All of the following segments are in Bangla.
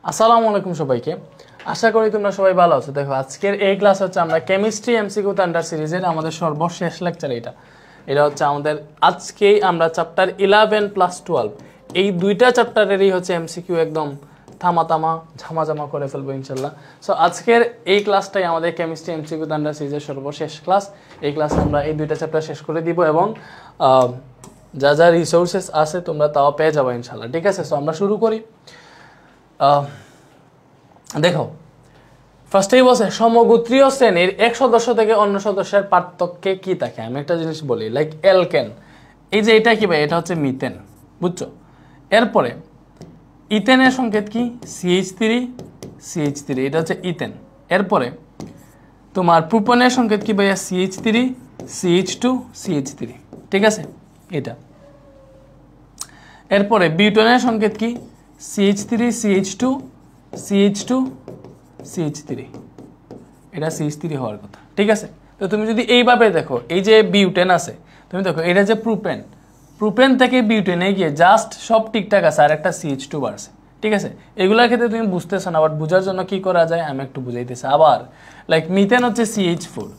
আসসালামু আলাইকুম সবাইকে। আশা করি তোমরা সবাই ভালো আছো। দেখো আজকের এই ক্লাস হচ্ছে আমরা কেমিস্ট্রি এমসিকিউ থান্ডার সিরিজের আমাদের সর্বশেষ লেকচার। এটা হচ্ছে আমাদের আজকেই আমরা চ্যাপ্টার 11+12 এই দুইটা চ্যাপ্টারেরই হচ্ছে এমসিকিউ একদম ঝামা করে ফেলবো ইনশাল্লাহ। সো আজকের এই ক্লাসটাই আমাদের কেমিস্ট্রি এমসিকিউ থান্ডার সিরিজের সর্বশেষ ক্লাস। এই ক্লাসে আমরা এই দুইটা চ্যাপ্টার শেষ করে দিব এবং যা যা রিসোর্সেস আছে তোমরা তাও পেয়ে যাবে ইনশাল্লাহ। ঠিক আছে, সো আমরা শুরু করি। দেখো ফার্স্টেই বলছে সমগোত্রীয় শ্রেণীর এক সদস্য থেকে অন্য সদস্যের পার্থক্যে কি থাকে। আমি একটা জিনিস বলি, লাইক অ্যালকেন, এই যে এটা কি ভাই, এটা হচ্ছে মিথেন, বুঝছো? এরপরে ইথেনের সংকেত কি, CH3 এটা হচ্ছে ইথেন। এরপরে তোমার প্রোপনের সংকেত কি ভাইয়া, CH3 CH2 CH3, ঠিক আছে এটা। এরপরে বিউটেনের সংকেত কি, CH3 CH2 CH2 CH3, এটা CH3 হওয়ার কথা, ঠিক আছে। তো তুমি যদি এইভাবে দেখো, এই যে বিউটেন আছে, তুমি দেখো এটা যে প্রোপেন থেকে বিউটেনে গিয়ে জাস্ট সব ঠিকঠাক আছে, আর একটা CH2 বাড়ছে, ঠিক আছে। এগুলোর ক্ষেত্রে তুমি বুঝতেছো না, বাট বোঝার জন্য কি করা যায় আমি একটু বুঝাইতেছি। আবার লাইক মিথেন হচ্ছে CH4,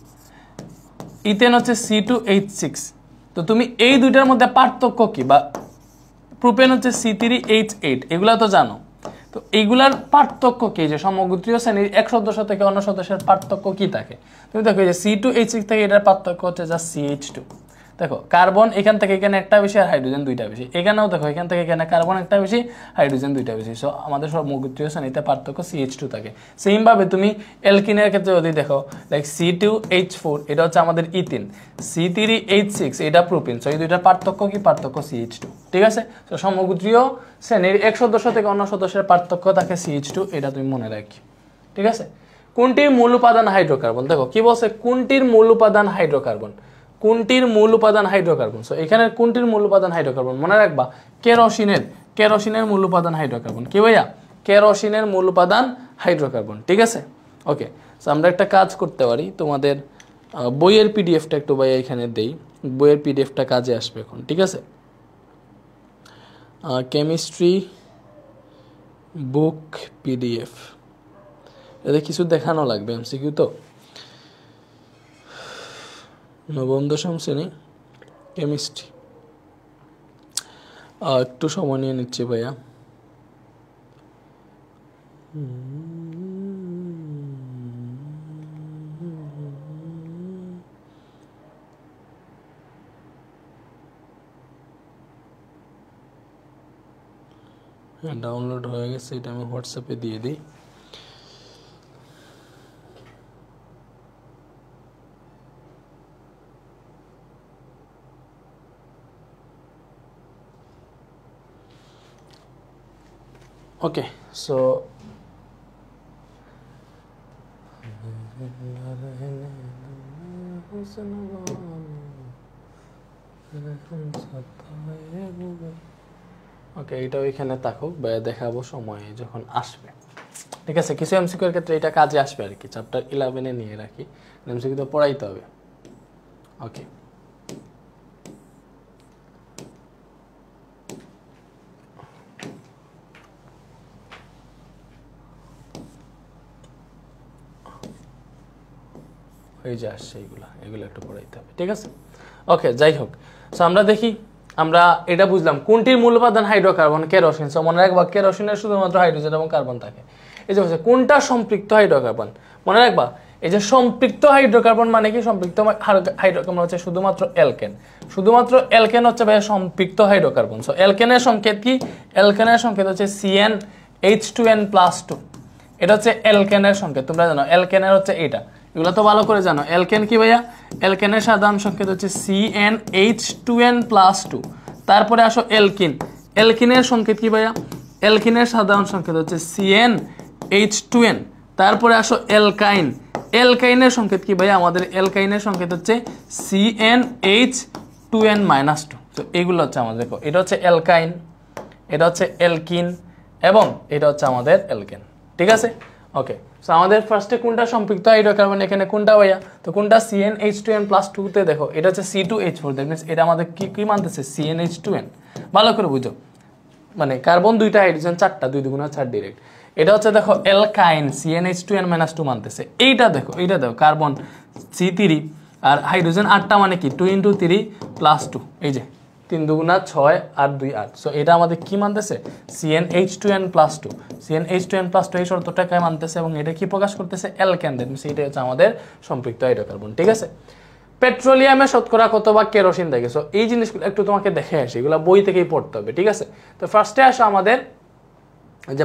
ইথেন হচ্ছে C2H6। তো তুমি এই দুইটার মধ্যে পার্থক্য কি, বা প্রোপেন হচ্ছে C3H8, এগুলা তো জানো। তো এইগুলার পার্থক্য কি, যে সমগোত্রীয় শ্রেণীর এক সদস্য থেকে অন্য সদস্যের পার্থক্য কি থাকে। তুমি দেখো যে C2H6 থেকে এটার পার্থক্য হচ্ছে যা CH2। দেখো কার্বন এখান থেকে এখানে একটা বেশি আর হাইড্রোজেন দুইটা বেশি। এখানেও দেখো এখান থেকে এখানে কার্বন একটা বেশি, হাইড্রোজেন দুইটা বেশি। সো আমাদের সমগোত্রীয় শ্রেণীতে পার্থক্য CH2 থাকে। সেমভাবে তুমি অ্যালকিনের ক্ষেত্রে যদি দেখো, লাইক C2H4 এটা হচ্ছে আমাদের ইথিন, C3H6 এটা প্রোপিন। সো এই দুইটার পার্থক্য কি, পার্থক্য CH2, ঠিক আছে। তো সমগোত্রীয় শ্রেণীর এক সদস্য থেকে অন্য সদস্যের পার্থক্য থাকে CH2, এটা তুমি মনে রাখি, ঠিক আছে। কোনটির মূল উপাদান হাইড্রোকার্বন, দেখো কি বলছে, কোনটির মূল উপাদান হাইড্রোকার্বন, কোনটির মূল উপাদান হাইড্রোকার্বন। সো এখানে কোনটির মূল উপাদান হাইড্রোকার্বন মনে রাখবা, কেরোসিনের মূল উপাদান হাইড্রোকার্বন। কি ভাইয়া, কেরোসিনের মূল উপাদান হাইড্রোকার্বন, ঠিক আছে। ওকে, সো আমরা একটা কাজ করতে পারি, তোমাদের বইয়ের পিডিএফটা একটু ভাইয়া এখানে দেই, বইয়ের পিডিএফটা কাজে আসবে এখন, ঠিক আছে। কেমিস্ট্রি বুক পিডিএফ, এতে কিছু দেখানো লাগবে এমসিকিউ। তো নবম দশম শ্রেণী কেমিস্ট্রি, একটু সময় নিয়ে নিচ্ছি ভাইয়া। ডাউনলোড হয়ে গেছে, এটা আমি হোয়াটসঅ্যাপে দিয়ে দিই। ওকে, সো ওকে, এটাও এখানে থাকুক, দেখাবো সময় যখন আসবে, ঠিক আছে। কিছু এমসিকিউ এর ক্ষেত্রে এটা কাজে আসবে আর কি, চ্যাপ্টার 11 নিয়ে রাখি, এমসিকিউ তো পড়াইতে হবে। ওকে, হয়ে যায় আসছে, এগুলো একটু পড়াইতে হবে, ঠিক আছে। ওকে, যাই হোক, সো আমরা দেখি, আমরা এটা বুঝলাম কোনটির মূল উপাদান হাইড্রোকার্বন, কেরোসিন। সো মনে রাখবা কেরোসিনের শুধুমাত্র হাইড্রোজেন এবং কার্বন থাকে। এই যে বলছে কোনটা সম্পৃক্ত হাইড্রোকার্বন, মনে রাখবা এই যে সম্পৃক্ত হাইড্রোকার্বন মানে কি, সম্পৃক্ত হাইড্রোকার্বন হচ্ছে শুধুমাত্র অ্যালকেন, শুধুমাত্র অ্যালকেন হচ্ছে ভাই সম্পৃক্ত হাইড্রোকার্বন। সো অ্যালকেনের সংকেত কি, অ্যালকেনের সংকেত হচ্ছে CnH2n+2, এটা হচ্ছে অ্যালকেনের সংকেত। তোমরা জানো অ্যালকেনের হচ্ছে এটা, এগুলো তো ভালো করে জানো। অ্যালকেন কি ভাইয়া, অ্যালকেনের সাধারণ সংকেত হচ্ছে CnH2n+2। তারপরে আসো অ্যালকিন, অ্যালকিনের সংকেত কি ভাইয়া, অ্যালকিনের সাধারণ সংকেত হচ্ছে CnH2n। তারপরে আসো অ্যালকাইন, অ্যালকাইনের সংকেত কি ভাইয়া, আমাদের অ্যালকাইনের সংকেত হচ্ছে CnH2n-2। তো এগুলো হচ্ছে আমাদের, এটা হচ্ছে অ্যালকাইন, এটা হচ্ছে অ্যালকিন, এবং এটা হচ্ছে আমাদের অ্যালকেন, ঠিক আছে। ওকে, সো আমাদের ফার্স্টে কোনটা সম্পৃক্ত হাইড্রোকার্বন, এখানে কোনটা ভাইয়া, তো কোনটা CnH2n+2 তে দেখো এটা হচ্ছে C2H4, দ্যাট মিন্স এটা আমাদের কি মানতেছে CnH2n। ভালো করে বুঝো, মানে কার্বন 2টা হাইড্রোজেন 4টা 2 2 4 ডাইরেক্ট এটা হচ্ছে দেখো অ্যালকাইন CnH2n-2 মানতেছে এইটা দেখো কার্বন C3 আর হাইড্রোজেন 8টা মানে কি 2 × 3 + 2 এই যে 3 2 6 আর 2 8 সো এটা আমাদের কি মানতেছে CnH2n+2 CnH2n+2 এই শর্তটাকে মানতেছে এবং এটা কি প্রকাশ করতেছে অ্যালকেন দ্যাট মিন্স এটা হচ্ছে আমাদের সম্পৃক্ত হাইড্রোকার্বন ঠিক আছে পেট্রোলিয়ামে শতকরা কত ভাগ কেরোসিন থাকে সো এই জিনিসগুলো একটু তোমাকে দেখে আসি এগুলো বই থেকেই পড়তে হবে ঠিক আছে তো ফার্স্টে আসো আমাদের যে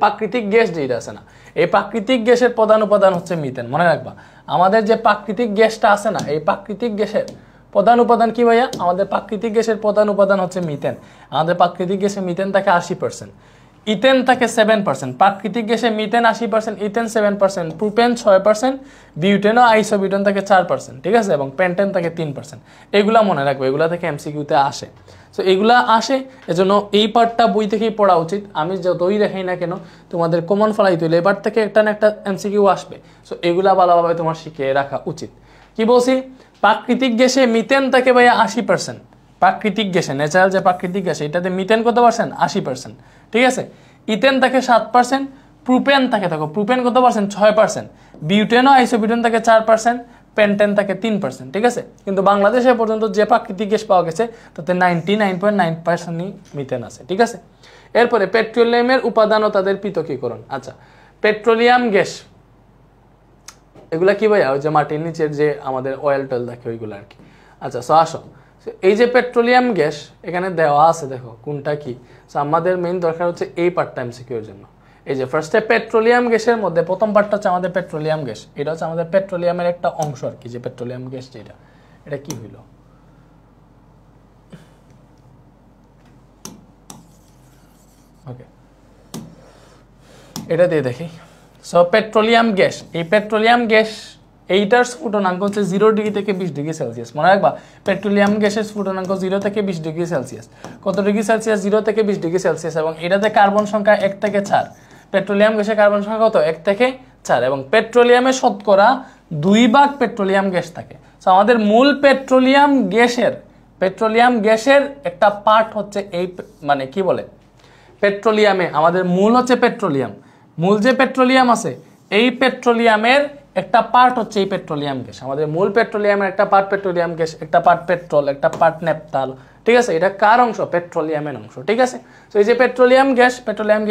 প্রাকৃতিক গ্যাস যেটা আছে না এই প্রাকৃতিক গ্যাসের প্রধান উপাদান হচ্ছে মিথেন মনে রাখবা আমাদের যে প্রাকৃতিক গ্যাসটা আছে না এই প্রাকৃতিক গ্যাসের প্রধান উপাদান কি ভাইয়া আমাদের প্রাকৃতিক গ্যাসের প্রধান উপাদান হচ্ছে মিথেন আমাদের প্রাকৃতিক গ্যাসে মিথেন থাকে 80% ইথেন থাকে 7% প্রাকৃতিক গ্যাসে মিথেন 80% ইথেন 7% প্রোপেন 6% বিউটেন ও আইসোবিউটেন থাকে 4% ঠিক আছে এবং পেন্টেন থাকে 3% এগুলা মনে রাখবে এগুলা থেকে এমসিকিউতে আসে সো এগুলা আসে এজন্য এই পার্টটা বই থেকেই পড়া উচিত আমি যতই দেখাই না কেন তোমাদের কমন ফলাইতে হলে এবার থেকে একটা না একটা এমসিকিউ আসবে সো এগুলা ভালোভাবে তোমার শিখে রাখা উচিত কি বলছি প্রাকৃতিক গ্যাসে মিথেন থাকে ভাইয়া 80% প্রাকৃতিক গ্যাসে ন্যাচারাল যে প্রাকৃতিক গ্যাস এটাতে মিথেন কত পার্সেন্ট 80% ঠিক আছে ইথেন থাকে 7% প্রোপেন থাকে দেখো প্রোপেন কত পার্সেন্ট 6% বিউটেন ও আইসোবিউটেন থাকে 4% পেন্টেন থাকে 3% ঠিক আছে কিন্তু বাংলাদেশে পর্যন্ত যে প্রাকৃতিক গ্যাস পাওয়া গেছে তাতে 99.9% মিথেন আছে ঠিক আছে এরপরে পেট্রোলিয়ামের উপাদান ও তাদের পৃথকীকরণ আচ্ছা পেট্রোলিয়াম গ্যাস এগুলা কি ভাইয়া ওই যে মাটির নিচের যে আমাদের অয়েল টয়েল থাকে ওইগুলো আর কি আচ্ছা সো আসো এই যে পেট্রোলিয়াম গ্যাস এখানে দেওয়া আছে দেখো কোনটা কি সো আমাদের মেইন দরকার হচ্ছে এই পার্টটা এমসিকিউর জন্য এই যে ফার্স্টে পেট্রোলিয়াম গ্যাসের মধ্যে প্রথম পার্টটা হচ্ছে আমাদের পেট্রোলিয়াম গ্যাস এটা হচ্ছে আমাদের পেট্রোলিয়ামের একটা অংশ আর কি যে পেট্রোলিয়াম গ্যাস যেটা এটা কি হইল ওকে এটা দিয়ে দেখি সো পেট্রোলিয়াম গ্যাস এই পেট্রোলিয়াম গ্যাস এইটার স্ফুটনাঙ্ক হচ্ছে 0 ডিগ্রি থেকে 20 ডিগ্রি সেলসিয়াস মনে রাখবা পেট্রোলিয়াম গ্যাসের স্ফুটনাঙ্ক 0 থেকে 20 ডিগ্রি সেলসিয়াস কত ডিগ্রি সেলসিয়াস 0 থেকে 20 ডিগ্রি সেলসিয়াস এবং এটাতে কার্বন সংখ্যা 1 থেকে 4 পেট্রোলিয়াম গ্যাসের কার্বন সংখ্যা কত 1 থেকে 4 এবং পেট্রোলিয়ামে শতকরা 2 ভাগ পেট্রোলিয়াম গ্যাস থাকে সো আমাদের মূল পেট্রোলিয়াম গ্যাসের একটা পার্ট হচ্ছে এই মানে কি বলে পেট্রোলিয়ামে আমাদের মূল হচ্ছে পেট্রোলিয়াম মূল যে পেট্রোলিয়াম আছে এই পেট্রোলিয়ামের একটা পার্ট হচ্ছে এই পেট্রোলিয়াম গ্যাস আমাদের মূল পেট্রোলিয়ামের একটা পার্ট পেট্রোলিয়াম গ্যাস একটা পার্ট পেট্রোল একটা পার্ট নেপথাল ঠিক আছে এটা কার অংশ পেট্রোলিয়ামের অংশ ঠিক আছে তো এই যে পেট্রোলিয়াম গ্যাস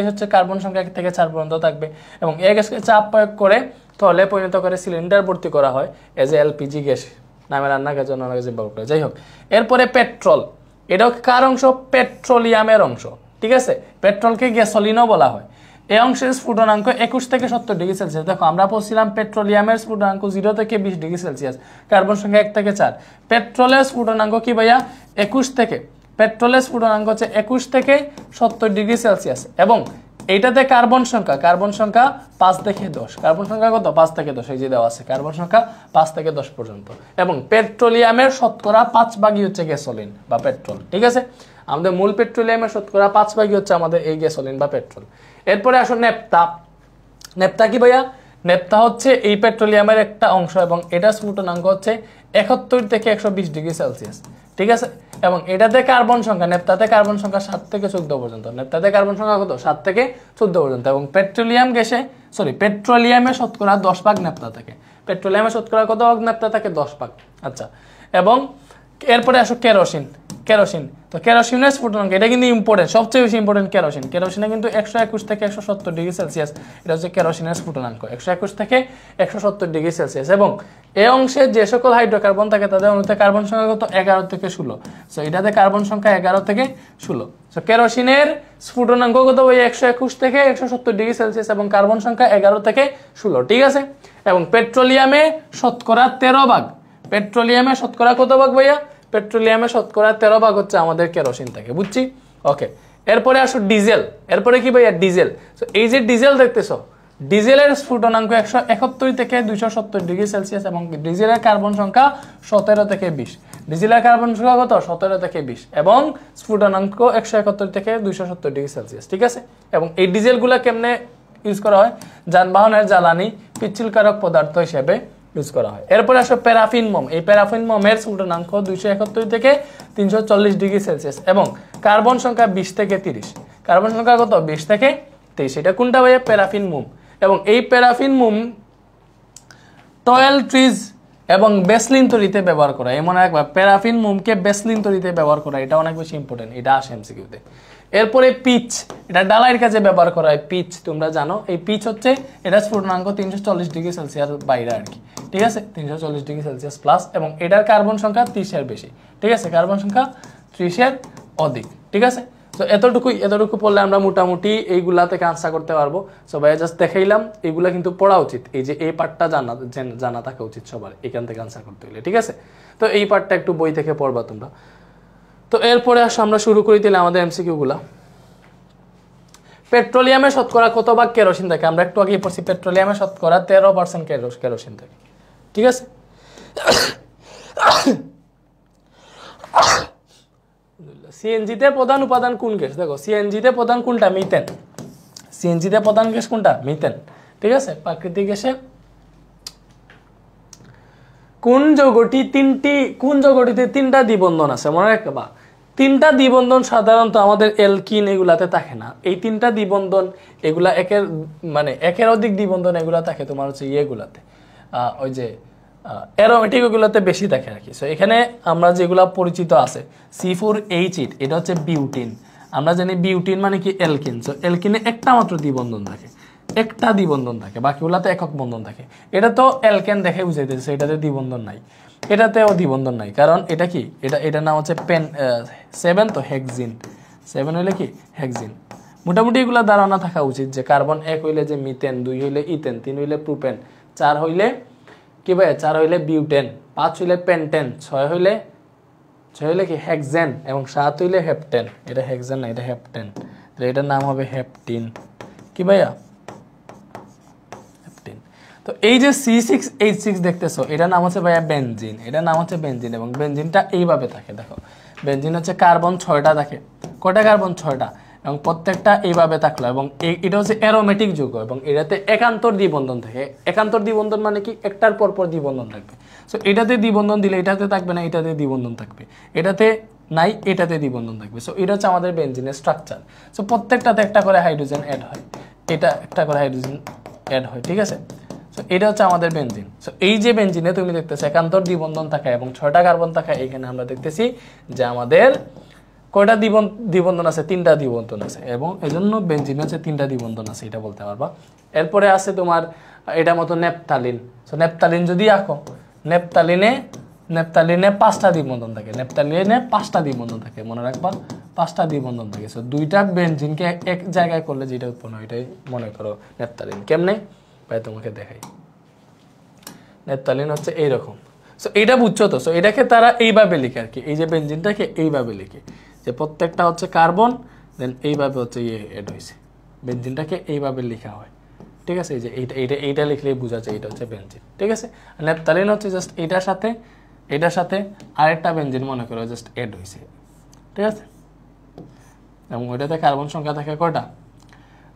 হচ্ছে কার্বন সংখ্যা 1 থেকে 4 পর্যন্ত থাকবে এবং এই গ্যাসকে চাপ প্রয়োগ করে তলে পরিণত করে সিলিন্ডার ভর্তি করা হয় এজ এ এলপিজি গ্যাস নামে রান্নার জন্য অনেক ব্যবহার করে যাই হোক এরপরে পেট্রোল এটাও কার অংশ পেট্রোলিয়ামের অংশ ঠিক আছে পেট্রোলকে গ্যাসোলিনও বলা হয় এই অংশের স্ফুটনাঙ্ক 21 থেকে 70 ডিগ্রি সেলসিয়াস দেখো আমরা বলছিলাম পেট্রোলিয়ামের স্ফুটনাঙ্ক 0 থেকে 20 ডিগ্রি সেলসিয়াস কার্বন সংখ্যা 1 থেকে 4 পেট্রোলের স্ফুটনাঙ্ক কি ভাইয়া 21 থেকে পেট্রোলের স্ফুটনাঙ্ক হচ্ছে 21 থেকে 70 ডিগ্রি সেলসিয়াস এবং এইটাতে কার্বন সংখ্যা 5 থেকে 10 কার্বন সংখ্যা কত 5 থেকে 10 এই যে দেওয়া আছে কার্বন সংখ্যা 5 থেকে 10 পর্যন্ত এবং পেট্রোলিয়ামের শতকরা 5 ভাগই হচ্ছে গ্যাসোলিন বা পেট্রোল ঠিক আছে আমাদের মূল পেট্রোলিয়ামের শতকরা 5 ভাগই হচ্ছে আমাদের এই গ্যাসোলিন বা পেট্রোল এরপরে আসো নেপথা কি ভাইয়া নেপথা হচ্ছে এই পেট্রোলিয়ামের একটা অংশ এবং এটা স্ফুটনাঙ্ক হচ্ছে 71 থেকে 120 ডিগ্রি সেলসিয়াস ঠিক আছে এবং এটাতে কার্বন সংখ্যা নেপথাতে কার্বন সংখ্যা 7 থেকে 14 পর্যন্ত নেপথাতে কার্বন সংখ্যা কত 7 থেকে 14 পর্যন্ত এবং পেট্রোলিয়ামে শতকরা 10 ভাগ নেপথা থাকে পেট্রোলিয়ামে শতকরা কত ভাগ নেপথা থাকে 10 ভাগ আচ্ছা এবং এরপরে আসো কেরোসিন তো কেরোসিনের স্ফুটনাঙ্ক এটা কিন্তু ইম্পর্টেন্ট সবচেয়ে বেশি ইম্পর্টেন্ট কেরোসিনে কিন্তু 121 থেকে 170 ডিগ্রি সেলসিয়াস এটা হচ্ছে কেরোসিনের স্ফুটনাঙ্ক 121 থেকে 170 ডিগ্রি সেলসিয়াস এবং এই অংশে যে সকল হাইড্রোকার্বন থাকে তাদের অণুতে কার্বন সংখ্যা কত 11 থেকে 16 সো এটাতে কার্বন সংখ্যা 11 থেকে 16 সো কেরোসিনের স্ফুটনাঙ্ক কত ভাই 121 থেকে 170 ডিগ্রি সেলসিয়াস এবং কার্বন সংখ্যা 11 থেকে 16 ঠিক আছে এবং পেট্রোলিয়ামে শতকরা 13 ভাগ পেট্রোলিয়ামে শতকরা কত ভাগ ভাইয়া পেট্রোলিয়ামে শতকরা 13 ভাগ হচ্ছে আমাদের কেরোসিন থাকে বুঝছি ওকে এরপরে আসো ডিজেল এরপরে কি ভাইয়া ডিজেল সো এই যে ডিজেল দেখতেছো ডিজেলের স্ফুটনাঙ্ক 171 থেকে 270 ডিগ্রি সেলসিয়াস এবং ডিজেলের কার্বন সংখ্যা 17 থেকে 20 ডিজেলের কার্বন সংখ্যা কত 17 থেকে 20 এবং স্ফুটনাঙ্ক 171 থেকে 270 ডিগ্রি সেলসিয়াস ঠিক আছে এবং এই ডিজেলগুলো কেমনে ইউজ করা হয় যানবাহনের জ্বালানি পিচ্ছিলকারক পদার্থ হিসেবে ইউজ করা হয় এরপরে আসো প্যারাফিন মোম এই প্যারাফিন মোমের স্ফুটনাঙ্ক 271 থেকে 340 ডিগ্রি সেলসিয়াস এবং কার্বন সংখ্যা 20 থেকে 30 কার্বন সংখ্যা কত 20 থেকে 23 এটা কোনটা ভাইয়া প্যারাফিন মোম এবং এই প্যারাফিন মোম টয়েল ট্রিজ এবং বেসলিন তৈরিতে ব্যবহার করা এমন একবার প্যারাফিন মোমকে বেসলিন তৈরিতে ব্যবহার করা এটা অনেক বেশি ইম্পর্টেন্ট এটা আসে এমসিকিউতে এরপরে পিচ এটা ডালাইয়ের কাজে ব্যবহার করা হয় পিচ তোমরা জানো এই পিচ হচ্ছে এটা স্ফুটনাঙ্ক 340 ডিগ্রি সেলসিয়াস বাইরে আর কি ঠিক আছে 340 ডিগ্রি সেলসিয়াস প্লাস এবং এটার কার্বন সংখ্যা 30 এর বেশি ঠিক আছে কার্বন সংখ্যা 30 এর অধিক ঠিক আছে তো এতটুকু পড়লে আমরা মোটামুটি এইগুলা থেকে আনসার করতে পারবো সো ভাই জাস্ট দেখাইলাম এইগুলা কিন্তু পড়া উচিত এই যে এই পার্টটা জানা থাকা উচিত সবার এখান থেকে আনসার করতে হলে ঠিক আছে তো এই পার্টটা একটু বই থেকে পড়বা তোমরা তো এরপরে আমরা শুরু করে দিলাম আমাদের এমসিকিউ গুলা পেট্রোলিয়ামে শতকরা কত ভাগ কেরোসিন থাকে আমরা একটু আগে পড়ছি পেট্রোলিয়ামে শতকরা 13% কেরোসিন থাকে ঠিক আছে সিএনজিতে প্রধান উপাদান কোন গ্যাস দেখো সিএনজিতে প্রধান কোনটা মিথেন সিএনজিতে প্রধান গ্যাস কোনটা মিথেন ঠিক আছে প্রাকৃতিক গ্যাসে কোন যৌগটিতে তিনটা দ্বিবন্ধন আছে মনে রাখবা তিনটা দ্বিবন্ধন সাধারণত আমাদের অ্যালকিন এগুলাতে থাকে না এই তিনটা দ্বিবন্ধন এগুলা একের অধিক দ্বিবন্ধন এগুলা থাকে তোমার হচ্ছে ইয়েগুলাতে ওই যে অ্যারোমেটিক ওগুলোতে বেশি থাকে আর কি সো এখানে আমরা যেগুলা পরিচিত আছে C4H8 এটা হচ্ছে বিউটিন আমরা জানি বিউটিন মানে কি অ্যালকিন সো অ্যালকিনে একটা মাত্র দ্বিবন্ধন থাকে বাকিগুলাতে একক বন্ধন থাকে এটা তো অ্যালকেন দেখে বুঝাইতেছে এটাতে দ্বিবন্ধন নাই এটাতেও দ্বিবন্ধন নাই কারণ এটা কি এটা নাম হচ্ছে 7 তো হেক্সিন 7 হইলে কি হেক্সিন মোটামুটি এগুলা ধারণা থাকা উচিত যে কার্বন 1 হইলে যে মিথেন 2 হইলে ইথেন 3 হইলে প্রোপেন 4 হইলে কি ভাই 4 হইলে বিউটেন 5 হইলে পেন্টেন 6 হইলে কি হেক্সেন এবং 7 হইলে হেপটেন এটা হেক্সেন না এটা হেপটেন তাহলে এটার নাম হবে হেপটিন কি ভাইয়া হেপটিন তো এই যে C6H6 দেখতেছো এটার নাম হচ্ছে ভাইয়া বেনজিন এটার নাম হচ্ছে বেনজিন এবং বেনজিনটা এইভাবে থাকে দেখো বেনজিন হচ্ছে কার্বন 6টা থাকে কয়টা কার্বন 6টা এবং প্রত্যেকটা এইভাবে থাকলো এবং এটা হচ্ছে অ্যারোমেটিক যৌগ এবং এটাতে একান্তর দ্বিবন্ধন থাকে একান্তর দ্বিবন্ধন মানে কি একটার পর পর দ্বিবন্ধন থাকবে সো এটাতে দ্বিবন্ধন দিলে এটাতে থাকবে না এটাতে দ্বিবন্ধন থাকবে এটাতে নাই এটাতে দ্বিবন্ধন থাকবে সো এটা হচ্ছে আমাদের বেনজিনের স্ট্রাকচার সো প্রত্যেকটাতে একটা করে হাইড্রোজেন অ্যাড হয় এটা একটা করে হাইড্রোজেন অ্যাড হয় ঠিক আছে সো এটা হচ্ছে আমাদের বেনজিন সো এই যে বেনজিনে তুমি দেখতেছো একান্তর দ্বিবন্ধন থাকে এবং 6টা কার্বন থাকে এখানে আমরা দেখতেছি যে আমাদের কয়টা দ্বিবন্ধন আছে 3টা দ্বিবন্ধন আছে এবং এজন্য বেনজিনে হচ্ছে 3টা দ্বিবন্ধন আছে এটা বলতে পারবা এরপরে আছে তোমার এটা মতো নেপথালিন সো নেপথালিন যদি আঁকো নেপথালিনে 5টা দ্বিবন্ধন থাকে নেপথালিনে 5টা দ্বিবন্ধন থাকে মনে রাখবা 5টা দ্বিবন্ধন থাকে সো দুইটা বেনজিনকে এক জায়গায় করলে যেটা উৎপন্ন হয় এটাই মনে করো নেপথালিন কেমনে ভাই তোমাকে দেখাই নেপথালিন হচ্ছে এইরকম সো এটা বুঝছো তো সো এটাকে তারা এইভাবে লিখে আর কি এই যে বেনজিনটাকে এইভাবে লিখে যে প্রত্যেকটা হচ্ছে কার্বন দেন এইভাবে হচ্ছে এড হয়েছে বেনজিনটাকে এইভাবে লেখা হয় ঠিক আছে এই যে এইটা লিখলেই বোঝা যায় এটা হচ্ছে বেনজিন ঠিক আছে আর নেপথালিন হচ্ছে জাস্ট এটার সাথে আরেকটা বেনজিন মনে করো জাস্ট এড হয়েছে ঠিক আছে এবং ওইটাতে কার্বন সংখ্যা থাকে কয়টা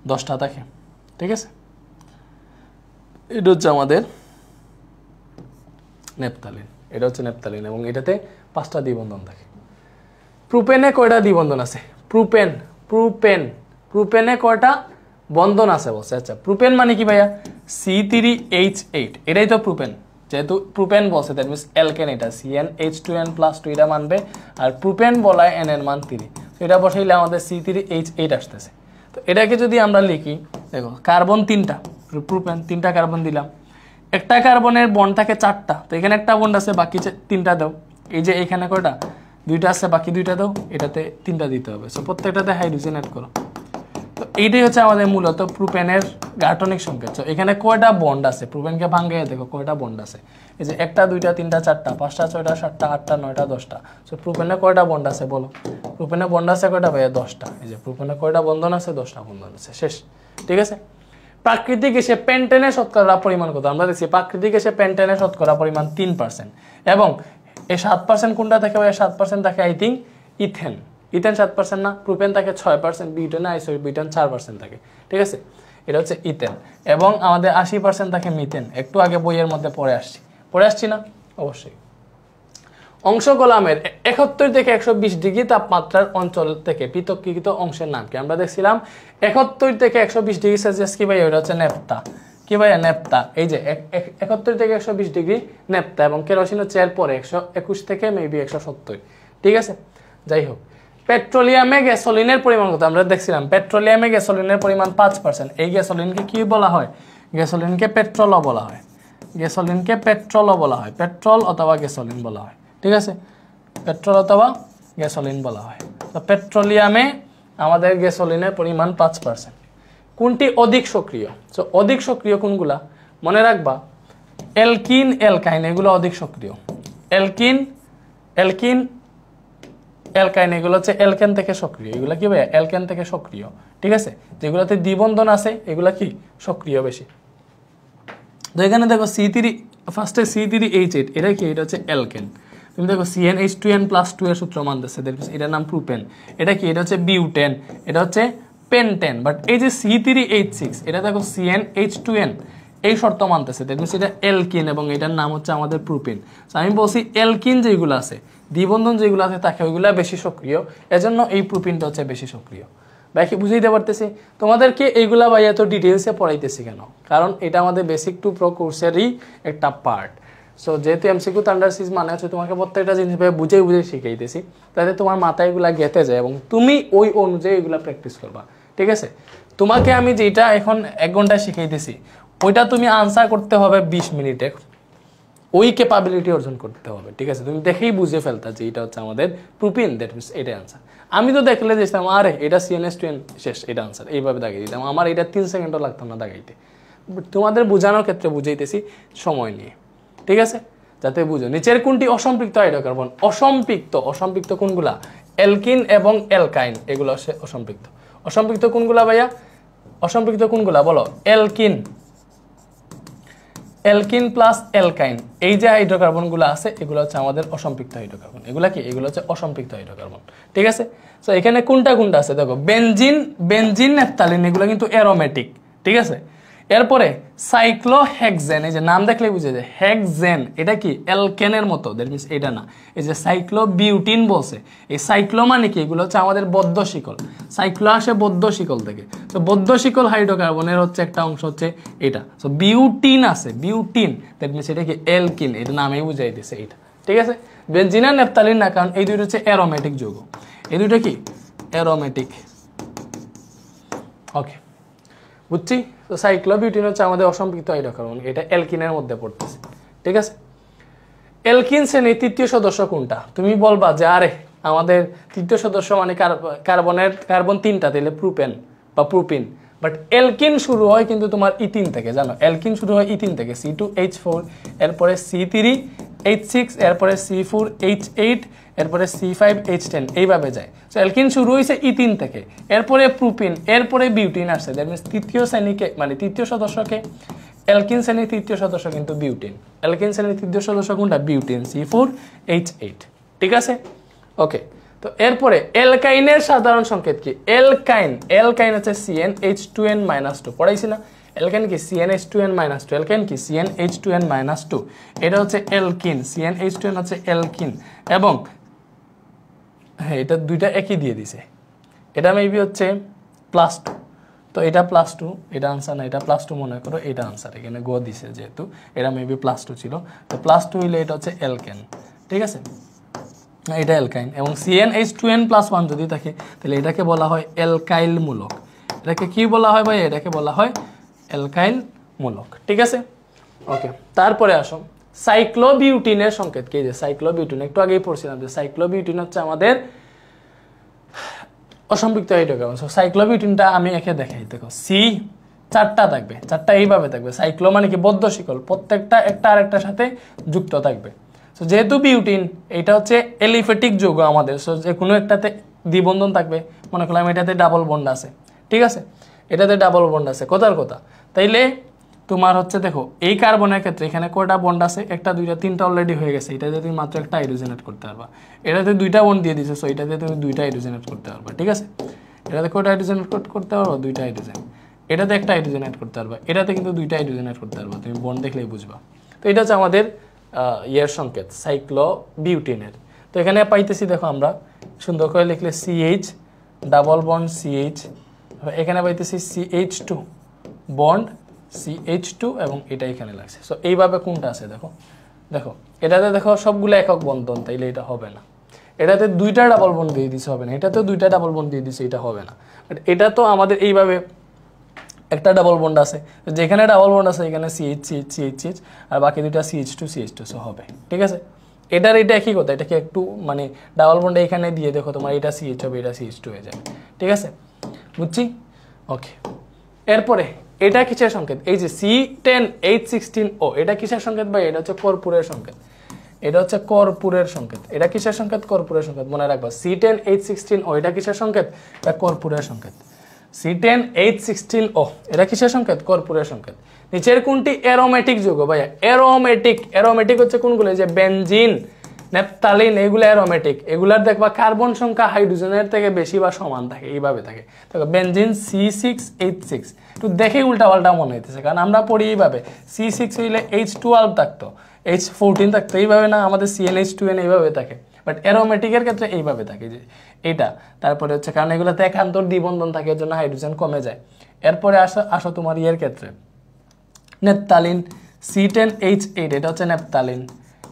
10টা থাকে ঠিক আছে এটা হচ্ছে আমাদের নেপথালিন এটা হচ্ছে নেপথালিন এবং এটাতে 5টা দ্বিবন্ধন থাকে প্রোপেনে কয়টা দ্বিবন্ধন আছে প্রোপেনে কয়টা বন্ধন আছে বলছে আচ্ছা প্রোপেন মানে কি ভাইয়া C3H8 এটাই তো প্রোপেন যেহেতু প্রোপেন বলছে দ্যাট মিন্স অ্যালকেন এটা CnH2n+2 এটা মানবে আর প্রোপেন বলায় n এর মান 3 তো এটা বসাইলে আমাদের C3H8 আসতেছে তো এটাকে যদি আমরা লিখি দেখো কার্বন 3টা প্রোপেন 3টা কার্বন দিলাম একটা কার্বনের বন্ড থাকে 4টা তো এখানে একটা বন্ড আছে বাকি 3টা দাও এই যে এখানে কয়টা 2টা আছে বাকি 2টা দাও এটাতে 3টা দিতে হবে সো প্রত্যেকটাতে হাইড্রোজেন অ্যাড করো তো এইটাই হচ্ছে আমাদের মূলত প্রোপেনের গাঠনিক সংকেত সো এখানে কয়টা বন্ড আছে প্রোপেনকে ভাঙিয়ে দেখো কয়টা বন্ড আছে এই যে 1টা 2টা 3টা 4টা 5টা 6টা 7টা 8টা 9টা 10টা সো প্রোপেনে কয়টা বন্ড আছে বলো প্রোপেনে বন্ড আছে কয়টা ভাইয়া 10টা এই যে প্রোপেনে কয়টা বন্ধন আছে 10টা বন্ধন আছে শেষ ঠিক আছে প্রাকৃতিক গ্যাসে পেন্টেনের শতকরা পরিমাণ কত আমরা দেখছি প্রাকৃতিক গ্যাসে পেন্টেনের শতকরা পরিমাণ 3% এবং এই 7% কোনটা থাকে ভাই 7% থাকে আই থিং ইথেন 7% না প্রোপেন থাকে 6% বিউটেন আইসোবিউটেন 4% থাকে ঠিক আছে এটা হচ্ছে ইথেন এবং আমাদের 80% থাকে মিথেন একটু আগে বইয়ের মধ্যে পড়ে আসছি না অবশ্যই অংশ গোলামের 71 থেকে 120 ডিগ্রি তাপমাত্রার অঞ্চল থেকে পৃথকীকৃত অংশের নাম কি? আমরা দেখছিলাম 71 থেকে 120 ডিগ্রি সেলসিয়াস কি ভাই, ওটা হচ্ছে নেপথা। কি ভাইয়া? নেপথা। এই যে 71 থেকে 120 ডিগ্রি নেপথা, এবং কেরোসিন হচ্ছে এরপরে 121 থেকে মেবি 170। ঠিক আছে, যাই হোক। পেট্রোলিয়ামে গ্যাসোলিনের পরিমাণ কত? আমরা দেখছিলাম পেট্রোলিয়ামে গ্যাসোলিনের পরিমাণ 5%। এই গ্যাসোলিনকে কি বলা হয়? গ্যাসোলিনকে পেট্রোলও বলা হয়। গ্যাসোলিনকে পেট্রোলও বলা হয়, পেট্রোল অথবা গ্যাসোলিন বলা হয়। ঠিক আছে, পেট্রোল অথবা গ্যাসোলিন বলা হয়। তো পেট্রোলিয়ামে আমাদের গ্যাসোলিনের পরিমাণ 5%। কোনটি অধিক সক্রিয়? সো অধিক সক্রিয় কোনগুলা মনে রাখবা, অ্যালকিন অ্যালকাইন এগুলো অধিক সক্রিয়। অ্যালকিন অ্যালকাইন এগুলো হচ্ছে অ্যালকেন থেকে সক্রিয়। এগুলো কি ভাই? অ্যালকেন থেকে সক্রিয়। ঠিক আছে, যেগুলোতে দ্বিবন্ধন আছে এগুলা কি সক্রিয় বেশি। তো এখানে দেখো C3, ফার্স্টে C3H8, এটা কি? এটা হচ্ছে অ্যালকেন। তুমি দেখো CnH2n+2 এর সূত্র মানতেছে, এটার নাম প্রোপেন। এটা কি? এটা হচ্ছে বিউটেন, এটা হচ্ছে পেন্টেন। বাট এই যে C3H6, এটা দেখো CnH2n, এই শর্ত মানতেছে, দ্যাট মিনস এটা অ্যালকিন এবং এটার নাম হচ্ছে আমাদের প্রোপেন। সো আমি বলছি অ্যালকিন যেগুলো আছে, দ্বিবন্ধন যেগুলো আছে তাকে ওইগুলো বেশি সক্রিয়, এজন্য এই প্রোপেনটা হচ্ছে বেশি সক্রিয়। ভাইকে বুঝাইতে পারতেছি? তোমাদেরকে এইগুলা ভাই এত ডিটেলসে পড়াইতেছি কেন? কারণ এটা আমাদের বেসিক টু প্রো কোর্সেরই একটা পার্ট। সো যেহেতু এমসিকিউ থান্ডার সিরিজ মানে হচ্ছে তোমাকে প্রত্যেকটা জিনিস বুঝে শিখাইতেছি, তাতে তোমার মাথায় এগুলা গেঁথে যায় এবং তুমি ওই অনুযায়ী এগুলা প্র্যাকটিস করবা। ঠিক আছে, তোমাকে আমি যেটা এখন 1 ঘন্টায় শিখাইতেছি ওইটা তুমি আনসার করতে হবে 20 মিনিটে, ওই ক্যাপাবিলিটি অর্জন করতে হবে। ঠিক আছে, তুমি দেখেই বুঝে ফেলতা যে এটা হচ্ছে আমাদের প্রোপিন, দ্যাট মিনস এটাই আনসার। আমি তো দেখলে যেতাম আরে এটা CnH2n শেষ, এটা আনসার, এইভাবে দাগিয়ে দিতাম, আমার এটা 3 সেকেন্ডও লাগতো না দাগাইতে। তোমাদের বোঝানোর ক্ষেত্রে বুঝাইতেছি সময় নিয়ে। ঠিক আছে, যাতে বুঝো। নিচের কোনটি অসম্পৃক্ত হাইড্রোকার্বন? অসম্পৃক্ত কোনগুলা? অ্যালকিন এবং অ্যালকাইন, এগুলো হচ্ছে অসম্পৃক্ত। অসম্পৃক্ত কোনগুলা ভাইয়া? অসম্পৃক্ত কোনগুলা বলো? অ্যালকিন প্লাস অ্যালকাইন, এই যে হাইড্রোকার্বনগুলো আছে এগুলো হচ্ছে আমাদের অসম্পৃক্ত হাইড্রোকার্বন। এগুলা কি? এগুলো হচ্ছে অসম্পৃক্ত হাইড্রোকার্বন। ঠিক আছে, সো এখানে কোনটা আছে দেখো, বেনজিন ন্যাপথালিন এগুলো কিন্তু অ্যারোমেটিক। ঠিক আছে, এরপরে সাইক্লোহেক্সেন, এই যে নাম দেখলেই বুঝে যায় হেক্সেন, এটা কি? অ্যালকেনের মতো, দ্যাট মিনস এটা না। এই যে সাইক্লোবিউটিন বলছে, এই সাইক্লো মানে কি? এগুলো হচ্ছে আমাদের বদ্ধ শিকল। সাইক্লো আসে বদ্ধ শিকল থেকে, তো বদ্ধ শিকল হাইড্রোকার্বনের হচ্ছে একটা অংশ হচ্ছে এটা। সো বিউটিন আছে, বিউটিন, দ্যাট মিনস এটা কি? অ্যালকিন, এটা নামেই বুঝাই দিছে এটা। ঠিক আছে, বেনজিন আর ন্যাপথালিন না, কারণ এই দুটো হচ্ছে অ্যারোমেটিক যৌগ। এই দুটো কি? অ্যারোমেটিক। ওকে, বুঝছি। তো সাইক্লোবিউটিন হচ্ছে আমাদের অসম্পৃক্ত হাইড্রোকার্বন, এটা অ্যালকিনের মধ্যে পড়তেছে। ঠিক আছে, অ্যালকিন শ্রেণীর তৃতীয় সদস্য কোনটা? তুমি বলবা যে আরে আমাদের তৃতীয় সদস্য মানে কার্বন 3টা, তাহলে প্রোপেন বা প্রোপিন। বাট অ্যালকিন শুরু হয় কিন্তু তোমার ইথিন থেকে, জানো? অ্যালকিন শুরু হয় ইথিন থেকে, C2H4, এরপরে C3H6, এরপরে C4H8, এরপরে C5H10, এইভাবে যায়। সো অ্যালকিন শুরু হয়েছে ইথিন থেকে, এরপরে প্রোপিন, এরপরে বিউটিন আসছে। দ্যাট মিনস তৃতীয় শ্রেণীকে মানে তৃতীয় সদস্যকে, অ্যালকিন শ্রেণীর তৃতীয় সদস্য কিন্তু বিউটিন। অ্যালকিন শ্রেণীর তৃতীয় সদস্য কোনটা? Butene, C4H8। ঠিক আছে, ওকে। তো এরপরে অ্যালকাইনের সাধারণ সংকেত কি? অ্যালকাইন হচ্ছে CnH2n-2, পড়াইছি না? অ্যালকাইন কি? CnH2n-2, অ্যালকাইন কি? CnH2n-2, এটা হচ্ছে অ্যালকিন, CnH2n হচ্ছে অ্যালকিন। এবং হ্যাঁ, এটা দুইটা একই দিয়ে দিছে, এটা মেবি হচ্ছে +2, তো এটা +2, এটা আনসার না, এটা +2 মনে করো, এটা আনসার। এখানে গো দিছে যেহেতু, এটা মেবি +2 ছিল, তো +2 হইলে এটা হচ্ছে অ্যালকেন। ঠিক আছে, এটা অ্যালকাইন। এবং CnH2n+1 যদি থাকে তাহলে এটাকে বলা হয় অ্যালকাইল মূলক। এটাকে কি বলা হয় ভাই? এটাকে বলা হয় অ্যালকাইল মূলক। ঠিক আছে, ওকে। তারপরে আসো সাইক্লোবিউটিনের সংকেত কি? যে সাইক্লোবিউটিন একটু আগেই পড়ছিলাম যে সাইক্লোবিউটিন হচ্ছে আমাদের অসম্পৃক্ত হাইড্রোকার্বন। সো সাইক্লোবিউটিনটা আমি একে দেখাই, দেখো C4টা থাকবে, 4টা এইভাবে থাকবে। সাইক্লো মানে কি? বদ্ধ শিকল, প্রত্যেকটা একটা আরেকটার সাথে যুক্ত থাকবে। সো যেহেতু বিউটিন এটা হচ্ছে এলিফেটিক যৌগ আমাদের, সো যে কোনো একটাতে দ্বিবন্ধন থাকবে। মনে করলাম এটাতে ডাবল বন্ড আছে, ঠিক আছে, এটাতে ডাবল বন্ড আছে, কথার কথা। তাইলে তোমার হচ্ছে দেখো এই কার্বনের ক্ষেত্রে এখানে কয়টা বন্ড আছে? 1, 2, 3টা অলরেডি হয়ে গেছে। এটাতে তুমি মাত্র একটা হাইড্রোজেন এড করতে পারবা। এটাতে 2টা বন্ড দিয়ে দিছো, সো এটাতে তুমি 2টা হাইড্রোজেন এড করতে পারবা। ঠিক আছে, এটাতে কয়টা হাইড্রোজেন এড করতে পারবা? 2টা হাইড্রোজেন। এটাতে একটা হাইড্রোজেন এড করতে পারবা, এটাতে কিন্তু 2টা হাইড্রোজেন এড করতে পারবা। তুমি বন্ড দেখলেই বুঝবা। তো এটা হচ্ছে আমাদের ইয়ের সংকেত সাইক্লোবিউটিনের। তো এখানে পাইতেছি দেখো আমরা সুন্দর করে লিখলে CH ডাবল বন্ড CH, এখানে পাইতেছি CH2 বন্ড CH2 এবং এটা এখানে লাগছে। সো এইভাবে কোনটা আছে দেখো, দেখো এটাতে দেখো সবগুলো একক বন্ধন, তাইলে এটা হবে না। এটাতে দুইটা ডাবল বন্ড দিয়ে দিছে, হবে না। এটাতেও দুইটা ডাবল বন্ড দিয়ে দিছে, এটা হবে না। বাট এটা তো আমাদের এইভাবে একটা ডাবল বন্ড আছে, যেখানে ডাবল বন্ড আছে এখানে CH CH CH CH আর বাকি দুইটা CH2 CH2, সো হবে। ঠিক আছে, এটার এটা একই কথা, এটাকে একটু মানে ডাবল বন্ড এখানে দিয়ে দেখো তোমার এটা CH হবে, এটা CH2 হয়ে যাবে। ঠিক আছে, বুঝছি? ওকে, এরপরে এটা কিসের সংকেত? এই যে C10H16O, এটা কিসের সংকেত ভাই? এটা হচ্ছে কর্পূরের সংকেত। এটা হচ্ছে কর্পূরের সংকেত। এটা কিসের সংকেত? কর্পূরের সংকেত। মনে রাখবা C10H16O এটা কিসের সংকেত? এটা কর্পূরের সংকেত। C10H16O এটা কিসের সংকেত? কর্পূরের সংকেত। নিচের কোনটি অ্যারোমেটিক যৌগ ভাইয়া? অ্যারোমেটিক হচ্ছে কোনগুলো? যে বেনজিন, নেপথালিন, এগুলো অ্যারোমেটিক। এগুলার দেখবা কার্বন সংখ্যা হাইড্রোজেনের থেকে বেশি বা সমান থাকে, এইভাবে থাকে। দেখো বেনজিন C6H6, একটু দেখে উল্টা পাল্টা মনে হইতেছে, কারণ আমরা পড়ি এইভাবে C6 হইলে H12 থাকতো, H14 থাকতো, এইভাবে না, আমাদের CnH2n এইভাবে থাকে। বাট অ্যারোমেটিকের ক্ষেত্রে এইভাবে থাকে, যে এটা। তারপরে হচ্ছে কারণ এগুলোতে একান্তর দ্বিবন্ধন থাকে, এর জন্য হাইড্রোজেন কমে যায়। এরপরে আসো তোমার ইয়ের ক্ষেত্রে, নেপথালিন C10H8, এটা হচ্ছে নেপথালিন।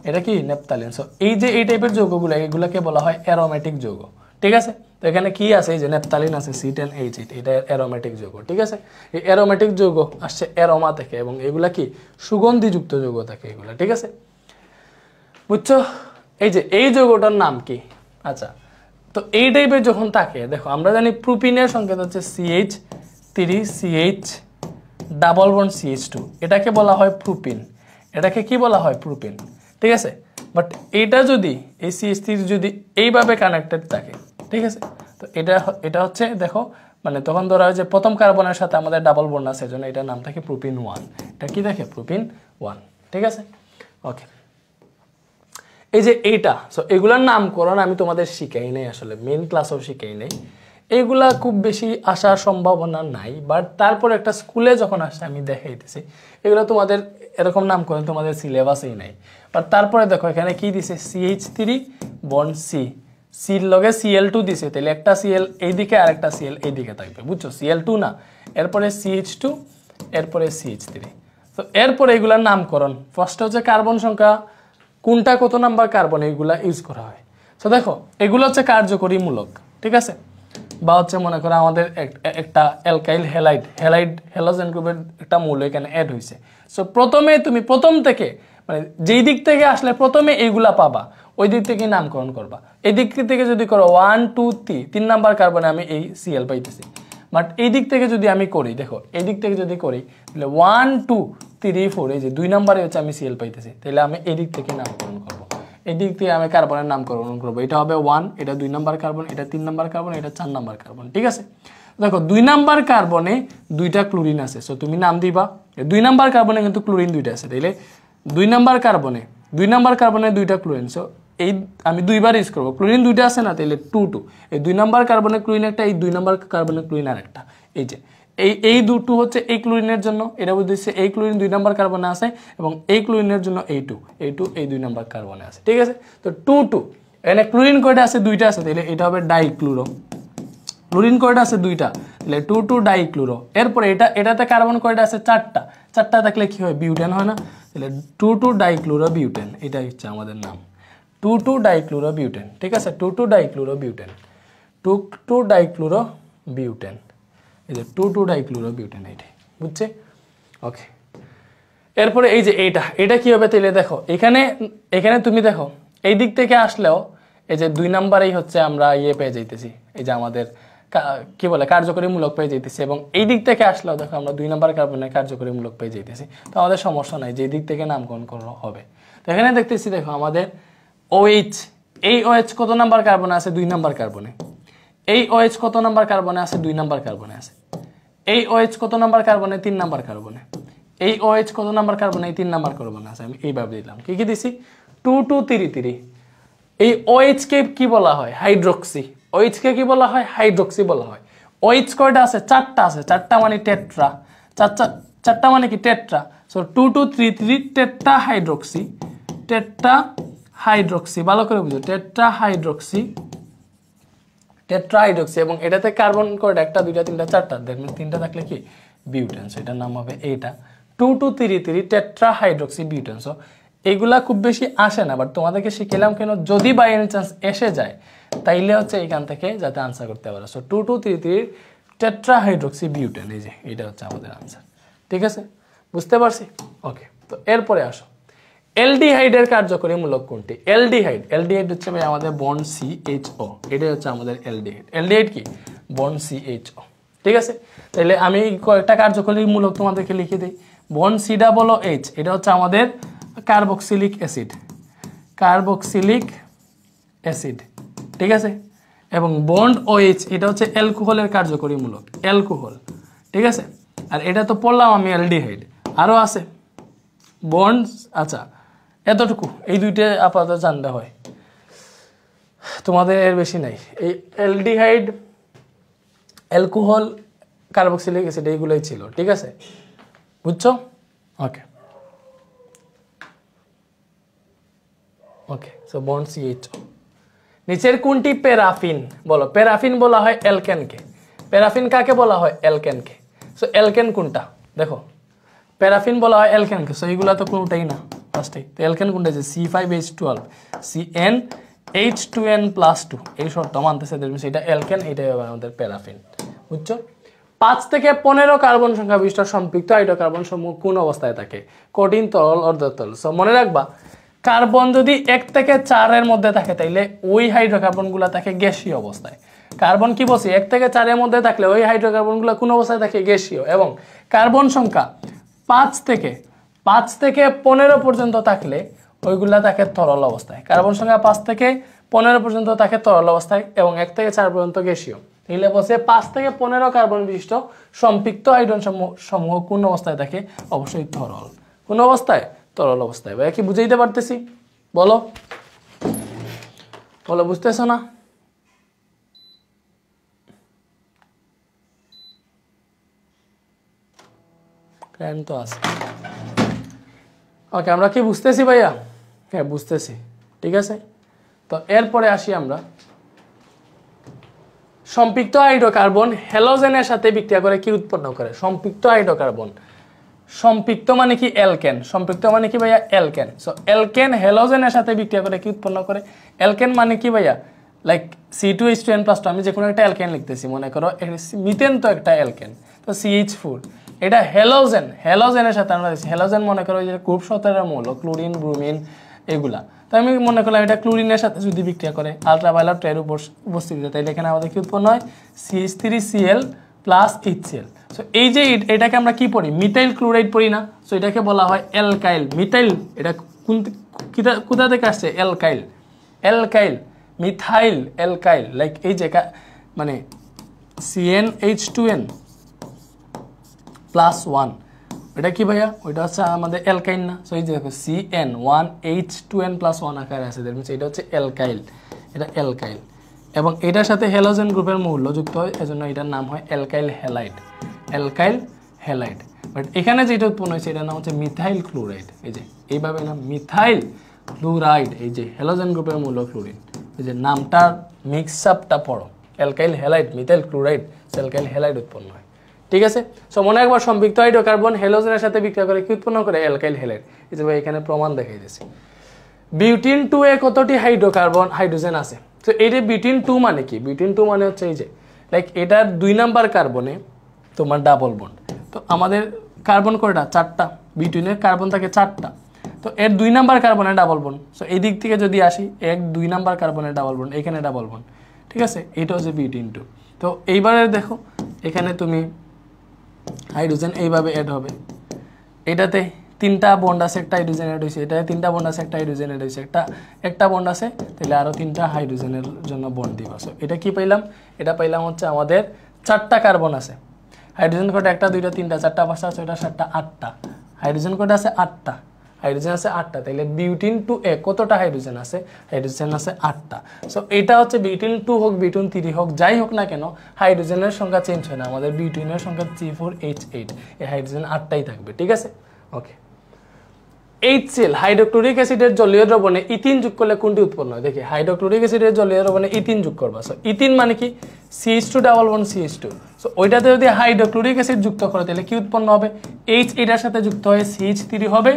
এটা কি? নেপথালিন। সো এই যে এই টাইপের যৌগগুলো, এগুলোকে বলা হয় অ্যারোমেটিক যৌগ। ঠিক আছে, তো এখানে কি আছে? এই যে নেপথালিন আছে C10H8, এটা অ্যারোমেটিক যৌগ। ঠিক আছে, এই অ্যারোমেটিক যৌগ আসছে অ্যারোমা থেকে, এবং এগুলা কি? সুগন্ধিযুক্ত যৌগ থাকে এগুলা। ঠিক আছে, বুঝছো? এই যে এই যৌগটার নাম কি? আচ্ছা, তো এই টাইপের যখন থাকে, দেখো আমরা জানি প্রোপিনের সংকেত হচ্ছে CH3CH ডাবল বন্ড CH2, এটাকে বলা হয় প্রোপিন। এটাকে কি বলা হয়? প্রোপিন। ঠিক আছে, বাট এটা যদি এই CH3 যদি এইভাবে কানেক্টেড থাকে, ঠিক আছে, তো এটা হচ্ছে দেখো, মানে তখন ধরা হয় যে প্রথম কার্বনের সাথে আমাদের ডাবল বন্ড আছে, এজন্য এটার নাম থাকে প্রোপিন 1। এটা কি দেখে? প্রোপিন 1। ঠিক আছে, ওকে। এই যে এইটা, সো এগুলার নামকরণ আমি তোমাদের শিখাই নাই, আসলে মেইন ক্লাসেও শিখাই নাই। এগুলা খুব বেশি আসার সম্ভাবনা নাই, বাট তারপর একটা স্কুলে যখন আসে আমি দেখাইতেছি। এগুলো তোমাদের এরকম নামকরণ তোমাদের সিলেবাসেই নাই। বাট তারপরে দেখো এখানে কি দিছে? CH3 বন্ড সির লগে Cl2 দিছে, তাহলে একটা Cl এইদিকে আর একটা Cl এইদিকে থাকবে, বুঝছো? Cl2 না, এরপরে CH2, এরপরে CH3। তো এরপরে এগুলার নামকরণ, ফার্স্ট হচ্ছে কার্বন সংখ্যা, কোনটা কত নাম্বার কার্বন, এগুলা ইউজ করা হয়। তো দেখো এগুলো হচ্ছে কার্যকরী মূলক। ঠিক আছে, বা হচ্ছে মনে করো আমাদের একটা অ্যালকাইল হ্যালাইড হ্যালোজেন গ্রুপের একটা মূল এখানে অ্যাড হয়েছে। সো প্রথমে তুমি প্রথম থেকে মানে যেই দিক থেকে আসলে প্রথমে এইগুলা পাবা, ওই দিক থেকে নামকরণ করবা। এই দিক থেকে যদি করো 1 2 3, 3 নাম্বার কার্বনে আমি এই Cl পাইতেছি। বাট এই দিক থেকে যদি আমি করি, দেখো এই দিক থেকে যদি করি, তাহলে 1 2 3 4, এই যে 2 নাম্বারে হচ্ছে আমি Cl পাইতেছি, তাহলে আমি এই দিক থেকে নামকরণ করবো। এই দিক থেকে আমি কার্বনের নামকরণ করবো। এটা হবে 1, এটা 2 নাম্বার কার্বন, এটা 3 নাম্বার কার্বন, এটা 4 নাম্বার কার্বন। ঠিক আছে, দেখো 2 নাম্বার কার্বনে 2টা ক্লোরিন আছে, সো তুমি নাম দিবা 2 নাম্বার কার্বনে কিন্তু ক্লোরিন 2টা আছে, তাইলে 2 নাম্বার কার্বনে 2টা ক্লোরিন। সো এই আমি 2বার ইউজ করবো, ক্লোরিন 2টা আছে না, তাইলে 2 2, এই 2 নাম্বার কার্বনে ক্লোরিন একটা, এই 2 নাম্বার কার্বনে ক্লোরিন আর একটা। এই যে এই দুটো হচ্ছে এই ক্লোরিনের জন্য, এটা বুঝতেছে এই ক্লোরিন 2 নাম্বার কার্বনে আছে, এবং এই ক্লোরিনের জন্য এই 2 এই 2 নাম্বার কার্বনে আছে। ঠিক আছে, তো 2 2, এখানে ক্লোরিন কয়টা আছে? 2টা আছে, তাহলে এটা হবে ডাইক্লোরো। ক্লোরিন কয়টা আছে? 2টা, তাহলে 2 2 ডাইক্লোরো। এরপরে এটাতে কার্বন কয়টা আছে? 4টা থাকলে কি হয়? বিউটেন হয় না? তাহলে 2 2 ডাইক্লোরো বিউটেন, এটা হচ্ছে আমাদের নাম 2 2 ডাইক্লোরো বিউটেন। ঠিক আছে, 2 2 ডাইক্লোরো বিউটেন, 2 2 ডাইক্লোরো বিউটেন, এই যে 2 2 ডাইক্লোরো বিউটেন, এইটাই বুঝছে? ওকে, এরপরে এই যে এটা কি হবে? তাহলে দেখো এখানে তুমি দেখো এই দিক থেকে আসলেও এই যে 2 নাম্বারেই হচ্ছে আমরা ইয়ে পেয়ে যাইতেছি, এই যে আমাদের কি বলে কার্যকরী মূলক পেয়ে যাইতেছি, এবং এই দিক থেকে আসলেও দেখো আমরা 2 নাম্বার কার্বনের কার্যকরী মূলক পেয়ে যাইতেছি। তো আমাদের সমস্যা নাই, যে দিক থেকে নামকরণ করা হবে। তো এখানে দেখতেছি দেখো আমাদের OH, এই OH কত নাম্বার কার্বনে আছে? 2 নাম্বার কার্বনে। এই OH কত নাম্বার কার্বনে আছে? 2 নাম্বার কার্বনে আছে। এই OH কত নাম্বার কার্বনে? 3 নাম্বার কার্বনে। এই OH কত নাম্বার কার্বনে? 3 নাম্বার কার্বনে আছে। আমি এইভাবে দিলাম, কি দিছি? 2 2 3 3। এই OH কে কি বলা হয়? হাইড্রক্সি। OH কে কি বলা হয়? হাইড্রক্সি বলা হয়। OH কয়টা আছে? 4টা আছে, 4টা মানে টেট্রা, 4টা মানে কি? Tetra. So 2 2 3 3 tetra hydroxy, tetra hydroxy, ভালো করে বুঝো, টেট্রা হাইড্রক্সি এবং এটাতে কার্বন কয়টা, একটা দুইটা তিনটা চারটা, দেখবেন তিনটা থাকলে কি বিউটেন, এটার নাম হবে এইটা 2,2,3,3 টেট্রা হাইড্রক্সি বিউটেন। সো এগুলা খুব বেশি আসে না, বাট তোমাদেরকে শিখলাম কেন, যদি বাই এনি চান্স এসে যায় তাইলে হচ্ছে এখান থেকে যাতে আনসার করতে পারো। সো 2,2,3,3 টেট্রা হাইড্রক্সি বিউটেন, এই যে এটা হচ্ছে আমাদের আনসার। ঠিক আছে, বুঝতে পারছি? ওকে, তো এরপরে আসো, অ্যালডিহাইডের কার্যকরী মূলক কোনটি? অ্যালডিহাইড হচ্ছে ভাই আমাদের বন্ড CHO, এটাই হচ্ছে আমাদের অ্যালডিহাইড। অ্যালডিহাইড কি? Bond CHO। ঠিক আছে, তাহলে আমি কয়েকটা কার্যকরী মূলক তোমাদেরকে লিখে দিই। বন্ড COOH, এটা হচ্ছে আমাদের কার্বক্সিলিক অ্যাসিড, ঠিক আছে। এবং বন্ড OH, এটা হচ্ছে অ্যালকোহলের কার্যকরী মূলক, অ্যালকোহল। ঠিক আছে, আর এটা তো পড়লাম আমি অ্যালডিহাইড, আরও আছে বন্ড। আচ্ছা, এতটুকু, এই দুইটা আপাতত জানতে হয়, তোমাদের এর বেশি নাই। এই অ্যালডিহাইড, অ্যালকোহল, কার্বক্সিলিক অ্যাসিড এইগুলোই ছিল। ঠিক আছে, বুঝছো? ওকে ওকে, সো বন্ড CHO। নিচের কোনটি প্যারাফিন? বলো, প্যারাফিন বলা হয় অ্যালকেনকে। প্যারাফিন কাকে বলা হয়? অ্যালকেনকে। সো অ্যালকেন কোনটা? দেখো, প্যারাফিন বলা হয় অ্যালকেনকে, সো এইগুলা তো কোনোটাই না ফার্স্টেই। তো অ্যালকেন কোনটা? যে C5H12 CnH2n+2, এই শর্তটা মানতেছে, দেখবেন এটা অ্যালকেন, এটাই হবে আমাদের প্যারাফিন। বুঝছো? 5 থেকে 15 কার্বন সংখ্যা বিশিষ্ট সম্পৃক্ত হাইড্রোকার্বন সমূহ কোন অবস্থায় থাকে? কঠিন, তরল, অর্ধতরল। সো মনে রাখবা, কার্বন যদি 1 থেকে 4 এর মধ্যে থাকে তাইলে ওই হাইড্রোকার্বনগুলো থাকে গ্যাসীয় অবস্থায়। কার্বন কি বলছি? 1 থেকে 4 এর মধ্যে থাকলে ওই হাইড্রোকার্বনগুলো কোন অবস্থায় থাকে? গ্যাসীয়। এবং কার্বন সংখ্যা 5 থেকে 15 পর্যন্ত থাকলে ওইগুলা থাকে তরল অবস্থায়। কার্বন সংখ্যা 5 থেকে 15 পর্যন্ত থাকে তরল অবস্থায় এবং 1 থেকে 4 পর্যন্ত গ্যাসীয়। তাহলে বলছে 5 থেকে 15 কার্বন বিশিষ্ট সম্পৃক্ত হাইড্রোজেন সমূহ কোন অবস্থায় থাকে? অবশ্যই তরল। কোন অবস্থায়? তরল অবস্থায়। ভাই কি বুঝাইতে পারতেছি? বলো বলো, বুঝতেছো না? তো আছে। ওকে, আমরা কি বুঝতেছি ভাইয়া? হ্যাঁ, বুঝতেছি। ঠিক আছে, তো এরপরে আসি আমরা, সম্পৃক্ত হাইড্রোকার্বন হ্যালোজেনের সাথে বিক্রিয়া করে কি উৎপন্ন করে? সম্পৃক্ত হাইড্রোকার্বন, সম্পৃক্ত মানে কি? অ্যালকেন। সম্পৃক্ত মানে কি ভাইয়া? অ্যালকেন। সো অ্যালকেন হ্যালোজেনের সাথে বিক্রিয়া করে কি উৎপন্ন করে? অ্যালকেন মানে কি ভাইয়া? লাইক C2H2n+2, আমি যে কোনো একটা অ্যালকেন লিখতেছি, মনে করো মিথেন তো একটা অ্যালকেন, তো CH4, এটা হ্যালোজেনের সাথে আমরা দিচ্ছি। হ্যালোজেন মনে করো যে গ্রুপ 17 মৌল, ক্লোরিন, ব্রোমিন, এগুলা। তো আমি মনে করলাম এটা ক্লোরিনের সাথে যদি বিক্রিয়া করে আলট্রাভায়োলেট এর উপস্থিতিতে, তাইলে এখানে আমাদের কি উৎপন্ন হয়? CH3Cl plus HCl। সো এই যে এটাকে আমরা কি পড়ি? মিথাইল ক্লোরাইড পড়ি না? সো এটাকে বলা হয় অ্যালকাইল। মিথাইল, এটা কোথা থেকে আসছে? Alkyl, methyl alkyl. লাইক এই যে মানে CnH2n+1, এটা কি ভাইয়া? ওইটা হচ্ছে আমাদের অ্যালকাইল না? সো এই যে দেখো CN1H2n+1 আকারে আছে, এটা হচ্ছে অ্যালকাইল, এটা অ্যালকাইল। এবং এটার সাথে হ্যালোজেন গ্রুপের মৌল যুক্ত হয়, এজন্য এটার নাম হয় অ্যালকাইল হ্যালাইড। বাট এখানে যেটা উৎপন্ন হয়েছে এটার নাম হচ্ছে মিথাইল ক্লোরাইড। এই যে এইভাবে নাম, মিথাইল ক্লোরাইড, এই যে হ্যালোজেন গ্রুপের মৌল ক্লোরিন, এই যে নামটার মিক্স আপটা পড়ো, alkyl halide, methyl chloride, alkyl halide উৎপন্ন হয়। ঠিক আছে, সো মনে একবার সম্পৃক্ত হাইড্রোকার্বন হ্যালোজেনের সাথে বিক্রিয়া করে কি উৎপন্ন করে? Alkyl halide. এই যে ভাই এখানে প্রমাণ দেখাই দিয়েছে। বিউটিন 2 এ কতটি হাইড্রোজেন আছে? তো এই যে বিউটিন 2 মানে কি? বিউটিন 2 মানে হচ্ছে এই যে লাইক এটার 2 নাম্বার কার্বনে তোমার ডাবল বন্ড। তো আমাদের কার্বন কয়টা? 4টা। বিউটিনের কার্বন থাকে 4টা, তো এর 2 নাম্বার কার্বনে ডাবল বন্ড। সো এই দিক থেকে যদি আসি, 2 নাম্বার কার্বনে ডাবল বন্ড, এখানে ডাবল বন্ড। ঠিক আছে, এটা হচ্ছে বিউটিন 2। তো এইবারে দেখো, এখানে তুমি হাইড্রোজেন এইভাবে অ্যাড হবে, এটাতে 3টা বন্ড আছে, একটা হাইড্রোজেন অ্যাড হয়েছে, এটাতে 3টা বন্ড আছে, একটা হাইড্রোজেন অ্যাড হয়েছে, একটা বন্ড আছে, তাহলে আরও 3টা হাইড্রোজেনের জন্য বন্ড দিবা। সো এটা কি পাইলাম? এটা পাইলাম হচ্ছে আমাদের 4টা কার্বন আছে। হাইড্রোজেন কয়টা? 1 2 3 4 5 6 7 8টা, 8টা। হাইড্রোজেন কয়টা আছে? 8টা। হাইড্রোজেন আছে 8টা, তাহলে বিউটিন 2 এ কতটা হাইড্রোজেন আছে? হাইড্রোজেন আছে 8টা। সো এটা হচ্ছে বিউটিন 2 হোক, বিউটিন 3 হোক, যাই হোক না কেন, হাইড্রোজেনের সংখ্যা চেঞ্জ হয় না। আমাদের বিউটিনের সংখ্যা C4H8, এই হাইড্রোজেন 8টাই থাকবে। ঠিক আছে, ওকে। HCl হাইড্রোক্লোরিক অ্যাসিডের জলীয় দ্রবণে ইথিন যোগ করলে কোনটি উৎপন্ন হয়? দেখি হাইড্রোক্লোরিক অ্যাসিডের জলীয় দ্রবণে ইথিন যোগ করবা, সো ইথিন মানে কি CH2 double bond CH2, so ওইটাতে যদি হাইড্রোক্লোরিক অ্যাসিড যুক্ত করে তাহলে কি উৎপন্ন হবে? H এটার সাথে যুক্ত হয়ে CH3 হবে,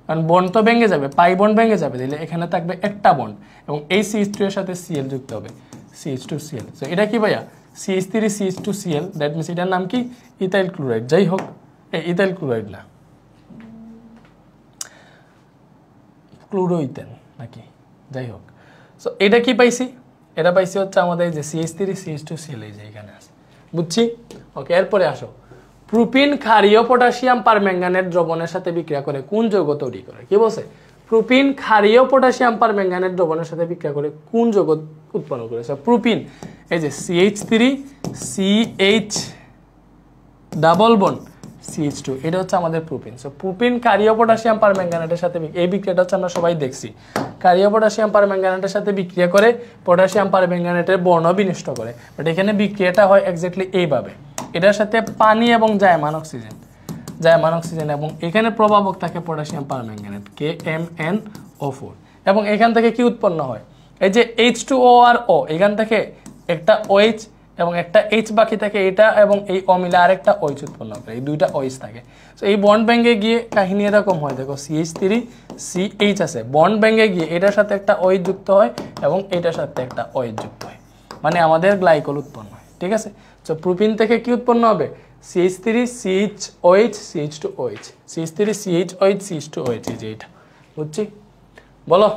কারণ বন্ড তো ভেঙে যাবে, পাই বন্ড ভেঙে যাবে, তাহলে এখানে থাকবে একটা বন্ড এবং এই CH3 এর সাথে Cl যুক্ত হবে, CH2Cl। সো এটা কি ভাইয়া? CH3 CH2Cl, দ্যাট মিন্স এটার নাম কি? Ethyl chloride. যাই হোক, ইথাইল ক্লোরাইড না, ক্লোরোইথেন নাকি, যাই হোক। সো এটা কি পাইছি? এটা পাইছি হচ্ছে আমাদের যে CH3 CH2Cl এই যে এখানে আছে, বুঝছি? ওকে, এরপরে আসো, প্রোপিন ক্ষারীয় পটাশিয়াম পারম্যাঙ্গানেট দ্রবণের সাথে বিক্রিয়া করে কোন যৌগ তৈরি করে? কি বলছে? প্রোপিন ক্ষারীয় পটাশিয়াম পারম্যাঙ্গানেট দ্রবণের সাথে বিক্রিয়া করে কোন যৌগ উৎপন্ন করে? প্রোপিন, এই যে CH3 CH double bond CH2, এটা হচ্ছে আমাদের প্রোপিন। সো প্রোপিন ক্ষারীয় পটাশিয়াম পারম্যাঙ্গানেটের সাথে এই বিক্রিয়াটা হচ্ছে আমরা সবাই দেখছি, ক্ষারীয় পটাশিয়াম পারম্যাঙ্গানেটের সাথে বিক্রিয়া করে পটাশিয়াম পারম্যাঙ্গানেটের বর্ণ বিনষ্ট করে। বাট এখানে বিক্রিয়াটা হয় এক্স্যাক্টলি এইভাবে, এটার সাথে পানি এবং জায়মান অক্সিজেন এবং এখানে প্রভাবক থাকে পটাশিয়াম পারম্যাঙ্গানেট KMnO4 এবং এখান থেকে কি উৎপন্ন হয়? এই যে H2O আর O, এখান থেকে একটা OH এবং একটা H বাকি থাকে, এটা এবং এই O মিলে আরেকটা OH উৎপন্ন করে, এই দুইটা OH থাকে। সো এই বন্ড ভেঙে গিয়ে কাহিনী এরকম হয়, দেখো CH3 CH আছে, বন্ড ভেঙে গিয়ে এটার সাথে একটা OH যুক্ত হয় এবং এটার সাথে একটা OH যুক্ত হয়, মানে আমাদের গ্লাইকল উৎপন্ন হয়, ঠিক আছে? সো প্রোপিন থেকে কি উৎপন্ন হবে? CH3 CHOH CH2OH, CH3 CHOH CH2OH, এই যে এটা, বুঝছি? বলো,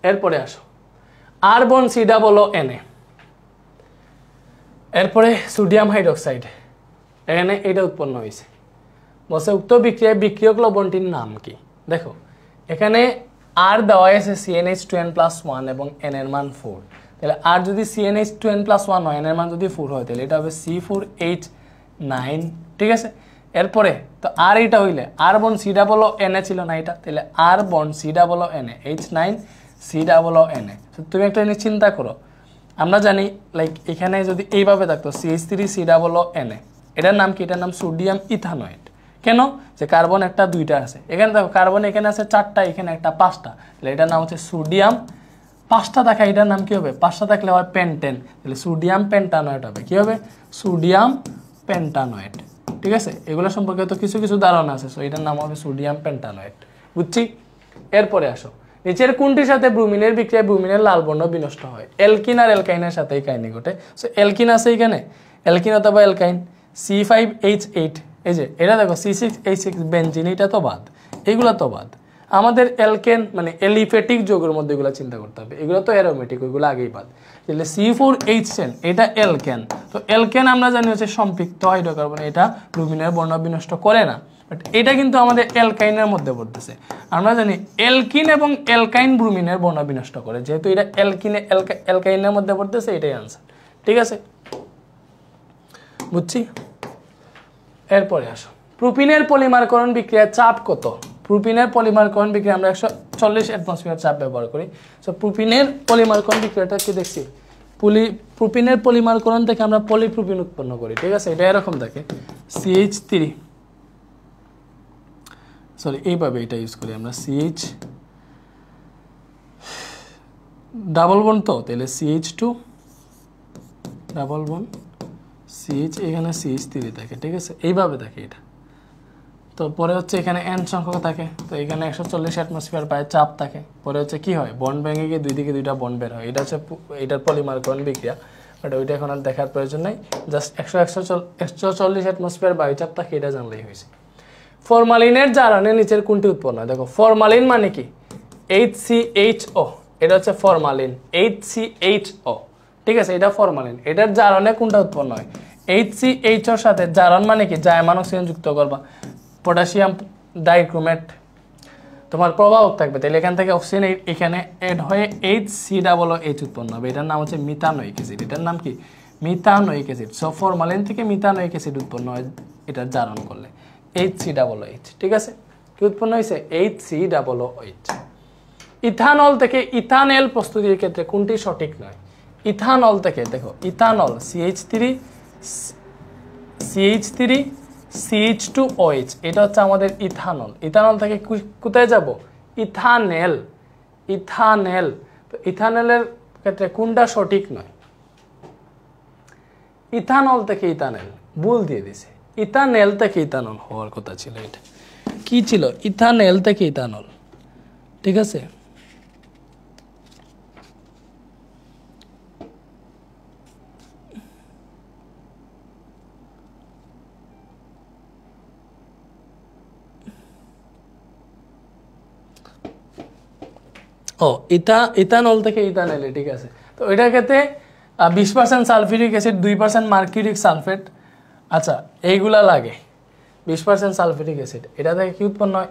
এরপরে আসো, আর বন C ডাবল Na, এরপরে সোডিয়াম হাইড্রোক্সাইড, এখানে এটা উৎপন্ন হয়েছে। বলছে উক্ত বিক্রিয়ায় বিক্রিয়ক লবণটির নাম কি? দেখো এখানে আর দেওয়া আছে CnH2n+1 এবং n এর মান 4, তাহলে আর যদি CnH2n+1 হয়, n এর মান যদি 4 হয়, তাহলে এটা হবে C4H9, ঠিক আছে? এরপরে তো আর এটা হইলে আর বন C ডাবল Na ছিল না এটা, তাহলে আর বন C double Na H9 C double Na। তুমি একটা জিনিস চিন্তা করো, আমরা জানি লাইক এখানে যদি এইভাবে থাকতো CH3 C ডাবল Na, এটার নাম কি? এটার নাম সোডিয়াম ইথানয়েড। কেন? যে কার্বন একটা দুইটা আছে, এখানে দেখো কার্বন এখানে আছে 4টা, এখানে একটা 5টা, তাহলে এটার নাম হচ্ছে সোডিয়াম, 5টা থাকে, এটার নাম কি হবে? 5টা থাকলে হয় পেন্টেন, তাহলে সোডিয়াম পেন্টানয়েড হবে। কি হবে? সোডিয়াম পেন্টানয়েড, ঠিক আছে? এগুলো সম্পর্কে তো কিছু কিছু ধারণা আছে, সো এটার নাম হবে সোডিয়াম পেন্টানয়েড, বুঝছি? এরপরে আসো, নিচের কোনটির সাথে ব্রোমিনের বিক্রিয়ায় ব্রোমিনের লাল বর্ণ বিনষ্ট হয়? অ্যালকিন আর অ্যালকাইনের সাথে এই কাহিনী ঘটে। সো অ্যালকিন আছে এখানে, অ্যালকিন অথবা অ্যালকাইন, C5H8, এই যে এটা দেখো C6H6 বেনজিন, এটা তো বাদ, এগুলো তো বাদ। আমাদের অ্যালকেন মানে এলিফেটিক যৌগের মধ্যে এগুলো চিন্তা করতে হবে, এগুলো তো অ্যারোমেটিক, ওইগুলো আগেই বাদ। তাহলে C4H10 এটা অ্যালকেন, তো অ্যালকেন আমরা জানি হচ্ছে সম্পৃক্ত হাইড্রোকার্বন, এটা ব্রোমিনের বর্ণ বিনষ্ট করে না, বাট এটা কিন্তু আমাদের অ্যালকাইনের মধ্যে পড়তেছে। আমরা জানি অ্যালকিন এবং অ্যালকাইন ব্রোমিনের বর্ণ বিনষ্ট করে, যেহেতু এটা অ্যালকিনে অ্যালকাইনের মধ্যে পড়তেছে, এটাই আনসার, ঠিক আছে? বুঝছি? এরপরে আসো, প্রোপিনের পলিমারকরণ বিক্রিয়ার চাপ কত? প্রোপিনের পলিমারকরণ বিক্রিয়া আমরা 140 অ্যাটমসফিয়ার চাপ ব্যবহার করি। সো প্রোপিনের পলিমারকরণ বিক্রিয়াটা কি দেখছি? প্রোপিনের পলিমারকরণ থেকে আমরা পলিপ্রোপিন উৎপন্ন করি, ঠিক আছে? এটা এরকম থাকে, CH3, সরি এইভাবে এটা ইউজ করি আমরা, CH ডাবল বন্ড, তো তাহলে CH2 ডাবল বন্ড CH, এখানে CH3 থাকে, ঠিক আছে? এইভাবে থাকে এটা। তো পরে হচ্ছে এখানে n সংখ্যক থাকে, তো এখানে 140 অ্যাটমসফিয়ার পায় চাপ থাকে। পরে হচ্ছে কি হয়? বন্ড ভেঙে গিয়ে দুই দিকে দুইটা বন্ড বের হয়, এটা হচ্ছে এটার পলিমারকরণ বিক্রিয়া, বাট ওইটা এখন আর দেখার প্রয়োজন নাই, জাস্ট 140 অ্যাটমসফিয়ার বায়ুচাপ থাকে, এটা জানলেই হয়েছে। ফরমালিনের জারণে নিচের কোনটি উৎপন্ন হয়? দেখো ফরমালিন মানে কি? HCHO, এটা হচ্ছে ফরমালিন, HCHO, ঠিক আছে? এটা ফরমালিন, এটার জারণে কোনটা উৎপন্ন হয়? HCHO এর সাথে জারণ মানে কি? জায়মান অক্সিজেন যুক্ত করবা, পটাশিয়াম ডাইক্রোমেট তোমার প্রভাবক থাকবে, তাহলে এখান থেকে অক্সিজেন এখানে অ্যাড হয়ে HCOOH উৎপন্ন হবে, এটার নাম হচ্ছে মিথানোয়িক অ্যাসিড। এটার নাম কি? Methanoic acid. সো ফরমালিন থেকে মিথানোয়িক অ্যাসিড উৎপন্ন হয় এটার জারণ করলে, HCOOH, ঠিক আছে? কি উৎপন্ন হয়েছে? HCOOH। ইথানল থেকে ইথানেল প্রস্তুতির ক্ষেত্রে কোনটি সঠিক নয়? ইথানল থেকে দেখো, ইথানল CH3 CH2OH, এটা হচ্ছে আমাদের ইথানল। ইথানল থেকে কোথায় যাব? ইথানেল। ইথানেল, তো ইথানেলের ক্ষেত্রে কোনটা সঠিক নয়? ইথানল থেকে ইথানেল, ভুল দিয়ে দিছে। ইথানেল থেকে ইথানল হওয়ার কথা ছিল। এটা কি ছিল? ইথানেল থেকে ইথানল, ঠিক আছে। ও ইথানল থেকে ইথানেলে, ঠিক আছে। তো এটার ক্ষেত্রে 20% সালফিউরিক অ্যাসিড, 2% মার্কিউরিক সালফেট, আচ্ছা এইগুলা লাগে। 20% সালফিউরিক অ্যাসিড, এটা থেকে কি উৎপন্ন হয়?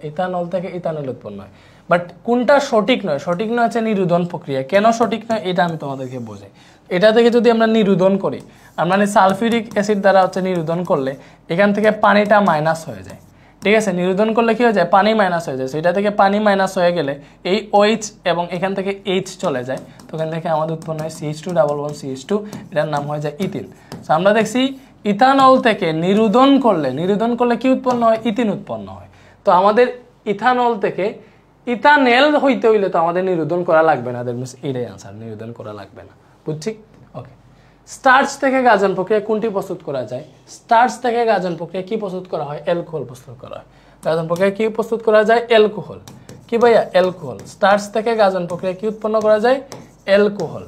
ইথানল থেকে ইথানল উৎপন্ন হয়। বাট কোনটা সঠিক নয়? সঠিক নয় হচ্ছে নিরোধন প্রক্রিয়া। কেন সঠিক নয় এটা আমি তোমাদেরকে বোঝাই। এটা থেকে যদি আমরা নিরোধন করি, আমরা সালফিউরিক অ্যাসিড দ্বারা হচ্ছে নিরোধন করলে এখান থেকে পানিটা মাইনাস হয়ে যায়, ঠিক আছে। নিরোধন করলে কি হয়ে যায়? পানি মাইনাস হয়ে যায়। সেটা থেকে পানি মাইনাস হয়ে গেলে এই OH এবং এখান থেকে H চলে যায়, তো এখান থেকে আমাদের উৎপন্ন হয় CH211CH2, এটার নাম হয়ে যায় ইথিন। তো আমরা দেখছি ইথানল থেকে নিরোধন করলে কি উৎপন্ন হয়? ইথিন উৎপন্ন হয়। তো আমাদের ইথানল থেকে ইথানেল হইতে হইলে তো আমাদের নিরোধন করা লাগবে না। এটাই আনসার, নিরোধন করা লাগবে না। বুঝছি? ওকে। স্টার্চ থেকে গাজন প্রক্রিয়া কোনটি প্রস্তুত করা যায়? স্টার্চ থেকে গাজন প্রক্রিয়া কি প্রস্তুত করা হয়? অ্যালকোহল প্রস্তুত করা হয়। গাজন প্রক্রিয়া কি প্রস্তুত করা যায়? অ্যালকোহল। কি ভাইয়া? অ্যালকোহল। স্টার্চ থেকে গাজন প্রক্রিয়া কি উৎপন্ন করা যায়? অ্যালকোহল।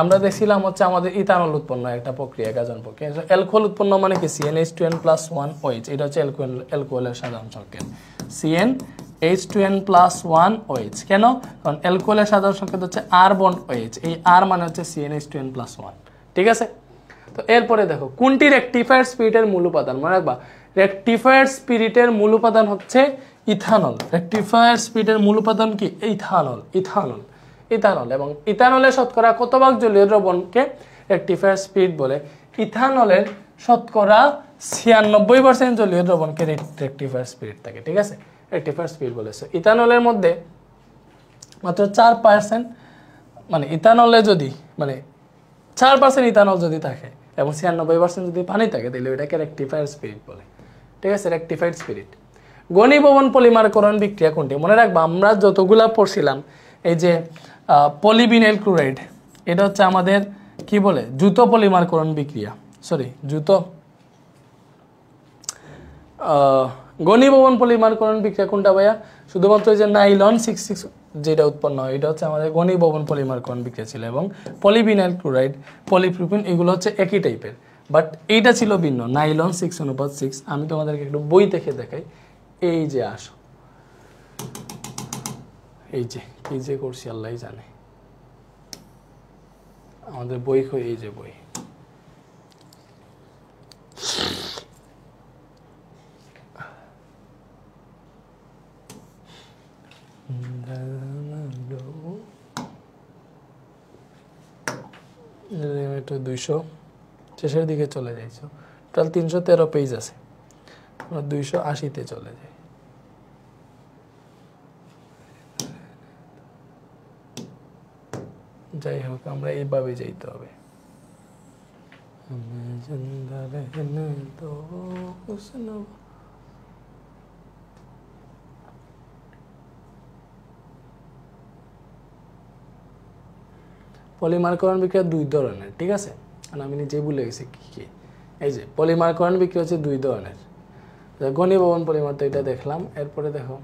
আমরা দেখছিলাম হচ্ছে আমাদের ইথানল উৎপন্ন একটা প্রক্রিয়া, গাজন প্রক্রিয়া। অ্যালকোহল উৎপন্ন মানে কি? CnH2n+1OH, এটা হচ্ছে অ্যালকোহলের সাধারণ সংকেত। CnH2n+1OH, কেন? কারণ অ্যালকোহলের সাধারণ সংকেত হচ্ছে R বন্ড OH, এই R মানে হচ্ছে CnH2n+1, ঠিক আছে। তো এরপরে দেখো কোনটি রেকটিফায়ার স্পিরিটের মূল উপাদান? মনে রাখবা, রেকটিফায়ার স্পিরিটের মূল উপাদান হচ্ছে ইথানল। রেকটিফায়ার স্পিরিটের মূল উপাদান কি? ইথানল। Ethanol, ethanol. এবং ইথানলের শতকরা কত ভাগ জলীয় দ্রবণকে রেকটিফায়ার স্পিরিট বলে? ইথানলের শতকরা 96% জলীয় দ্রবণকে রেকটিফায়ার স্পিরিট থাকে, ঠিক আছে। রেকটিফায়ার স্পিরিট বলেছে। ইথানলের মধ্যে মাত্র 4%, মানে ইথানলে যদি 4% ইথানল যদি থাকে এবং 96% যদি পানি থাকে, তাহলে এটাকে রেকটিফায়ার স্পিরিট বলে, ঠিক আছে। Rectified spirit. ঘনীভবন পলিমারকরণ বিক্রিয়া কোনটি? মনে রাখবা, আমরা যতগুলা পড়ছিলাম, এই যে পলিভিনাইল ক্লোরাইড, এটা হচ্ছে আমাদের কি বলে? দ্রুত পলিমারকরণ বিক্রিয়া, ঘনীভবন পলিমারকরণ বিক্রিয়া কোনটা ভাইয়া? শুধুমাত্র যে নাইলন 66 যেটা উৎপন্ন হয়, এটা হচ্ছে আমাদের ঘনীভবন পলিমারকরণ বিক্রিয়া ছিল। এবং পলিভিনাইল ক্লোরাইড, পলিপ্রোপিন, এগুলো হচ্ছে একই টাইপের, বাট এইটা ছিল ভিন্ন। নাইলন 6:6। আমি তোমাদেরকে একটু বই দেখে দেখাই। এই যে আসো, এই যে কি যে করছি আল্লাহই জানে। আমাদের বই এই যে বই, একটু 200 শেষের দিকে চলে যাইছো। টোটাল 313 পেজ আছে, 280-তে চলে যায়। যাই হোক, আমরা এইভাবে যাইতে হবে। পলিমারকরণ বিক্রিয়া 2 ধরনের, ঠিক আছে। আর আমি নিজেই ভুলে গেছি কি কি। এই যে পলিমারকরণ বিক্রিয়া হচ্ছে 2 ধরনের। ঘনীভবন পলিমার, তো এটা দেখলাম। এরপরে দেখো,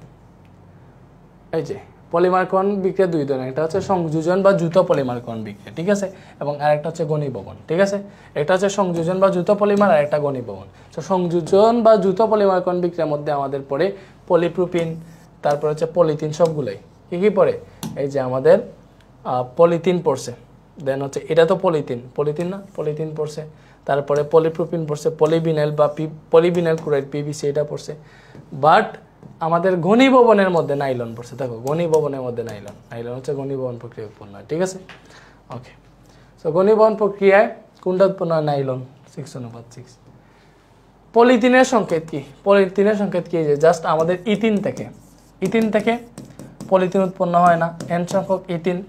এই যে পলিমারকরণ বিক্রিয়া 2 ধরনের। একটা হচ্ছে সংযোজন বা দ্রুত পলিমারকরণ বিক্রিয়া, ঠিক আছে। এবং আরেকটা হচ্ছে ঘনীভবন, ঠিক আছে। একটা হচ্ছে সংযোজন বা দ্রুত পলিমার, আর একটা ঘনীভবন। তো সংযোজন বা দ্রুত পলিমারকরণ বিক্রিয়ার মধ্যে আমাদের পড়ে পলিপ্রোপিন, তারপর হচ্ছে পলিথিন, সবগুলোই। কি কি পড়ে? এই যে আমাদের পলিথিন পড়ছে, দেন হচ্ছে এটা তো পলিথিন না, পলিথিন পড়ছে। তারপরে পলিপ্রোপিন পড়ছে, পলিভিনাইল বা পলিভিনাইল ক্লোরাইড PVC, এটা পড়ছে। বাট আমাদের ঘনীভবনের মধ্যে নাইলন পড়ছে। দেখো, ঘনীভবনের মধ্যে নাইলন হচ্ছে ঘনীভবন প্রক্রিয়া উৎপন্ন হয়, ঠিক আছে। ওকে, সো ঘনীভবন প্রক্রিয়ায় কোনটা উৎপন্ন হয়? নাইলন 6:6। পলিথিনের সংকেত কি? পলিথিনের সংকেত কি? যে জাস্ট আমাদের ইথিন থেকে পলিথিন উৎপন্ন হয় না। n সংখ্যক ইথিন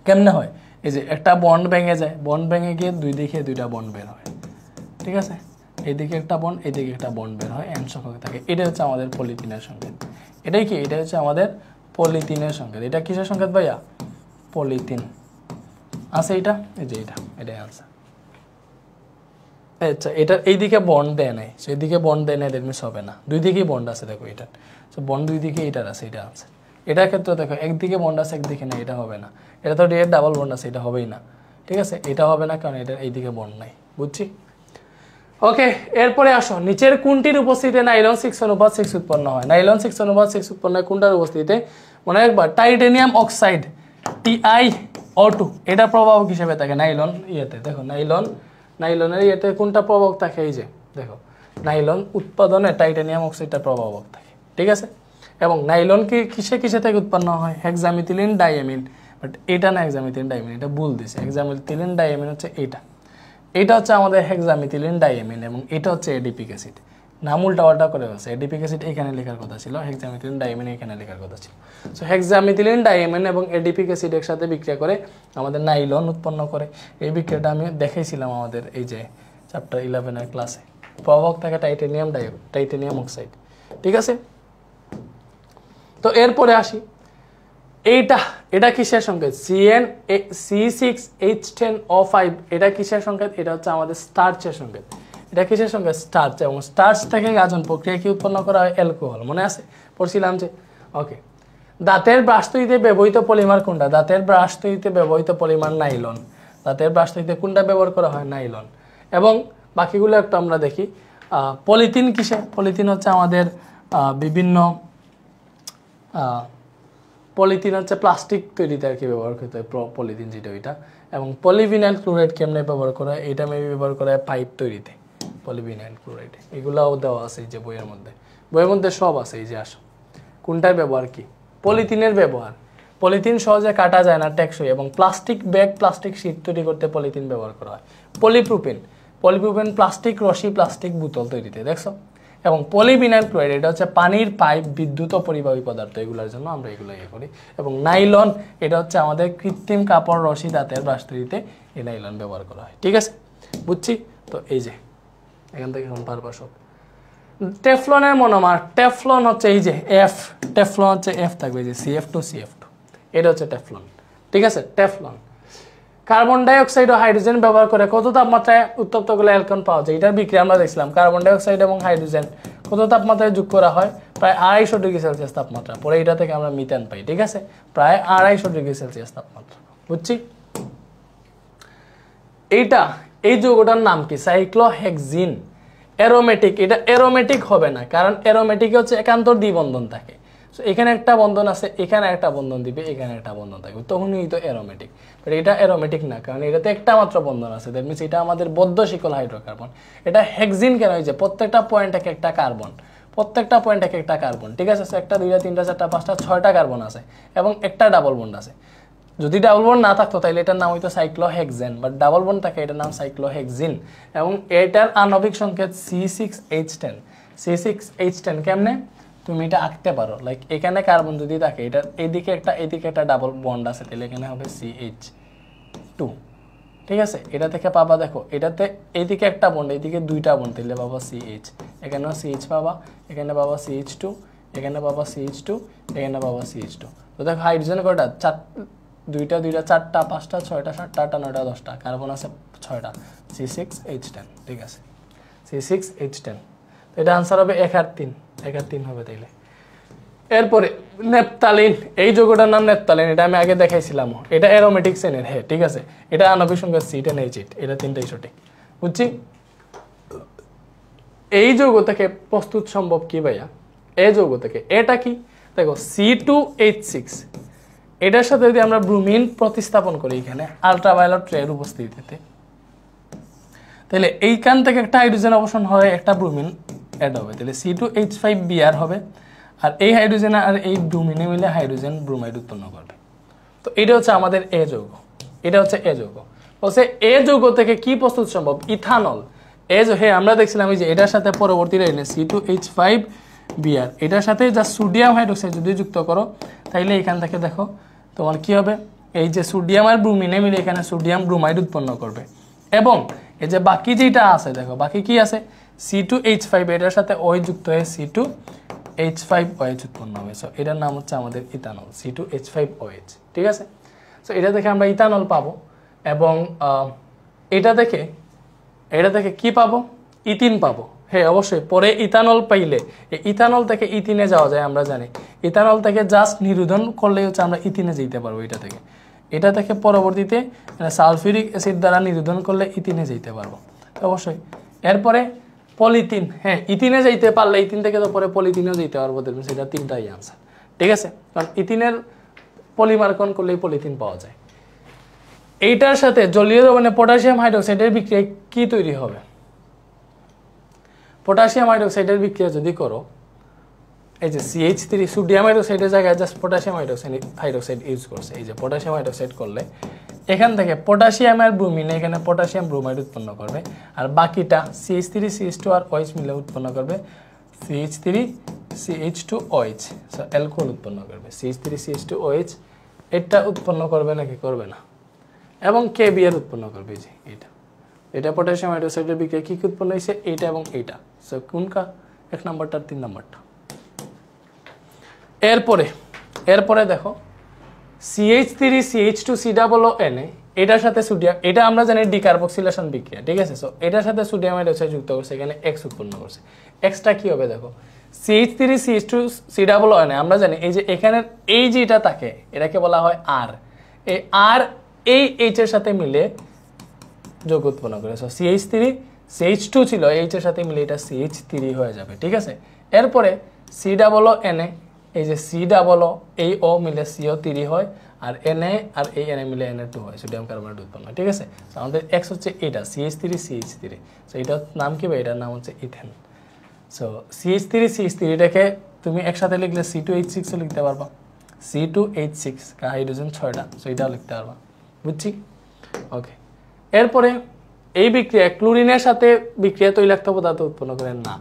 কেমনে হয়? এই যে একটা বন্ড ভেঙে যায়, বন্ড ভেঙে গিয়ে 2 দিকে 2টা বন্ড বের হয়, ঠিক আছে। এইদিকে একটা বন্ড, এইদিকে একটা বন্ড বের হয়, n সংখ্যক থাকে। এটা হচ্ছে আমাদের পলিথিনের সংকেত। এটাই কি? এটা হচ্ছে আমাদের পলিথিনের সংকেত। এটা কিসের সংকেত ভাইয়া? পলিথিন আছে এটা, এই যে এটাই আনসার। আচ্ছা, এটা এইদিকে বন্ড দেয় নাই, সেইদিকে বন্ড দেয় নাই, দ্যাট মিনস হবে না। দুই দিকেই বন্ড আছে, দেখো এটা বন্ড দুই দিকে এটার আছে, এটা আনসার। এটার ক্ষেত্রে দেখো একদিকে বন্ড আছে একদিকে নেই, এটা হবে না। এটা তো ডিরেক্ট ডাবল বন্ড আছে, এটা হবেই না। ঠিক আছে, এটা হবে না কারণ এটার এইদিকে বন্ড নাই, বুঝছি? ওকে, এরপরে আসো, নিচের কোনটির উপস্থিতিতে নাইলন 6:6 উৎপন্ন হয়? নাইলন 6:6 উৎপন্ন হয় কোনটার উপস্থিতিতে? মনে রাখবা, টাইটেনিয়াম অক্সাইড TiO2 এটা প্রভাবক হিসেবে থাকে নাইলন ইয়েতে। দেখো নাইলনের ইয়েতে কোনটা প্রভাবক থাকে? এই যে দেখো, নাইলন উৎপাদনে টাইটেনিয়াম অক্সাইডটা প্রভাবক থাকে। ঠিক আছে, এবং নাইলন কিসে কিসে থেকে উৎপন্ন হয়? হেক্সামিথিলিন ডাইএমিন, বাট এটা না হেক্সামিথিলিন ডাইএমিন, এটা ভুল দিছে। হেক্সামিথিলিন ডাইএমিন হচ্ছে এটা হচ্ছে আমাদের হেক্সামিথিলিন ডাইএমিন, এবং এটা হচ্ছে এডিপিক অ্যাসিড। নাম উল্টাপাল্টা করে আছে, এডিপিক অ্যাসিড এখানে লেখার কথা ছিল, হেক্সামিথিলিন ডাইএমিন এখানে লেখার কথা ছিল। সো হেক্সামিথিলিন ডাইএমিন এবং এডিপিক অ্যাসিড একসাথে বিক্রিয়া করে আমাদের নাইলন উৎপন্ন করে। এই বিক্রিয়াটা আমি দেখাইছিলাম আমাদের এই যে চ্যাপ্টার 11 ক্লাসে। প্রভাবক থাকে টাইটেনিয়াম অক্সাইড। ঠিক আছে, তো এরপরে আসি, এটা কিসের সংকেত? C6H10O5 এটা কিসের সংকেত? এটা হচ্ছে আমাদের স্টার্চের সংকেত। এটা কিসের সংকেত? স্টার্চ। এবং স্টার্চ থেকে গাজন প্রক্রিয়া কি উৎপন্ন করা হয়? অ্যালকোহল। মনে আছে? পড়ছিলাম যে। ওকে, দাঁতের ব্রাশ তৈরিতে ব্যবহৃত পলিমার কোনটা? দাঁতের ব্রাশ তৈরিতে ব্যবহৃত পলিমার নাইলন। দাঁতের ব্রাশ তৈরিতে কোনটা ব্যবহার করা হয়? নাইলন। এবং বাকিগুলো একটু আমরা দেখি। পলিথিন কিসে? পলিথিন হচ্ছে আমাদের বিভিন্ন পলিথিন হচ্ছে প্লাস্টিক তৈরিতে আর কি ব্যবহার করতে হয় পলিথিন, যেটা ওইটা। এবং পলিভিনাইল ক্লোরাইড কেমনে ব্যবহার করা হয়? এটা মেবি ব্যবহার করা হয় পাইপ তৈরিতে, পলিভিনাইল ক্লোরাইড। এগুলোও দেওয়া আছে এই যে বইয়ের মধ্যে সব আছে। এই যে আসো, কোনটার ব্যবহার কি? পলিথিনের ব্যবহার। পলিথিন সহজে কাটা যায় না, টেকসই। এবং প্লাস্টিক ব্যাগ, প্লাস্টিক শীট তৈরি করতে পলিথিন ব্যবহার করা হয়। পলিপ্রোপিন প্লাস্টিক রশি, প্লাস্টিক বোতল তৈরিতে, দেখছো? এবং পলিভিনাইল ক্লোরাইড এটা হচ্ছে পানির পাইপ, বিদ্যুৎ ও পরিবাহী পদার্থ, এগুলোর জন্য আমরা এগুলো করি। এবং নাইলন এটা হচ্ছে আমাদের কৃত্রিম কাপড়, রশি, দাঁতের ব্রাশ তৈরিতে এই নাইলন ব্যবহার করা হয়। ঠিক আছে, বুঝছি তো? এই যে এখান থেকে এখন পারবা সব। টেফলনের মনোমার, টেফলন হচ্ছে এই যে টেফলন হচ্ছে থাকবে, যে CF2 এটা হচ্ছে টেফলন। ঠিক আছে, টেফলন। কার্বন ডাইঅক্সাইড ও হাইড্রোজেন ব্যবহার করে কত তাপমাত্রায় উত্তপ্ত করলে অ্যালকোহল পাওয়া যায়? এটার বিক্রিয়া আমরা দেখছিলাম। কার্বন ডাইঅক্সাইড এবং হাইড্রোজেন কত তাপমাত্রায় যোগ করা হয়? প্রায় 250 ডিগ্রি সেলসিয়াস তাপমাত্রা। পরে এটা থেকে আমরা মিথেন পাই। ঠিক আছে, প্রায় 250 ডিগ্রি সেলসিয়াস তাপমাত্রা, বুঝছি? এই যৌগটার নাম কি? সাইক্লোহেক্সিন। অ্যারোমেটিক। এটা অ্যারোমেটিক হবে না, কারণ অ্যারোমেটিকে হচ্ছে একান্তর দ্বিবন্ধন থাকে। এখানে একটা বন্ধন আছে, এখানে একটা বন্ধন দিবে, এখানে একটা বন্ধন থাকবে, তখনই তো অ্যারোমেটিক। বাট এটা অ্যারোমেটিক না, কারণ এটাতে একটা মাত্র বন্ধন আছে। দ্যাট মিনস এটা আমাদের বদ্ধ শিকল হাইড্রোকার্বন। এটা হেক্সিন কেন হয়েছে? প্রত্যেকটা পয়েন্ট এক একটা কার্বন, ঠিক আছে? একটা, দুইটা, তিনটা, চারটা, পাঁচটা, 6টা কার্বন আছে এবং একটা ডাবল বন্ড আছে। যদি ডাবল বন্ড না থাকতো তাহলে এটার নাম হইতো সাইক্লোহেক্সেন, বাট ডাবল বন্ড থাকে, এটার নাম সাইক্লোহেক্সিন। এবং এটার আণবিক সংকেত C6H10। কেমনে? তুমি এটা আঁকতে পারো, লাইক এখানে কার্বন যদি থাকে, এটার এদিকে একটা ডাবল বন্ড আছে, তাহলে এখানে হবে CH2। ঠিক আছে, এটা থেকে পাবা, দেখো এটাতে এইদিকে একটা বন্ড, এইদিকে দুইটা বন্ড, তাহলে পাবা CH, এখানেও CH পাবা, এখানে পাবা CH2, এখানে পাবা CH2, এখানে পাবা CH2। তো দেখো হাইড্রোজেন কয়টা? দুইটা, চারটা, পাঁচটা, 6টা, 7টা, 8টা, 9টা, 10টা, কার্বন আছে 6টা, C6H10। ঠিক আছে, C6H10। এটা আনসার হবে 1 আর 3 হবে তাইলে। এরপরে নেপথালিন, এই যৌগটার নাম নেপথালিন, এটা আমি আগে দেখাইছিলাম। এটা অ্যারোমেটিক শ্রেণীর, হ্যাঁ ঠিক আছে। এটা আণবিক সংকেত C10H8, এটা তিনটাই সঠিক, বুঝছি? এই যৌগ থেকে প্রস্তুত সম্ভব কি ভাইয়া? এই যৌগ থেকে এটা কি? দেখো C2H6, এটার সাথে যদি আমরা ব্রোমিন প্রতিস্থাপন করি এখানে আলট্রাভায়োলেট রে এর উপস্থিতিতে, তাহলে এইখান থেকে একটা হাইড্রোজেন অবশন হয়, একটা ব্রোমিন অ্যাড হবে, তাহলে C2H5Br হবে। আর এই হাইড্রোজেন আর এই ব্রোমিনে মিলে হাইড্রোজেন ব্রোমাইড উৎপন্ন করবে। তো এটা হচ্ছে আমাদের এ যৌগ, এটা হচ্ছে এ যৌগ। বলছে এ যৌগ থেকে কি প্রস্তুত সম্ভব? ইথানল। হ্যাঁ আমরা দেখছিলাম এই যে এটার সাথে পরবর্তী লাইনে C2H5Br, এটার সাথে যা সোডিয়াম হাইড্রোক্সাইড যদি যুক্ত করো, তাইলে এখান থেকে দেখো তোমার কি হবে? এই যে সোডিয়াম আর ব্রোমিনে মিলে এখানে সোডিয়াম ব্রোমাইড উৎপন্ন করবে। এবং এই যে বাকি যেটা আছে, দেখো বাকি কি আছে? C2H5 এটার সাথে OH যুক্ত হয়ে C2H5OH উৎপন্ন হবে। সো এটার নাম হচ্ছে আমাদের ইথানল, C2H5OH। ঠিক আছে, সো এটা থেকে আমরা ইথানল পাবো এবং এটা থেকে কি পাবো? ইথিন পাবো। হ্যাঁ অবশ্যই, পরে ইথানল পাইলে এই ইথানল থেকে ইথিনে যাওয়া যায় আমরা জানি। ইথানল থেকে জাস্ট নিরোধন করলেই হচ্ছে আমরা ইথিনে যেতে পারবো। এটা থেকে পরবর্তীতে সালফিউরিক অ্যাসিড দ্বারা নিরোধন করলে ইথিনে যেতে পারবো অবশ্যই। এরপরে পলিথিন, হ্যাঁ ইথিনে যাইতে পারলে ইথিন থেকে তো পরে পলিথিনেও যেতে পারবো, দেখবেন সেটা 3টাই আনসার। ঠিক আছে, কারণ ইথিনের পলিমার্কন করলেই পলিথিন পাওয়া যায়। এইটার সাথে জলীয় দ্রবণে পটাশিয়াম হাইড্রোক্সাইডের বিক্রিয়া কি তৈরি হবে? পটাশিয়াম হাইড্রোক্সাইডের বিক্রিয়া যদি করো, এই যে CH3 সোডিয়াম হাইড্রোক্সাইডের জায়গায় জাস্ট পটাশিয়াম হাইড্রোক্সাইড ইউজ করছে। এই যে পটাশিয়াম হাইড্রোক্সাইড করলে এখান থেকে পটাশিয়াম আর ব্রোমিন এখানে পটাশিয়াম ব্রোমাইড উৎপন্ন করবে, আর বাকিটা CH3 CH2 আর OH মিলে উৎপন্ন করবে CH3 CH2OH, সো অ্যালকোহল উৎপন্ন করবে। CH3 CH2OH এটা উৎপন্ন করবে নাকি করবে না, এবং KBr উৎপন্ন করবে। যে এটা পটাশিয়াম হাইড্রোক্সাইডের বিক্রিয়া কি উৎপন্ন হয়েছে? এইটা এবং এইটা। সো কোনটা? 1 নাম্বারটা 3 নাম্বারটা। এরপরে দেখো CH3 CH2COONA এটার সাথে সোডিয়াম, এটা আমরা জানি ডিকার্বক্সিলেশন বিক্রিয়া। ঠিক আছে, সো এটার সাথে সোডিয়াম হাইড্রোক্সাইড যুক্ত করছে, এখানে X উৎপন্ন করছে। Xটা কি হবে দেখো, CH3 CH2COONA আমরা জানি এই যে এখানের এই যেটা থাকে এটাকে বলা হয় R। এই R এই H এর সাথে মিলে যোগ উৎপন্ন করে। সো CH3 CH2 ছিল, H এর সাথে মিলে এটা CH3 হয়ে যাবে। ঠিক আছে, এরপরে COONA, এই যে এই O মিলে CO3 হয়, আর Na আর এই Na মিলে Na2 হয়, সোডিয়াম কার্বনেট উৎপন্ন হয়। ঠিক আছে, আমাদের X হচ্ছে এটা CH3 CH3। সো এটার নাম কি? এটার নাম হচ্ছে ইথেন। সো CH3 CH3টাকে তুমি একসাথে লিখলে C2H6 লিখতে পারবা, C2H6 হাইড্রোজেন 6টা, সো এটাও লিখতে পারবা। বুঝছি? ওকে, এরপরে এই বিক্রিয়া ক্লোরিনের সাথে বিক্রিয়া তৈলাক্ত পদার্থ উৎপন্ন করে না।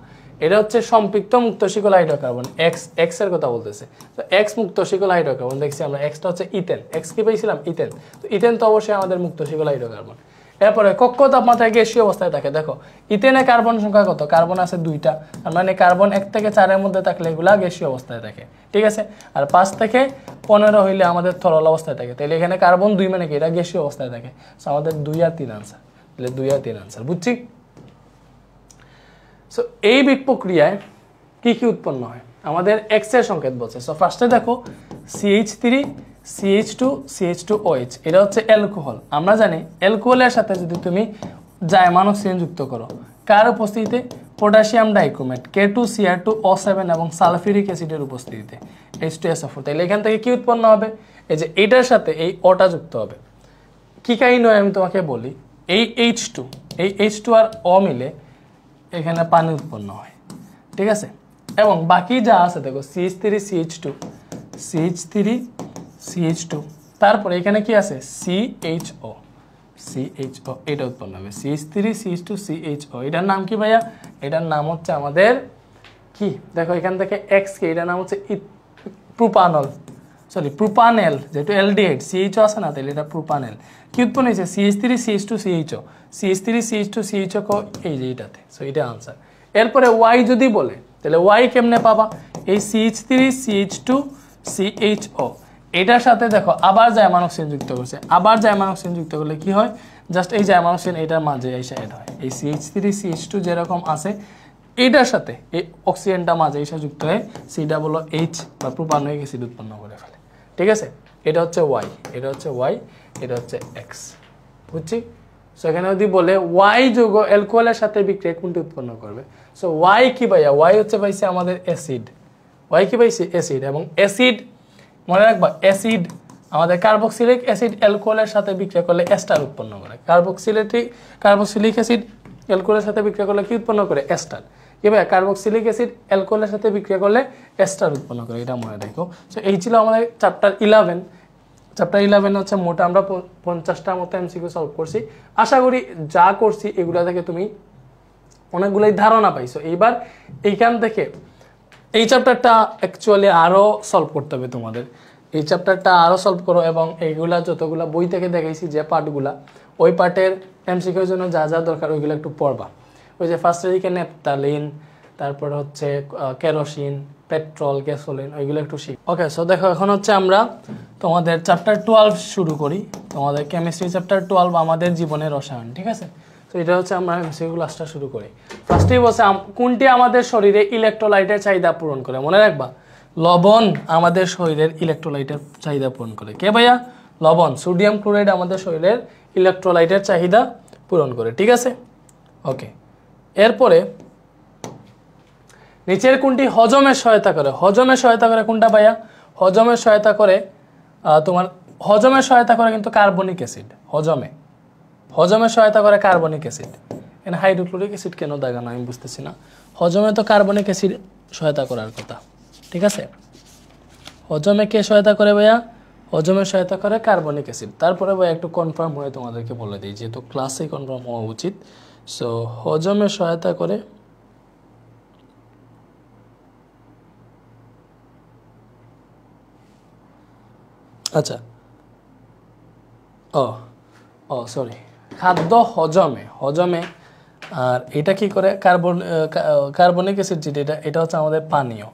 এটা হচ্ছে সম্পৃক্ত মুক্ত শিকল হাইড্রোকার্বন, X এর কথা বলতেছে। তো X মুক্ত শিকল হাইড্রোকার্বন দেখছি আমরা, Xটা হচ্ছে ইথেন। X কি পেয়েছিলাম? ইথেন। তো ইথেন তো অবশ্যই আমাদের মুক্ত শিকল হাইড্রোকার্বন। এরপরে কক্ষ তাপমাত্রায় গ্যাসীয় অবস্থায় থাকে। দেখো ইথেনে কার্বন সংখ্যা কত? কার্বন আছে 2টা, তার মানে কার্বন 1 থেকে 4 এর মধ্যে থাকলে এগুলা গ্যাসীয় অবস্থায় থাকে। ঠিক আছে, আর 5 থেকে 15 হইলে আমাদের তরল অবস্থায় থাকে। তাহলে এখানে কার্বন 2 মানে কি? এটা গ্যাসীয় অবস্থায় থাকে। সো আমাদের 2 আর 3 আনসার, তাহলে 2 আর 3 আনসার। বুঝছি? সো এই প্রক্রিয়ায় কি কি উৎপন্ন হয়? আমাদের X এর সংকেত বলছে। সো ফার্স্টে দেখো CH3 CH2 CH2OH, এটা হচ্ছে অ্যালকোহল। আমরা জানি অ্যালকোহলের সাথে যদি তুমি জাইমান অক্সিজেন যুক্ত করো, কার উপস্থিতিতে? পটাশিয়াম ডাইক্রোমেট K2Cr2O7 এবং সালফিউরিক অ্যাসিডের উপস্থিতিতে H2SO4। তাহলে এখান থেকে কি উৎপন্ন হবে? এই যে এটার সাথে এই ওটা যুক্ত হবে। কি কাহিনী হয় আমি তোমাকে বলি। এই H2 আর O মিলে এখানে পানি উৎপন্ন হয়। ঠিক আছে, এবং বাকি যা আছে দেখো CH3 CH2 তারপরে এখানে কি আছে? CHO, এটা উৎপন্ন হবে CH3 CH2 CHO। এটার নাম কি ভাইয়া? এটার নাম হচ্ছে আমাদের কি? দেখো এখান থেকে X কে, এটার নাম হচ্ছে প্রোপানেল, যেহেতু অ্যালডিহাইড CHO আছে না, তাহলে এটা প্রোপানেল। কি উৎপন্ন হয়েছে? CH3 CH2 CHO, CH3 CH2 CHO এই যে এটাতে। সো এটা আনসার। এরপরে Y যদি বলে তাহলে Y কেমনে পাবা? এই CH3 CH2 CHO এটার সাথে দেখো আবার জাইমান অক্সিজেন যুক্ত করছে। আবার জাইমান অক্সিজেন যুক্ত করলে কি হয়? জাস্ট এই জাইমান অক্সিজেন এটার মাঝে এসে অ্যাড হয়। এই CH3 CH2 যেরকম আছে এটার সাথে এই অক্সিজেনটা মাঝে এসে যুক্ত হয়ে COOH বা প্রোপানোয়িক অ্যাসিড উৎপন্ন করে ফেলে। ঠিক আছে, এটা হচ্ছে Y, এটা হচ্ছে Y, এটা হচ্ছে X। বুঝছি? সো এখানে যদি বলে Y যৌগ অ্যালকোহলের সাথে বিক্রিয়া কোনটি উৎপন্ন করবে? সো Y কি ভাইয়া? Y হচ্ছে পাইছে আমাদের অ্যাসিড। Y কি পাইছে? অ্যাসিড। এবং অ্যাসিড মনে রাখবা, অ্যাসিড আমাদের কার্বক্সিলিক অ্যাসিড অ্যালকোহলের সাথে বিক্রিয়া করলে এস্টার উৎপন্ন করে। কার্বক্সিলিক অ্যাসিড অ্যালকোহলের সাথে বিক্রিয়া করলে কি উৎপন্ন করে? এস্টার। কি ভাই? কার্বক্সিলিক অ্যাসিড অ্যালকোহলের সাথে বিক্রিয়া করলে এস্টার উৎপন্ন করে, এটা মনে রাখো। সো এই ছিল আমাদের চ্যাপ্টার 11। চ্যাপ্টার 11 হচ্ছে মোটা আমরা 50টার মতো এমসিকিউ সলভ করছি। আশা করি যা করছি এগুলা থেকে তুমি অনেকগুলোই ধারণা পাইছো। এইবার এইখান থেকে এই চ্যাপ্টারটা অ্যাকচুয়ালি আরও সলভ করতে হবে তোমাদের। এই চ্যাপ্টারটা আরও সলভ করো এবং এইগুলা যতগুলা বই থেকে দেখাইছি যে পার্টগুলা, ওই পার্টের এমসিকিউর জন্য যা যা দরকার ওইগুলো একটু পড়বা। ওই যে ফার্স্টের দিকে নেপথালিন, তারপর হচ্ছে কেরোসিন, পেট্রোল, গ্যাসোলিন, ওইগুলো একটু শিখ। ওকে, সো দেখো এখন হচ্ছে আমরা তোমাদের চ্যাপ্টার 12 শুরু করি। তোমাদের কেমিস্ট্রি চ্যাপ্টার 12 আমাদের জীবনের রসায়ন, ঠিক আছে? তো এটা হচ্ছে আমরা এমসিকিউ ক্লাসটা শুরু করি। ফার্স্টেই বলছে কোনটি আমাদের শরীরে ইলেকট্রোলাইটের চাহিদা পূরণ করে? মনে রাখবা, লবণ আমাদের শরীরের ইলেকট্রোলাইটের চাহিদা পূরণ করে। কে ভাইয়া? লবণ, সোডিয়াম ক্লোরাইড আমাদের শরীরের ইলেকট্রোলাইটের চাহিদা পূরণ করে, ঠিক আছে? ওকে, এরপরে নিচের কোনটি হজমের সহায়তা করে? হজমের সহায়তা করে কোনটা ভাইয়া? হজমের সহায়তা করে তোমার হজমের সহায়তা করে কিন্তু কার্বনিক অ্যাসিড। হজমের সহায়তা করে কার্বনিক অ্যাসিড। এখানে হাইড্রোক্লোরিক অ্যাসিড কেন দাগানো আমি বুঝতেছি না। হজমে তো কার্বনিক অ্যাসিড সহায়তা করার কথা, ঠিক আছে? হজমে কে সহায়তা করে ভাইয়া? হজমে সহায়তা করে কার্বনিক অ্যাসিড। তারপরে ভাইয়া একটু কনফার্ম হয়ে তোমাদেরকে বলে দিই, যেহেতু ক্লাসে কনফার্ম হওয়া উচিত। সো হজমে সহায়তা করে আচ্ছা সরি, খাদ্য হজমে আর এটা কি করে? কার্বনিক অ্যাসিড যেটা, এটা হচ্ছে আমাদের পানীয়।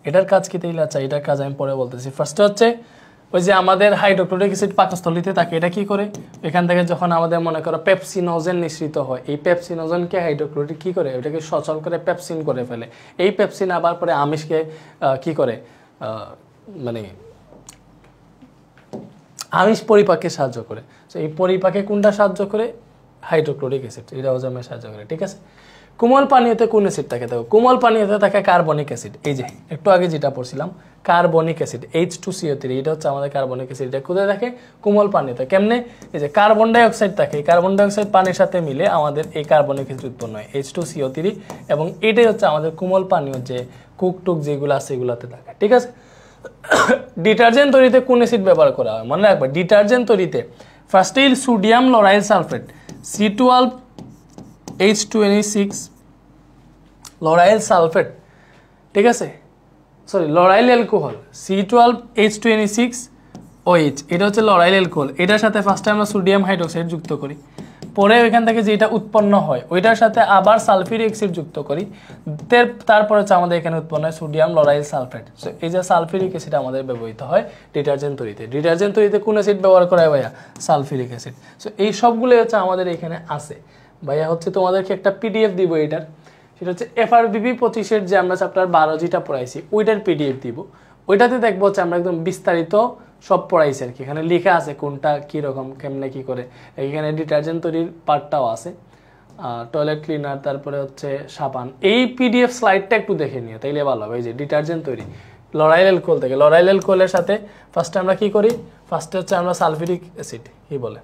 এটার কাজ কি তাইলে? আচ্ছা, এটার কাজ আমি পরে বলতেছি। ফার্স্টে হচ্ছে ওই যে আমাদের হাইড্রোক্লোরিক অ্যাসিড পাকস্থলীতে থাকে, এটা কি করে? এখান থেকে যখন আমাদের মনে করো পেপসিনোজেন নিঃসৃত হয়, এই পেপসিনোজেনকে হাইড্রোক্লোরিক কি করে? ওটাকে সচল করে পেপসিন করে ফেলে। এই পেপসিন আবার পরে আমিষকে কি করে? মানে আমিষ পরিপাকে সাহায্য করে। তো এই পরিপাকে কোনটা সাহায্য করে? হাইড্রোক্লোরিক অ্যাসিড, এটা হজমে সাহায্য করে, ঠিক আছে? কোমল পানীয়তে কোন অ্যাসিড থাকে? দেখো, কোমল পানীয়তে থাকে কার্বনিক অ্যাসিড। এই যে একটু আগে যেটা পড়ছিলাম, কার্বনিক অ্যাসিড H2CO3, এটা হচ্ছে আমাদের কার্বনিক অ্যাসিড। এটা কোথায় থাকে? কোমল পানীয়তে। কেমনে? এই যে কার্বন ডাইঅক্সাইড থাকে, কার্বন ডাইঅক্সাইড পানির সাথে মিলে আমাদের এই কার্বনিক অ্যাসিড উৎপন্ন হয়, H2CO3, এবং এটাই হচ্ছে আমাদের কোমল পানীয়, যে কুকটুক যেগুলো আছে এগুলোতে থাকে, ঠিক আছে? ডিটারজেন্ট তৈরিতে কোন অ্যাসিড ব্যবহার করা হয়? মনে রাখবা, ডিটারজেন্ট তৈরিতে ফার্স্টেই sodium lauryl sulphate, C12H2NA6 lauryl sulphate, ঠিক আছে? সরি, লরাইল অ্যালকোহল, C12H2NA6OH, এটা হচ্ছে লরাইল অ্যালকোহল। এটার সাথে ফার্স্টে আমরা সোডিয়াম হাইড্রোক্সাইড যুক্ত করি, পরে ওইখান থেকে যেটা উৎপন্ন হয় ওইটার সাথে আবার সালফিউরিক অ্যাসিড যুক্ত করি, তারপর হচ্ছে আমাদের এখানে উৎপন্ন হয় সোডিয়াম লরাইল সালফেট। সো এই যে সালফিউরিক অ্যাসিড আমাদের ব্যবহৃত হয় ডিটারজেন্ট তৈরিতে। ডিটারজেন্ট তৈরিতে কোন অ্যাসিড ব্যবহার করা হয় ভাইয়া? Sulphuric acid. সো এই সবগুলো হচ্ছে আমাদের এখানে আছে ভাইয়া। হচ্ছে তোমাদেরকে একটা পিডিএফ দিব, এটার সেটা হচ্ছে FRBP 25-এর যে আমরা চ্যাপ্টার 12 যেটা পড়াইছি ওইটার পিডিএফ দিব। ওইটাতে দেখবো হচ্ছে আমরা একদম বিস্তারিত সব পড়াইছি আর কি। এখানে লেখা আছে কোনটা কীরকম, কেমনে কী করে। এখানে ডিটারজেন্ট তৈরির পার্টটাও আছে, টয়লেট ক্লিনার, তারপরে হচ্ছে সাবান। এই পিডিএফ স্লাইডটা একটু দেখে নিও, তাইলে ভালো হবে। এই যে ডিটারজেন্ট তৈরি লরাইল অ্যালকোহল থেকে, লরাইল অ্যালকোহলের সাথে ফার্স্টে আমরা কি করি? ফার্স্টে হচ্ছে আমরা সালফিউরিক অ্যাসিড, কি বলে,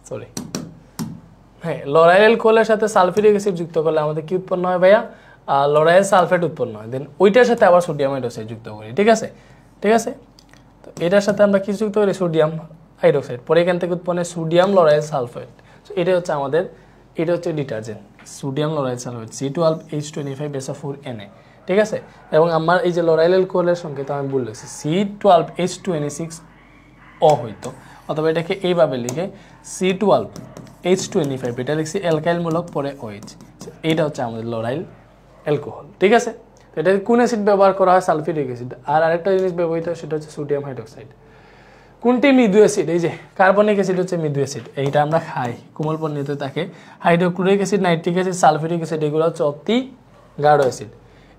সরি, হ্যাঁ, লরাইল অ্যালকোহলের সাথে সালফিউরিক অ্যাসিড যুক্ত করলে আমাদের কি উৎপন্ন হয় ভাইয়া? লরাইল সালফেট উৎপন্ন হয়। দেন ওইটার সাথে আবার সোডিয়াম হাইড্রোক্সাইড যুক্ত করি, ঠিক আছে? ঠিক আছে, তো এটার সাথে আমরা কি যুক্ত করি? Sodium hydroxide. পরে এখান থেকে উৎপন্ন হয় সোডিয়াম লরাইল সালফেট। তো এটা হচ্ছে আমাদের, এটা হচ্ছে detergent, sodium lauryl sulphate, C12H25SO4Na, ঠিক আছে? এবং আমার এই যে লরাইল অ্যালকোহলের সংকেত আমি বলে লিখছি C12H2Na6O হইতো, অথবা এটাকে এইভাবে লিখে C12H2Na5, এটা লিখছি অ্যালকাইলমূলক, পরে OH। এইটা হচ্ছে আমাদের লরাইল অ্যালকোহল, ঠিক আছে? তো এটা কোন অ্যাসিড ব্যবহার করা হয়? Sulphuric acid. আর আরেকটা জিনিস ব্যবহৃত হয় সেটা হচ্ছে সোডিয়াম হাইড্রোক্সাইড। কোনটি মৃদু অ্যাসিড? এই যে কার্বনিক অ্যাসিড হচ্ছে মৃদু অ্যাসিড, এইটা আমরা খাই, কোমল পানীয়তে থাকে। Hydrochloric acid, nitric acid, sulphuric acid, এগুলো হচ্ছে অতি গাঢ় অ্যাসিড।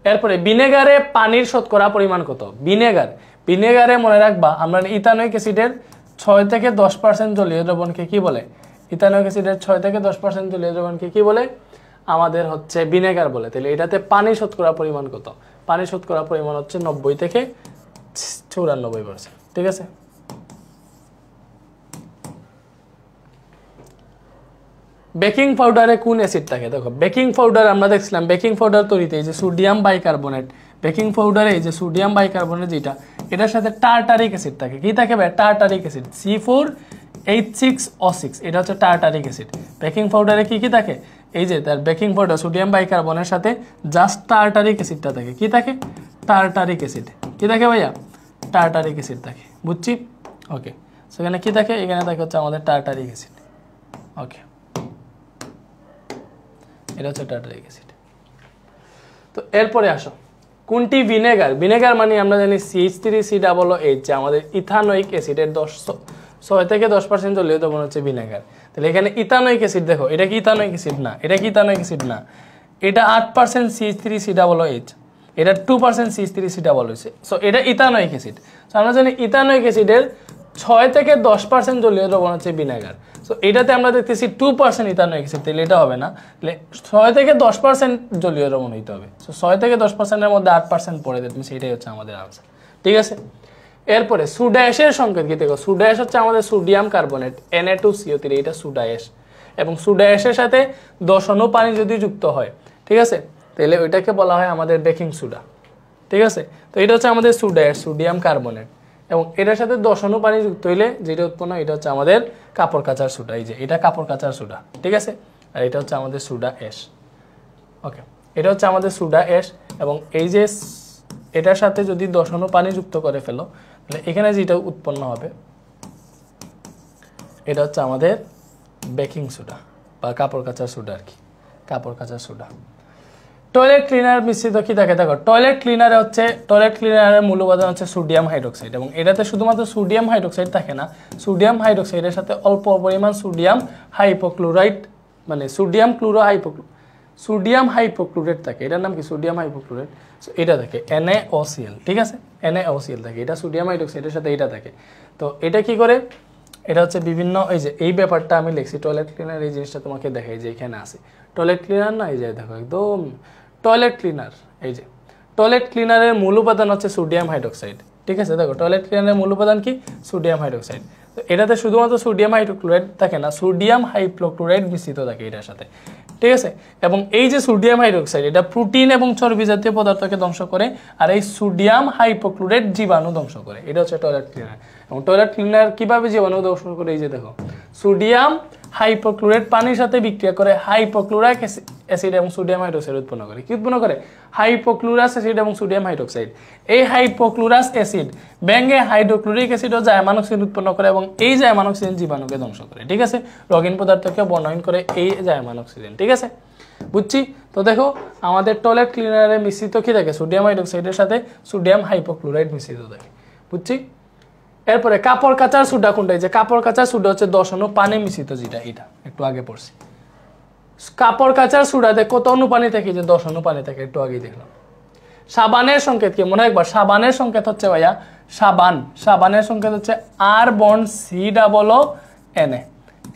এরপরে ভিনেগারে পানির শতকরা পরিমাণ কত? ভিনেগারে মনে রাখবা, আমরা ইথানোয়িক অ্যাসিডের 6 থেকে 10% জলীয় দ্রবণকে কি বলে? ইথানোয়িক অ্যাসিডের 6 থেকে 10% জলীয় দ্রবণকে কি বলে? আমাদের হচ্ছে ভিনেগার বলে। তাহলে এটাতে পানি শতকরা পরিমাণ কত? পানি শতকরা পরিমাণ হচ্ছে 90 থেকে 94%, ঠিক আছে? বেকিং পাউডারে কোন অ্যাসিড থাকে? দেখো, বেকিং পাউডার আমরা দেখছিলাম, বেকিং পাউডার তৈরিতে এই যে সোডিয়াম বাইকার্বনেট, বেকিং পাউডারে এই যে সোডিয়াম বাইকার্বনেট যেটা, এটার সাথে টার্টারিক অ্যাসিড থাকে। কি থাকে ভাই? টার্টারিক অ্যাসিড, C4H6O6, এটা হচ্ছে টার্টারিক অ্যাসিড। বেকিং পাউডারে কি কি থাকে? এই যে তার বেকিং পাউডার সোডিয়াম বাইকার্বনের সাথে জাস্ট টার্টারিক অ্যাসিডটা থাকে। কি থাকে? Tartaric acid. কি থাকে ভাইয়া? টার্টারিক অ্যাসিড থাকে, বুঝছি? ওকে, সেখানে কি থাকে? এখানে থাকে হচ্ছে আমাদের টার্টারিক অ্যাসিড। ওকে, এটা হচ্ছে টার্টারিক অ্যাসিড। তো এরপরে আসো কোনটি ভিনেগার? ভিনেগার মানে আমরা জানি CH3COOH, যে আমাদের ইথানোয়িক অ্যাসিডের 6 থেকে 10% জলীয় দ্রবণ হচ্ছে ভিনেগার। তাহলে এখানে ইথানোয়িক অ্যাসিড দেখো, এটা কি ইথানোয়িক অ্যাসিড না, এটা কি ইথানোয়িক অ্যাসিড না, এটা 8% CH3COOH, এটা 2% CH3COOH, সো এটা ইথানোয়িক অ্যাসিড। সো আমরা জানি ইথানোয়িক অ্যাসিডের 6 থেকে 10% জলীয় দ্রবণ হচ্ছে ভিনেগার। সো এটাতে আমরা দেখতেছি 2% ইথানোয়িক অ্যাসিড, তাহলে এটা হবে না, তাহলে 6 থেকে 10% জলীয় দ্রবণ হইতে হবে। সো 6 থেকে 10%-এর মধ্যে 8% পড়ে দিতে, সেটাই হচ্ছে আমাদের আনসার। ঠিক আছে, এরপরে সোডা অ্যাশের সংকেত কি দেখো, সোডা অ্যাশ হচ্ছে আমাদের সোডিয়াম কার্বনেট Na2CO3, এটা সোডা অ্যাশ, এবং সোডা অ্যাশের সাথে 10 অণু পানি যদি যুক্ত হয়, ঠিক আছে, তাহলে ওইটাকে বলা হয় আমাদের বেকিং সোডা। ঠিক আছে, তো এটা হচ্ছে আমাদের সোডা অ্যাশ, সোডিয়াম কার্বনেট, এবং এটার সাথে 10 অণু পানি যুক্ত হইলে যেটা উৎপন্ন হয় এটা হচ্ছে আমাদের কাপড় কাচার সোডা। এই যে এটা কাপড় কাচার সোডা, ঠিক আছে, আর এটা হচ্ছে আমাদের সোডা অ্যাশ। ওকে, এটা হচ্ছে আমাদের সোডা অ্যাশ, এবং এই যে এটার সাথে যদি 10 অণু পানি যুক্ত করে ফেলো, তাহলে এখানে যেটা উৎপন্ন হবে এটা হচ্ছে আমাদের বেকিং সোডা বা কাপড় কাচার সোডা আর কি, কাপড় কাচার সোডা। টয়লেট ক্লিনার মিশ্রিত কি থাকে দেখো, টয়লেট ক্লিনারের মূল উপাদান হচ্ছে সোডিয়াম হাইড্রোক্সাইড, এবং এটাতে শুধুমাত্র সোডিয়াম হাইড্রোক্সাইড থাকে না, সোডিয়াম হাইড্রোক্সাইডের সাথে অল্প পরিমাণ সোডিয়াম হাইপোক্লোরাইড, মানে সোডিয়াম হাইপোক্লোরেট থাকে, এটার নাম কি সোডিয়াম হাইপোক্লোরেট, এটা থাকে NaOCl। ঠিক আছে, NaOCl থাকে, এটা সোডিয়াম হাইড্রোক্সাইডের সাথে এটা থাকে। তো এটা কি করে, এটা হচ্ছে বিভিন্ন, এই যে এই ব্যাপারটা আমি লিখছি টয়লেট ক্লিনার, এই জিনিসটা তোমাকে দেখাই যে এখানে আছে টয়লেট ক্লিনার না, এই যে দেখো একদম টয়লেট ক্লিনার, এই যে টয়লেট ক্লিনারের মূল উপাদান হচ্ছে সোডিয়াম হাইড্রোক্সাইড। ঠিক আছে, দেখো টয়লেট ক্লিনারের মূল উপাদান কি, সোডিয়াম হাইড্রোক্সাইড। তো এটাতে শুধুমাত্র সোডিয়াম হাইড্রোক্লোরাইড থাকে না, সোডিয়াম হাইপোক্লোরাইড মিশ্রিত থাকে এটার সাথে। ঠিক আছে, এবং এই যে সোডিয়াম হাইড্রোক্সাইড এটা প্রোটিন এবং চর্বি জাতীয় পদার্থকে ধ্বংস করে, আর এই সোডিয়াম হাইপোক্লোরাইড জীবাণু ধ্বংস করে, এটা হচ্ছে টয়লেট ক্লিনার। এবং টয়লেট ক্লিনার কিভাবে জীবাণু ধ্বংস করে, এই যে দেখো সোডিয়াম হাইপোক্লোরাইড পানির সাথে বিক্রিয়া করে হাইপোক্লোরিক অ্যাসিড এবং সোডিয়াম হাইড্রোক্সাইড উৎপন্ন করে। কি উৎপন্ন করে, হাইপোক্লোরাস অ্যাসিড এবং সোডিয়াম হাইড্রোক্সাইড। এই হাইপোক্লোরাস অ্যাসিড ব্যাঙ্গে হাইড্রোক্লোরিক অ্যাসিড ও জায়মান অক্সিজেন উৎপন্ন করে, এবং এই জায়মান অক্সিজেন জীবাণুকে ধ্বংস করে। ঠিক আছে, রঙিন পদার্থকে বর্ণহীন করে এই জায়মান অক্সিজেন। ঠিক আছে, বুঝছি। তো দেখো আমাদের টয়লেট ক্লিনারে মিশ্রিত কি থাকে, সোডিয়াম হাইড্রোক্সাইডের সাথে সোডিয়াম হাইপোক্লোরাইড মিশ্রিত থাকে, বুঝছি। এরপরে কাপড় কাচার সোডা কোনটা, যে কাপড় কাচার সোডা হচ্ছে 10 অণু পানি মিশ্রিত, যেটা এটা একটু আগে পড়ছি। কাপড় কাচার সোডাতে কত অণু পানি থাকে, যে 10 অণু পানি থাকে, একটু আগেই দেখলাম। সাবানের সংকেত কি, মনে একবার সাবানের সংকেত হচ্ছে ভাইয়া সাবানের সংকেত হচ্ছে R বন্ড COONA,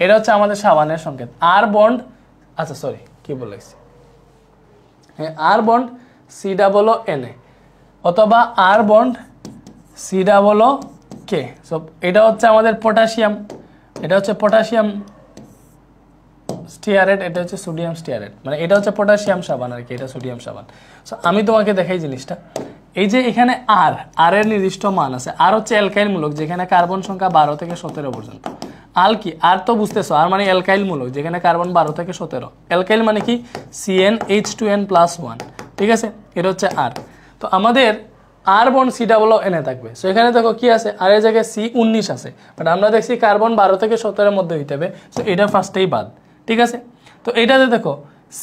এটা হচ্ছে আমাদের সাবানের সংকেত। R বন্ড, আচ্ছা সরি কি বলেছি, হ্যাঁ R বন্ড COONA অথবা R বন্ড COOK। সো এটা হচ্ছে আমাদের পটাশিয়াম, এটা হচ্ছে পটাশিয়াম স্টিয়ারেট, এটা হচ্ছে সোডিয়াম স্টিয়ারেট, মানে এটা হচ্ছে পটাশিয়াম সাবান আর কি, এটা সোডিয়াম সাবান। সো আমি তোমাকে দেখাই জিনিসটা, এই যে এখানে আর এর নির্দিষ্ট মান আছে। আর হচ্ছে অ্যালকাইল মূলক, যেখানে কার্বন সংখ্যা 12 থেকে 17 পর্যন্ত। আল কি, আর তো বুঝতেছো, আর মানে অ্যালকাইল মূলক, যেখানে কার্বন 12 থেকে 17। অ্যালকাইল মানে কি, CnH2n+1। ঠিক আছে, এটা হচ্ছে আর। তো আমাদের R বন্ড COONA থাকবে। সো এখানে দেখো কি আছে, আর এর জায়গায় C19 আছে, বাট আমরা দেখছি কার্বন 12 থেকে 17 এর মধ্যে হইতে হবে। সো এটা ফার্স্টেই বাদ। ঠিক আছে, তো এটাতে দেখো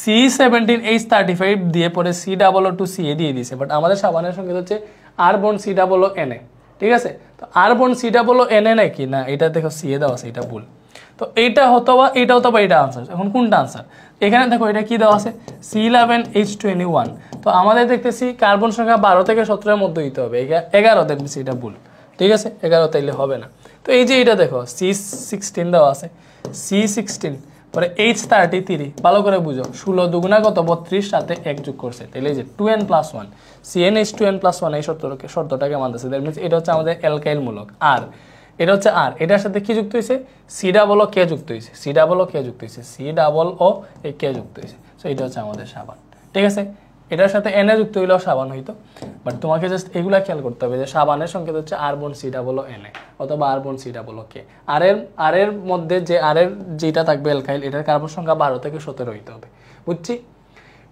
C17H35 দিয়ে পরে COO2CA দিয়ে দিয়েছে, বাট আমাদের সাবানের সংকেত হচ্ছে R বন্ড COONA। ঠিক আছে, তো R বন্ড COONA নাকি না, এটা দেখো CA দেওয়া আছে, এটা ভুল। তো এইটা অথবা এটা আনসার। এখন কোনটা আনসার, এখানে দেখো এটা কি দেওয়া আছে, C11H21। তো আমাদের দেখতেছি কার্বন সংখ্যা 12 থেকে 17 এর মধ্যে হইতে হবে, 11 দেখতেছি, এটা ভুল। ঠিক আছে, 11 তাইলে হবে না। তো এই যে এটা দেখো C16 দেওয়া আছে, C16 পরে H33, ভালো করে বুঝো, 16 দুগুণা কত 32, সাথে 1 যোগ করছে, তাহলে এই যে 2n+1 CnH2n+1 এই শর্তটাকে মানতেছে। দ্যাট মিন্স এটা হচ্ছে আমাদের অ্যালকাইল মূলক আর, এটা হচ্ছে আর, এটার সাথে কি যুক্ত হয়েছে, COOK যুক্ত হয়েছে, COOK যুক্ত হয়েছে, COOK যুক্ত হয়েছে। সো এটা হচ্ছে আমাদের সাবান। ঠিক আছে, এটার সাথে Na যুক্ত হইলেও সাবান হইতো, বাট তোমাকে জাস্ট এগুলা খেয়াল করতে হবে যে সাবানের সংকেত হচ্ছে R বন্ড COONA অথবা R বন্ড COOK। আর এর মধ্যে যে আর এর যেটা থাকবে অ্যালকাইল, এটার কার্বন সংখ্যা 12 থেকে 17 হইতে হবে, বুঝছি।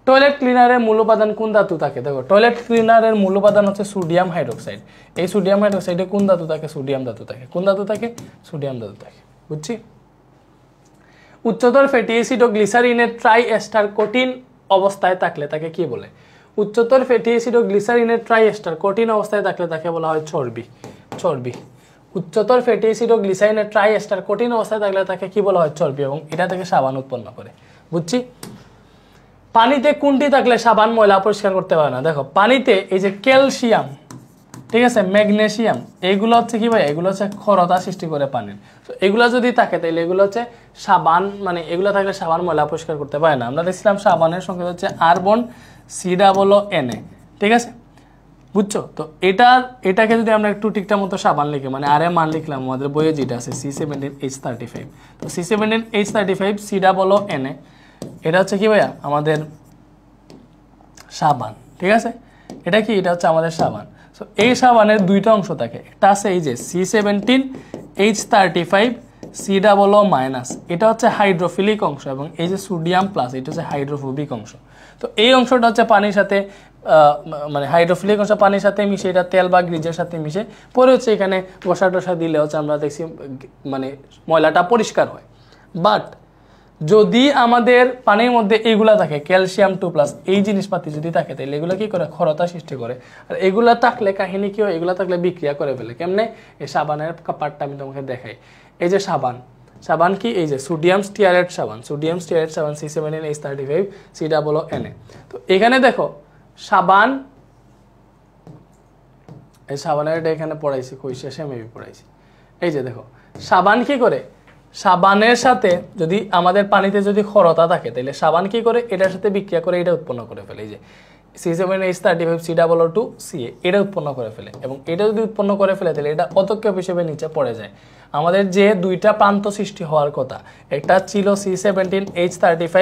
টয়লেট ক্লিনারের মূল উপাদান কোন ধাতু থাকে, দেখো টয়লেট ক্লিনারের মূল উপাদান হচ্ছে সোডিয়াম হাইড্রোক্সাইড। এই সোডিয়াম হাইড্রোক্সাইডে কোন ধাতু থাকে, সোডিয়াম ধাতু থাকে। কোন ধাতু থাকে, সোডিয়াম ধাতু থাকে, বুঝছি। উচ্চতর ফ্যাটি অ্যাসিড ও গ্লিসারিনের ট্রাই এস্টার কঠিন অবস্থায় থাকলে তাকে কি বলে? উচ্চতর ফ্যাটি অ্যাসিড ও গ্লিসারিনের ট্রাই এস্টার কঠিন অবস্থায় থাকলে তাকে বলা হয় চর্বি। চর্বি। উচ্চতর ফ্যাটি অ্যাসিড ও গ্লিসারিনের ট্রাই এস্টার কঠিন অবস্থায় থাকলে তাকে কি বলা হয়? চর্বি। এবং এটা থেকে সাবান উৎপন্ন করে। বুঝছি? পানিতে কোনটি থাকলে সাবান ময়লা পরিষ্কার করতে পারে না? দেখো পানিতে এই যে ক্যালসিয়াম, ঠিক আছে, ম্যাগনেসিয়াম, এইগুলো হচ্ছে কি ভাই, এগুলো হচ্ছে ক্ষরতা সৃষ্টি করে পানির। তো এগুলো যদি থাকে তাহলে এগুলো হচ্ছে সাবান, মানে এগুলো থাকলে সাবান ময়লা পরিষ্কার করতে পারে না। আমরা দেখছিলাম সাবানের সংকেত হচ্ছে আরবন COO, ঠিক আছে, বুঝছো? তো এটাকে যদি আমরা একটু ঠিকঠাক মতো সাবান লিখি, মানে আর এর মান লিখলাম আমাদের বইয়ে যেটা আছে C17H35, তো C17H35 COO, এটা হচ্ছে কি ভাইয়া আমাদের সাবান, ঠিক আছে, এটা কি, এটা হচ্ছে আমাদের সাবান। সো এই সাবানের দুইটা অংশ থাকে, একটা আছে এই যে C17H35 COO-, এটা হচ্ছে হাইড্রোফিলিক অংশ, এবং এই যে সোডিয়াম প্লাস এটা হচ্ছে হাইড্রোফোবিক অংশ। তো এই অংশটা হচ্ছে পানির সাথে মানে হাইড্রোফিলিক অংশ পানির সাথে মিশে, এটা তেল বা গ্রিজের সাথে মিশে পরে হচ্ছে এখানে ঘষা টসা দিলে হচ্ছে আমরা দেখছি মানে ময়লাটা পরিষ্কার হয়। বাট যদি আমাদের পানির মধ্যে এইগুলা থাকে ক্যালসিয়াম 2+, এই জিনিসপাতি যদি থাকে তাহলে এগুলো কি করে? ক্ষরতা সৃষ্টি করে। আর এগুলা থাকলে কাহিনী কি হয়? এগুলা থাকলে বিক্রিয়া করে ফেলে। কেমনে? এই সাবানের পার্টটা আমি তোমাকে দেখাই। এই যে সাবান কি, এই যে সোডিয়াম স্টিয়ারেট সাবান, C17H35 COO। তো এখানে দেখো সাবান, এই সাবানের এটা এখানে পড়াইছি, কই শেষে মেবি পড়াইছি। এই যে দেখো সাবান কি করে, সাবানের সাথে যদি আমাদের পানিতে যদি ক্ষরতা থাকে তাহলে সাবান কি করে? এটার সাথে বিক্রিয়া করে এটা উৎপন্ন করে ফেলে। এই যে C17H35 COO2CA এটা উৎপন্ন করে ফেলে, এবং এটা যদি উৎপন্ন করে ফেলে তাহলে এটা অতক্ষেপ হিসেবে নিচে পড়ে যায়। আমাদের যে দুইটা প্রান্ত সৃষ্টি হওয়ার কথা, একটা ছিল C17H35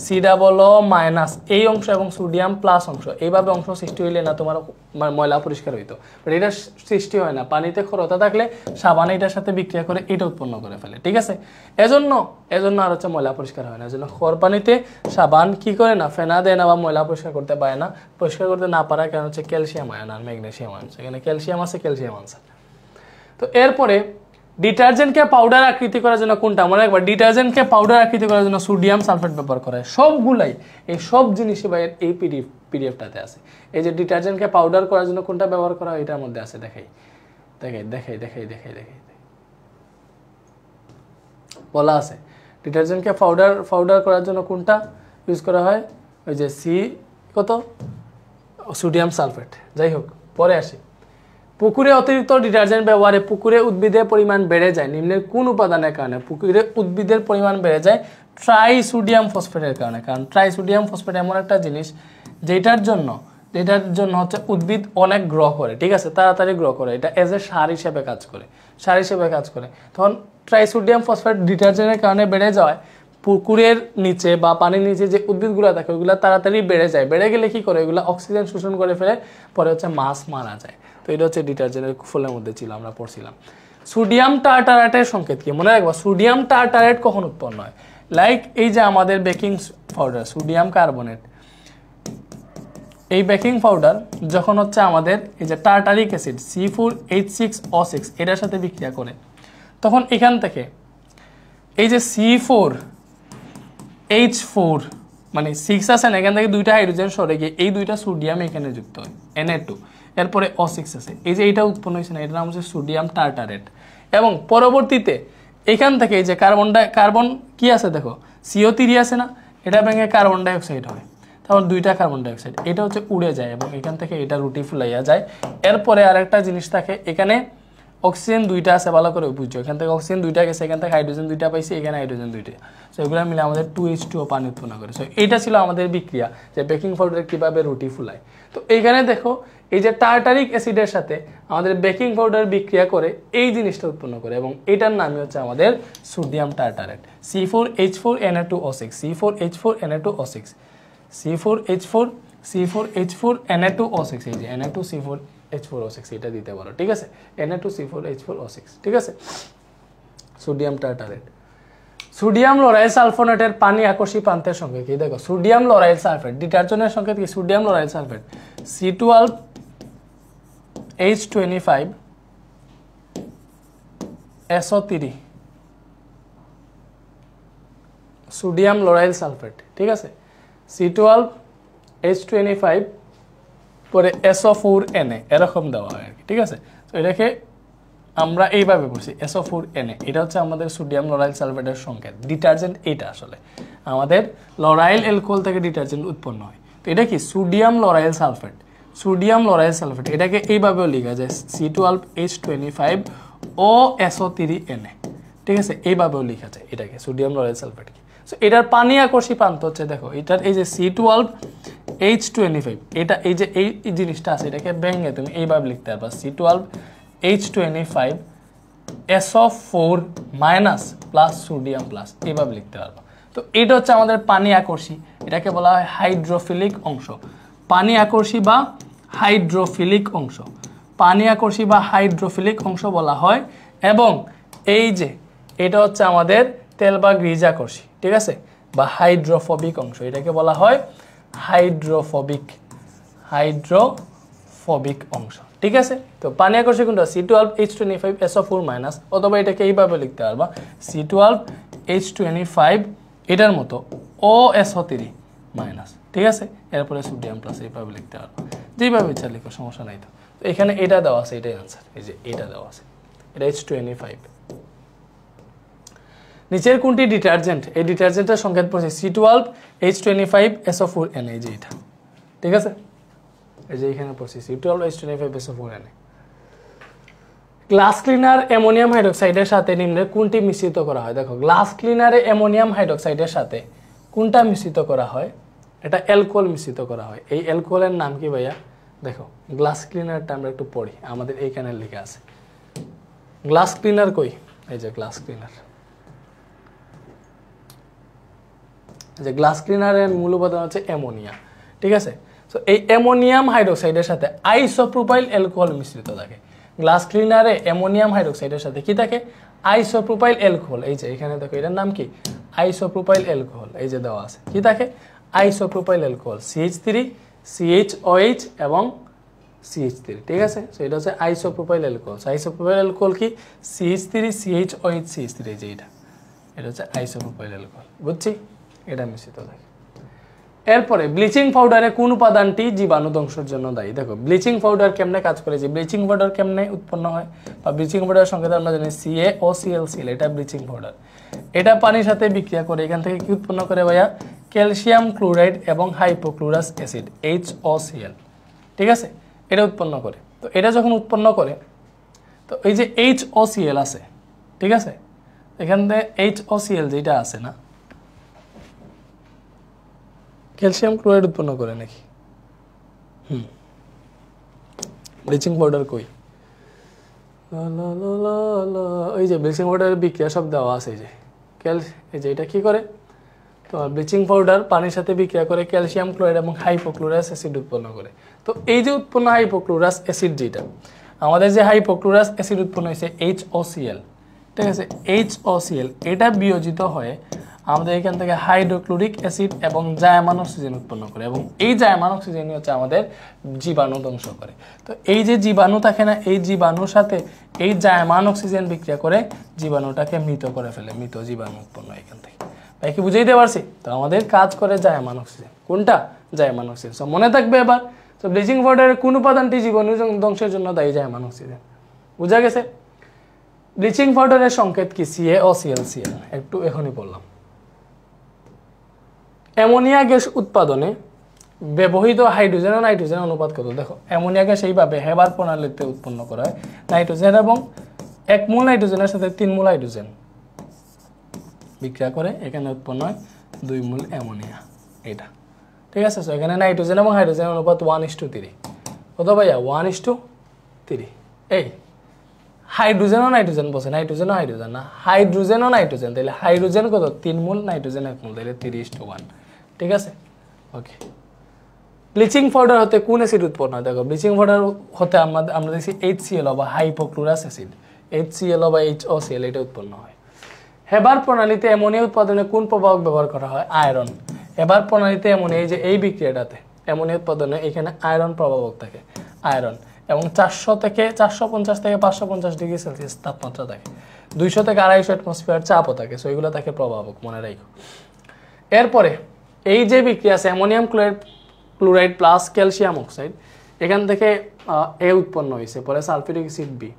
COO- এই অংশ এবং সোডিয়াম প্লাস অংশ, এইভাবে অংশ সৃষ্টি হইলে না তোমার ময়লা পরিষ্কার হইতো। বাট এটা সৃষ্টি হয় না, পানিতে ক্ষরতা থাকলে সাবান এটার সাথে বিক্রিয়া করে এটা উৎপন্ন করে ফেলে, ঠিক আছে। এজন্য আর হচ্ছে ময়লা পরিষ্কার হয় না। এজন্য খর পানিতে সাবান কি করে না, ফেনা দেয় না বা ময়লা পরিষ্কার করতে পারে না। পরিষ্কার করতে না পারার কারণ হচ্ছে ক্যালসিয়াম আয়ন আর ম্যাগনেসিয়াম আয়ন, সেখানে ক্যালসিয়াম আছে, ক্যালসিয়াম আছে। তো এরপরে ডিটারজেন্টকে পাউডার আকৃতি করার জন্য কোনটা, মনে রাখবা, ডিটারজেন্টকে পাউডার আকৃতি করার জন্য সোডিয়াম সালফেট ব্যবহার করা হয়। সবগুলাই, এই সব জিনিসই ভাই এই পিডিএফটাতে আছে। এই যে ডিটারজেন্টকে পাউডার করার জন্য কোনটা ব্যবহার করা হয়, এটার মধ্যে আছে। দেখাই বলা আছে ডিটারজেন্টকে পাউডার করার জন্য কোনটা ইউজ করা হয়, ওই যে সোডিয়াম সালফেট। যাই হোক, পরে আসি। পুকুরে অতিরিক্ত ডিটারজেন্ট ব্যবহারে পুকুরে উদ্ভিদের পরিমাণ বেড়ে যায় নিম্নের কোন উপাদানের কারণে? পুকুরে উদ্ভিদের পরিমাণ বেড়ে যায় ট্রাইসোডিয়াম ফসফেটের কারণে। কারণ ট্রাইসোডিয়াম ফসফেট এমন একটা জিনিস যেটার জন্য হচ্ছে উদ্ভিদ অনেক গ্রো করে, ঠিক আছে, তাড়াতাড়ি গ্রো করে, এটা এজ এ সার হিসেবে কাজ করে। তখন ট্রাইসোডিয়াম ফসফেট ডিটারজেন্টের কারণে বেড়ে যাওয়ায় পুকুরের নিচে বা পানির নিচে যে উদ্ভিদগুলো থাকে ওইগুলো তাড়াতাড়ি বেড়ে যায়। বেড়ে গেলে কি করে? ওইগুলো অক্সিজেন শোষণ করে ফেলে, পরে হচ্ছে মাছ মারা যায়। তো এটা হচ্ছে ডিটারজেন্টের ফুলের মধ্যে ছিল, আমরা পড়ছিলাম। সোডিয়াম টার্টারেটের সংকেত কি? মনে রাখবা, সোডিয়াম টার্টারেট কখন উৎপন্ন হয়? লাইক এই যে আমাদের বেকিং পাউডার সোডিয়াম কার্বনেট, এই বেকিং পাউডার যখন হচ্ছে আমাদের এই যে টার্টারিক অ্যাসিড C4H6O6 এটার সাথে বিক্রিয়া করে, তখন এখান থেকে এই যে C4H4 মানে 6 আছে না, এখান থেকে দুইটা হাইড্রোজেন সরে গিয়ে এই দুইটা সোডিয়াম এখানে যুক্ত হয়, Na2, এরপরে O6 আছে, এই যে এইটা উৎপন্ন হয়েছে না, এটার নাম হচ্ছে সোডিয়াম টার্টারেট। এবং পরবর্তীতে এখান থেকে এই যে কার্বন কি আছে দেখো, CO3 আছে না, এটা ভেঙে কার্বন ডাইঅক্সাইড হয়, তখন দুইটা কার্বন ডাইঅক্সাইড, এটা হচ্ছে উড়ে যায় এবং এখান থেকে এটা রুটি ফুলাইয়া যায়। এরপরে আরেকটা জিনিস থাকে, এখানে অক্সিজেন দুইটা আছে, ভালো করে বুঝছো, এখান থেকে অক্সিজেন দুইটা গেছে, এখান থেকে হাইড্রোজেন দুইটা পাইছি, এখানে হাইড্রোজেন দুইটা, সো এগুলো মিলে আমাদের 2H2O পানি উৎপন্ন করে। সো এইটা ছিল আমাদের বিক্রিয়া, যে বেকিং পাউডার কিভাবে রুটি ফুলায়। তো এইখানে দেখো এই যে টার্টারিক অ্যাসিডের সাথে আমাদের বেকিং পাউডার বিক্রিয়া করে এই জিনিসটা উৎপন্ন করে, এবং এটার নামই হচ্ছে আমাদের সোডিয়াম টার্টারেট, C4H4Na2O6, C4H4Na2O6, C4H4Na2O6, এই যে Na2C4H4O6 এটা দিতে পারো, ঠিক আছে, Na2C4H4O6, ঠিক আছে, সোডিয়াম টার্টারেট। সোডিয়াম লরাইল সালফোনেটের পানি আকর্ষী প্রান্তের সংকেত কি? দেখো সোডিয়াম লরাইল সালফেট ডিটারজেন্টের সংকেত কি? Sodium lauryl sulphate C12H25SO3 sodium lauryl sulphate, ঠিক আছে, C12H25 পরে SO4Na এরকম দেওয়া হয় আর কি, ঠিক আছে। তো এটাকে আমরা এইভাবে বলছি SO4Na, এটা হচ্ছে আমাদের সোডিয়াম লরাইল সালফেটের সংকেত, ডিটারজেন্ট। এটা আসলে আমাদের লরাইল অ্যালকোহল থেকে ডিটারজেন্ট উৎপন্ন হয়। তো এটা কি sodium lauryl sulphate, sodium lauryl sulphate, এটাকে এইভাবেও লেখা যায় C12H25 ও SO3Na, ঠিক আছে, এইভাবেও লেখা যায় এটাকে সোডিয়াম লরাইল সালফেট। সো এটার পানি আকর্ষী প্রান্ত হচ্ছে, দেখো এটার এই যে C12H25, এটা এই যে এই জিনিসটা আছে, এটাকে ভেঙে তুমি এইভাবে লিখতে পারবা C12H25 SO4 minus plus sodium plus, এইভাবে লিখতে পারবা। তো এটা হচ্ছে আমাদের পানি আকর্ষী, এটাকে বলা হয় হাইড্রোফিলিক অংশ, পানি আকর্ষী বা হাইড্রোফিলিক অংশ, পানি আকর্ষী বা হাইড্রোফিলিক অংশ বলা হয়। এবং এই যে এটা হচ্ছে আমাদের তেল বা গ্রিজ আকর্ষী, ঠিক আছে, বা হাইড্রোফোবিক অংশ, এটাকে বলা হয় হাইড্রোফোবিক, হাইড্রোফোবিক অংশ, ঠিক আছে। তো পানি আকর্ষী কোনটা C12H25 SO4 মাইনাস, অথবা এটাকে এইভাবে লিখতে পারবা C12H25 এটার মতো ও SO3 মাইনাস, ঠিক আছে, এরপরে সোডিয়াম প্লাস, এইভাবে লিখতে পারবা, যেভাবে ইচ্ছা লিখো, সমস্যা নাই। তো এখানে এটা দেওয়া আছে, এটাই আনসার, এই যে এটা দেওয়া আছে, এটা H25। নিচের কোনটি ডিটারজেন্ট? এই ডিটারজেন্টের সংকেত পড়ছে C12H25 SO4Na, এই যে এটা, ঠিক আছে, এই যে এখানে পড়ছে C12H25 SO4Na। Glass cleaner ammonium হাইড্রোক্সাইডের সাথে নিম্নের কোনটি মিশ্রিত করা হয়? দেখো গ্লাস ক্লিনারে অ্যামোনিয়াম হাইড্রোক্সাইডের সাথে কোনটা মিশ্রিত করা হয়? এটা অ্যালকোহল মিশ্রিত করা হয়। এই অ্যালকোহলের নাম কি ভাইয়া? দেখো গ্লাস ক্লিনারটা আমরা একটু পড়ি, আমাদের এইখানে লেখা আছে। গ্লাস ক্লিনার কই? এই যে গ্লাস ক্লিনার, যে গ্লাস ক্লিনারের মূল উপাদান হচ্ছে অ্যামোনিয়া, ঠিক আছে। সো এই অ্যামোনিয়াম হাইড্রোক্সাইডের সাথে আইসোপ্রোপাইল অ্যালকোহল মিশ্রিত থাকে। গ্লাস ক্লিনারে অ্যামোনিয়াম হাইড্রোক্সাইডের সাথে কি থাকে? Isopropyl alcohol. এই যে এখানে দেখো এটার নাম কি? Isopropyl alcohol. এই যে দেওয়া আছে, কি থাকে? আইসোপ্রোপাইল অ্যালকোহল, CH3 CHOH এবং CH3, ঠিক আছে। সো এটা হচ্ছে আইসোপ্রোপাইল অ্যালকোহল। আইসোপ্রোপাইল অ্যালকোহল কি? CH3 CHOH CH3, এই যে এটা হচ্ছে আইসোপ্রোপাইল অ্যালকোহল, বুঝছি? এটা মিশ্রিত থাকে। এরপরে ব্লিচিং পাউডারে কোন উপাদানটি জীবাণু ধ্বংসের জন্য দায়ী? দেখো ব্লিচিং পাউডার কেমনে কাজ করে, যে ব্লিচিং পাউডার কেমনে উৎপন্ন হয়, বা ব্লিচিং পাউডার সংকেত আমরা জানি CaOCl, এটা ব্লিচিং পাউডার। এটা পানির সাথে বিক্রিয়া করে এখান থেকে কি উৎপন্ন করে ভাইয়া? ক্যালসিয়াম ক্লোরাইড এবং হাইপোক্লোরাস অ্যাসিড HOCl, ঠিক আছে, এটা উৎপন্ন করে। তো এটা যখন উৎপন্ন করে, তো এই যে HOCl আছে, ঠিক আছে, এখান থেকে HOCl যেটা আছে না, ক্যালসিয়াম ক্লোরাইড উৎপন্ন করে নাকি? ব্লিচিং পাউডার কই? ওই যে ব্লিচিং পাউডারের বিক্রিয়া সব দেওয়া আছে, এই যে এটা কি করে? তো ব্লিচিং পাউডার পানির সাথে বিক্রিয়া করে ক্যালসিয়াম ক্লোরাইড এবং হাইপোক্লোরাস অ্যাসিড উৎপন্ন করে। তো এই যে উৎপন্ন হাইপোক্লোরাস অ্যাসিড, যেটা আমাদের যে হাইপোক্লোরাস অ্যাসিড উৎপন্ন হয়েছে HOCl, ঠিক আছে, HOCl এটা বিয়োজিত হয়ে আমাদের এখান থেকে হাইড্রোক্লোরিক অ্যাসিড এবং জায়মান অক্সিজেন উৎপন্ন করে, এবং এই জায়মান অক্সিজেনই হচ্ছে আমাদের জীবাণু ধ্বংস করে। তো এই যে জীবাণু থাকে না, এই জীবাণুর সাথে এই জায়মান অক্সিজেন বিক্রিয়া করে জীবাণুটাকে মৃত করে ফেলে, মৃত জীবাণু উৎপন্ন এখান থেকে। ভাই কি বুঝাইতে পারছি? তো আমাদের কাজ করে জায়মান অক্সিজেন। কোনটা? জায়মান অক্সিজেন। সো মনে থাকবে এবার। তো ব্লিচিং পাউডারের কোন উপাদানটি জীবাণু ধ্বংসের জন্য দায়ী? জায়মান অক্সিজেন। বুঝা গেছে? ব্লিচিং পাউডারের সংকেত কি? CaOCl, একটু এখনই বললাম। অ্যামোনিয়া গ্যাস উৎপাদনে ব্যবহৃত হাইড্রোজেন ও নাইট্রোজেন অনুপাত কত? দেখো অ্যামোনিয়া গ্যাস এইভাবে হেবার প্রণালীতে উৎপন্ন করা হয়। নাইট্রোজেন এবং 1 মোল নাইট্রোজেনের সাথে 3 মোল হাইড্রোজেন বিক্রিয়া করে এখানে উৎপন্ন হয় 2 মোল অ্যামোনিয়া, এটা, ঠিক আছে। সো এখানে নাইট্রোজেন এবং হাইড্রোজেনের অনুপাত 1:3। কত ভাইয়া? 1:3। এই হাইড্রোজেন ও নাইট্রোজেন বলছে, নাইট্রোজেন ও হাইড্রোজেন না, হাইড্রোজেন ও নাইট্রোজেন। তাহলে হাইড্রোজেন কত? 3 মোল, নাইট্রোজেন 1 মোল, তাহলে 3:1, ঠিক আছে। ওকে। ব্লিচিং পাউডার হতে কোন অ্যাসিড উৎপন্ন হয়? দেখো ব্লিচিং পাউডার হতে আমরা দেখছি HCl বা হাইপোক্লোরাস অ্যাসিড, HCl বা HOCl, এটা উৎপন্ন হয়। হেবার প্রণালীতে অ্যামোনিয়া উৎপাদনে কোন প্রভাবক ব্যবহার করা হয়? আয়রন। হেবার প্রণালীতে অ্যামোনিয়া, এই যে এই বিক্রিয়াটাতে অ্যামোনিয়া উৎপাদনে এখানে আয়রন প্রভাবক থাকে, আয়রন, এবং 450 থেকে 550 ডিগ্রি সেলসিয়াস তাপমাত্রা থাকে, 200 থেকে 250 অ্যাটমসফিয়ার চাপও থাকে। সো এগুলো থাকে প্রভাবক, মনে রাখো। এরপরে এই যে বিক্রিয়া আছে ammonium chloride plus calcium oxide, এখান থেকে এ উৎপন্ন হয়েছে, পরে সালফিউরিক অ্যাসিড বি।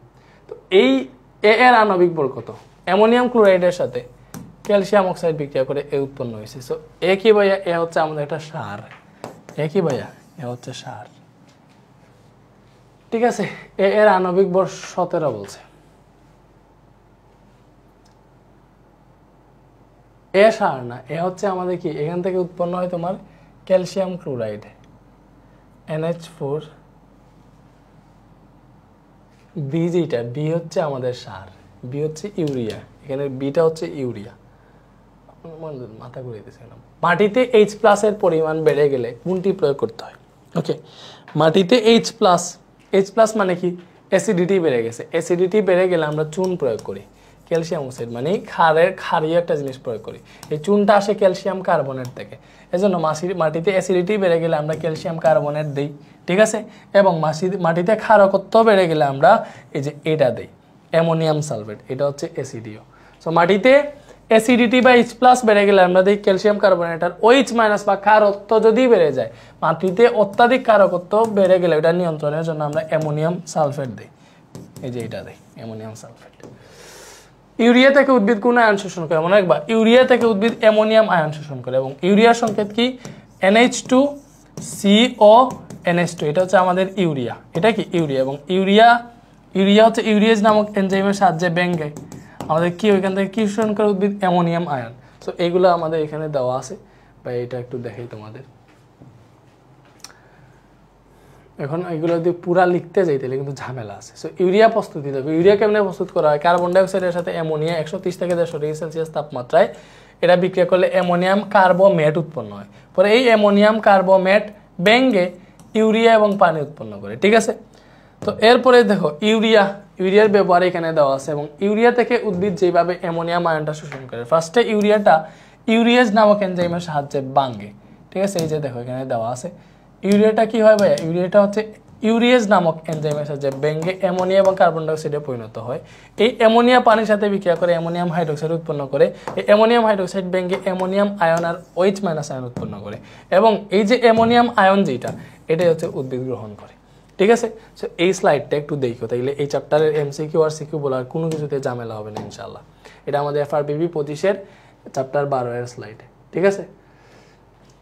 তো এই এ এর আণবিক ভর কত? অ্যামোনিয়াম ক্লোরাইডের সাথে ক্যালসিয়াম অক্সাইড বিক্রিয়া করে এ উৎপন্ন হয়েছে। সো এ কি ভাইয়া? এ হচ্ছে আমাদের একটা সার। এ কি ভাইয়া? এ হচ্ছে সার। ঠিক আছে, এ এর আণবিক ভর 17 বলছে। এ সার না, এ হচ্ছে আমাদের কি, এখান থেকে উৎপন্ন হয় তোমার ক্যালসিয়াম ক্লোরাইড NH4 বি, যেটা বি হচ্ছে আমাদের সার, বি হচ্ছে ইউরিয়া, এখানে বিটা হচ্ছে ইউরিয়া। মাথা ঘুরিয়ে দিয়েছিলাম। মাটিতে H+ এর পরিমাণ বেড়ে গেলে কোনটি প্রয়োগ করতে হয়? ওকে, মাটিতে H+ মানে কি? অ্যাসিডিটি বেড়ে গেছে। অ্যাসিডিটি বেড়ে গেলে আমরা চুন প্রয়োগ করি, ক্যালসিয়াম অক্সাইড মানে ক্ষারীয় একটা জিনিস প্রয়োগ করি। এই চুনটা আসে ক্যালসিয়াম কার্বনেট থেকে, এজন্য মাটিতে অ্যাসিডিটি বেড়ে গেলে আমরা ক্যালসিয়াম কার্বনেট দিই। ঠিক আছে, এবং মাটিতে ক্ষারকত্ব বেড়ে গেলে আমরা এই যে এটা দিই, অ্যামোনিয়াম সালফেট, এটা হচ্ছে অ্যাসিডিও। সো মাটিতে অ্যাসিডিটি বা H+ বেড়ে গেলে আমরা দিই ক্যালসিয়াম কার্বনেট। আর OH- বা ক্ষারত্ব যদি বেড়ে যায়, মাটিতে অত্যাধিক ক্ষারকত্ব বেড়ে গেলে এটা নিয়ন্ত্রণের জন্য আমরা অ্যামোনিয়াম সালফেট দিই, এই যে এটা দিই, অ্যামোনিয়াম সালফেট। ইউরিয়া থেকে উদ্ভিদ কোন আয়ন শোষণ করে? মনে রাখবা, ইউরিয়া থেকে উদ্ভিদ অ্যামোনিয়াম আয়ন শোষণ করে, এবং ইউরিয়ার সংকেত কি? NH2CO NH2, এটা হচ্ছে আমাদের ইউরিয়া। এটা কি? ইউরিয়া। এবং ইউরিয়া হচ্ছে ইউরিয়েজ নামক এনজাইমের সাহায্যে ব্যঙ্গে আমাদের কি ওইখান থেকে কি শোষণ করে উদ্ভিদ? Ammonium ion. সো এইগুলো আমাদের এখানে দেওয়া আছে, বা এটা একটু দেখাই তোমাদের। এখন এগুলো যদি পুরা লিখতে যাই তাহলে কিন্তু ঝামেলা আছে। সো ইউরিয়া প্রস্তুতি দেখো, ইউরিয়া কেমনে প্রস্তুত করা হয়? কার্বন ডাইঅক্সাইডের সাথে অ্যামোনিয়া 130 থেকে 150 ডিগ্রি সেলসিয়াস তাপমাত্রায় এটা বিক্রিয়া করলে অ্যামোনিয়াম কার্বোমেট উৎপন্ন হয়। পরে এই অ্যামোনিয়াম কার্বোমেট ব্যঙ্গে ইউরিয়া এবং পানি উৎপন্ন করে। ঠিক আছে, তো এরপরে দেখো ইউরিয়ার ব্যবহার এখানে দেওয়া আছে, এবং ইউরিয়া থেকে উদ্ভিদ যেভাবে অ্যামোনিয়াম আয়নটা শোষণ করে। ফার্স্টে ইউরিয়াটা ইউরিয়েজ নামক এনজাইমের সাহায্যে ভাঙে। ঠিক আছে, এই যে দেখো এখানে দেওয়া আছে। ইউরিয়াটা কি হয় ভাইয়া? ইউরিয়াটা হচ্ছে ইউরিয়েজ নামক এনজাইমের সাহায্যে ব্যঙ্গে অ্যামোনিয়া এবং কার্বন ডাইঅক্সাইডে পরিণত হয়। এই অ্যামোনিয়া পানির সাথে বিক্রিয়া করে অ্যামোনিয়াম হাইড্রোক্সাইড উৎপন্ন করে। এই অ্যামোনিয়াম হাইড্রোক্সাইড ব্যঙ্গে অ্যামোনিয়াম আয়ন আর OH- আয়ন উৎপন্ন করে, এবং এই যে অ্যামোনিয়াম আয়ন যেটা, এটাই হচ্ছে উদ্ভিদ গ্রহণ করে। ঠিক আছে, সো এই স্লাইডটা একটু দেখো, তাইলে এই চ্যাপ্টারের MCQ আর CQ বলার কোনো কিছুতে ঝামেলা হবে না ইনশাআল্লাহ। এটা আমাদের FRBB 25-এর চ্যাপ্টার 12-এর স্লাইড। ঠিক আছে,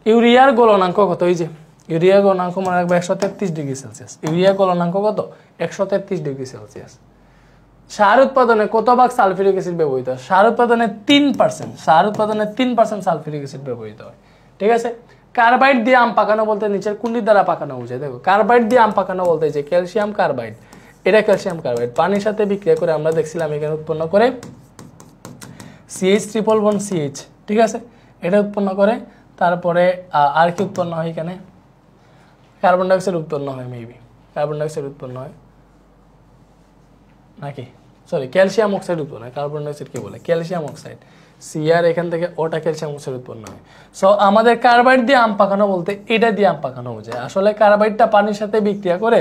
ইউরিয়ার গলনাঙ্ক কত? এই যে ইউরিয়ার গলনাঙ্ক মনে রাখবে 133 ডিগ্রি সেলসিয়াস। ইউরিয়া গলনাঙ্ক কত? 133 ডিগ্রি সেলসিয়াস। সার উৎপাদনে কত ভাগ সালফিউরিক অ্যাসিড ব্যবহৃত হয়? সার উৎপাদনে 3%, সার উৎপাদনে 3% সালফিউরিক অ্যাসিড ব্যবহৃত হয়। ঠিক আছে, কার্বাইড দিয়ে আম পাকানো বলতে নিচের কোনটি দ্বারা পাকানো বোঝায়? দেখো, কার্বাইড দিয়ে আম পাকানো বলতে যে ক্যালসিয়াম কার্বাইড, এটা ক্যালসিয়াম কার্বাইড পানির সাথে বিক্রিয়া করে আমরা দেখছিলাম এখানে উৎপন্ন করে CH ট্রিপল বন্ড CH। ঠিক আছে, এটা উৎপন্ন করে। তারপরে আর কি উৎপন্ন হয়? এখানে কার্বন ডাইঅক্সাইড উৎপন্ন হয়, মেবি কার্বন ডাইঅক্সাইড উৎপন্ন হয় নাকি, সরি ক্যালসিয়াম অক্সাইড উৎপন্ন হয়। কার্বন ডাইঅক্সাইড কি বলে? Calcium oxide. সিআর এখান থেকে ওটা ক্যালসিয়াম অক্সাইড উৎপন্ন হয়। সো আমাদের কার্বাইড দিয়ে আম পাকানো বলতে এটা দিয়ে আম পাকানো বোঝায়। আসলে কার্বাইডটা পানির সাথে বিক্রিয়া করে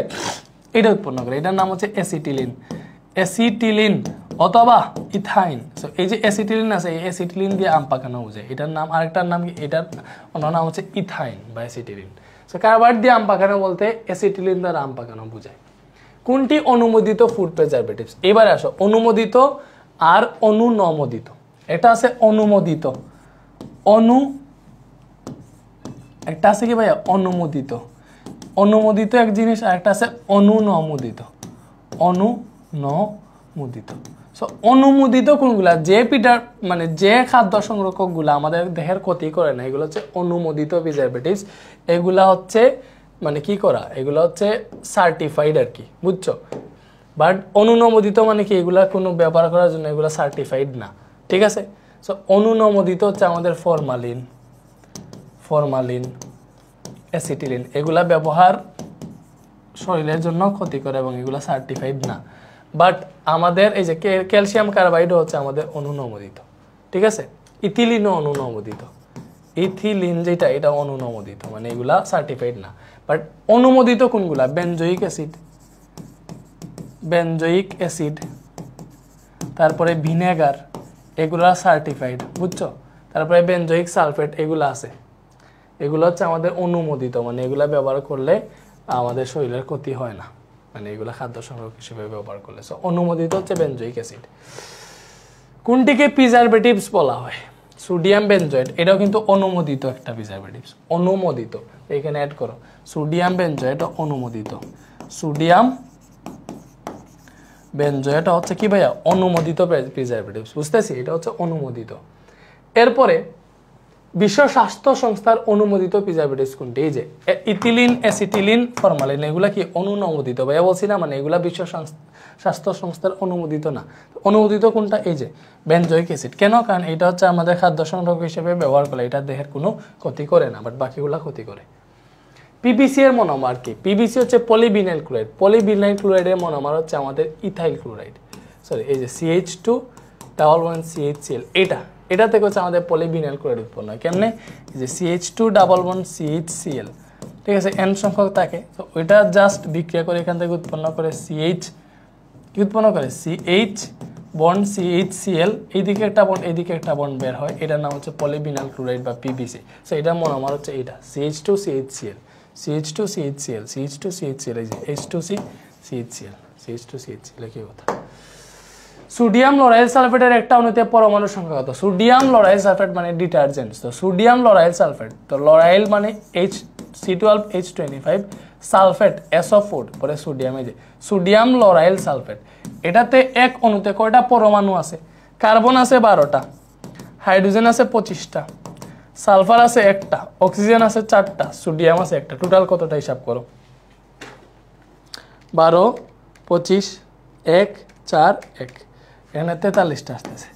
এটা উৎপন্ন করে, এটার নাম হচ্ছে অ্যাসিটিলিন অথবা ইথাইন। সো এই যে অ্যাসিটিলিন আছে, এই অ্যাসিটিলিন দিয়ে আম পাকানো বোঝায়। এটার নাম, আরেকটার নাম কি? এটার অন্য নাম হচ্ছে ইথাইন বা অ্যাসিটিলিন। সো কার্বাইড দিয়ে আম পাকানো বলতে অ্যাসিটিলিন দ্বারা আম পাকানো বোঝায়। কোনটি অনুমোদিত ফুড প্রিজারভেটিভস? এবারে আসো, অনুমোদিত আর অনুনমোদিত। এটা আছে অনুমোদিত, একটা আছে কি ভাইয়া? অনুমোদিত। অনুমোদিত এক জিনিস, আর একটা আছে অনুনমোদিত। অনুনমোদিত। সো অনুমোদিত কোনগুলা? যে মানে যে খাদ্য সংরক্ষক গুলা আমাদের দেহের ক্ষতি করে না, এগুলো হচ্ছে অনুমোদিত প্রিজারভেটিভস। এগুলা হচ্ছে মানে কি করা? এগুলো হচ্ছে সার্টিফাইড আর কি, বুঝছো? বাট অনুনমোদিত মানে কি? এগুলা কোনো ব্যবহার করার জন্য এগুলা সার্টিফাইড না। ঠিক আছে, সো অনুনমোদিত হচ্ছে আমাদের ফরমালিন, অ্যাসিটিলিন, এগুলা ব্যবহার শরীরের জন্য ক্ষতি করে এবং এগুলা সার্টিফাইড না। বাট আমাদের এই যে ক্যালসিয়াম কার্বাইড হচ্ছে আমাদের অনুনমোদিত। ঠিক আছে, ইথিলিনও অনুনমোদিত। ইথিলিন যেটা, এটা অনুনমোদিত, মানে এগুলা সার্টিফাইড না। বাট অনুমোদিত কোনগুলা? বেনজোইক অ্যাসিড, তারপরে ভিনেগার, এগুলা সার্টিফাইড, বুঝছো? তারপরে বেনজোইক সালফেট এগুলো আছে, এগুলো হচ্ছে আমাদের অনুমোদিত, মানে এগুলা ব্যবহার করলে আমাদের শরীরের ক্ষতি হয় না, মানে এগুলো খাদ্য সংরক্ষক হিসেবে ব্যবহার করলে। সো অনুমোদিত হচ্ছে বেনজোইক অ্যাসিড। কোনটিকে প্রিজারভেটিভস বলা হয়? সোডিয়াম বেনজয়েট, এটাও কিন্তু অনুমোদিত একটা প্রিজারভেটিভস, অনুমোদিত। এখানে অ্যাড করো সোডিয়াম বেনজয়েট অনুমোদিত, সোডিয়াম বেনজয়েট হচ্ছে কি ভাইয়া? অনুমোদিত প্রিজারভেটিভস, বুঝতেছি? এটা হচ্ছে অনুমোদিত। এরপরে বিশ্ব স্বাস্থ্য সংস্থার অনুমোদিত প্রিজারভেটিভস কোনটি? এই যে ইথিলিন, অ্যাসিটিলিন, ফরমালিন, এগুলা কি অনুমোদিত? ভাইয়া বলছি না, মানে এগুলা বিশ্ব স্বাস্থ্য সংস্থার অনুমোদিত না। অনুমোদিত কোনটা? এই যে বেনজোইক অ্যাসিড। কেন? কারণ এটা হচ্ছে আমাদের খাদ্য সংরক্ষক হিসেবে ব্যবহার করে, এটা দেহের কোনো ক্ষতি করে না, বাট বাকিগুলা ক্ষতি করে। পিবিসি এর মনোমার কি? পিবিসি হচ্ছে পলিভিনাইল ক্লোরাইড, পলিভিনাইল ক্লোরাইডের মনোমার হচ্ছে আমাদের ইথাইল ক্লোরাইড, সরি এই যে CH2 এটা থেকে হচ্ছে আমাদের পলিভিনাইল ক্লোরাইড উৎপন্ন হয়। কেমনে? যে CH2 ঠিক আছে, n সংখ্যক থাকে, তো ওইটা জাস্ট বিক্রিয়া করে এখান থেকে উৎপন্ন করে CH, কি উৎপন্ন করে? CH বন্ড CHCl, এইদিকে একটা বন্ড এইদিকে একটা বন্ড বের হয়, এটার নাম হচ্ছে পলিভিনাইল ক্লোরাইড বা পিবিসি। সো এটার মনোমার হচ্ছে এটা CH2CHCl, CH2CHCl, CH2CHCl, এই যে H2CHCl, কি কথা? সোডিয়াম লরাইল সালফেটের একটা অণুতে পরমাণু সংখ্যা কত? সোডিয়াম লরাইল সালফেট মানে ডিটারজেন্ট, তো সোডিয়াম লরাইল সালফেট, তো লরাইল মানে C12H25, সালফেট SO4, পরে সোডিয়াম, এই যে সোডিয়াম লরাইল সালফেট, এটাতে এক অণুতে কয়টা পরমাণু আছে? কার্বন আছে 12টা, হাইড্রোজেন আছে 25টা, সালফার আছে 1টা, অক্সিজেন আছে 4টা, সোডিয়াম আছে 1টা। টোটাল কতটা হিসাব করো? 12, 25, 1, 4, 1, এখানে 43টা আসতেছে।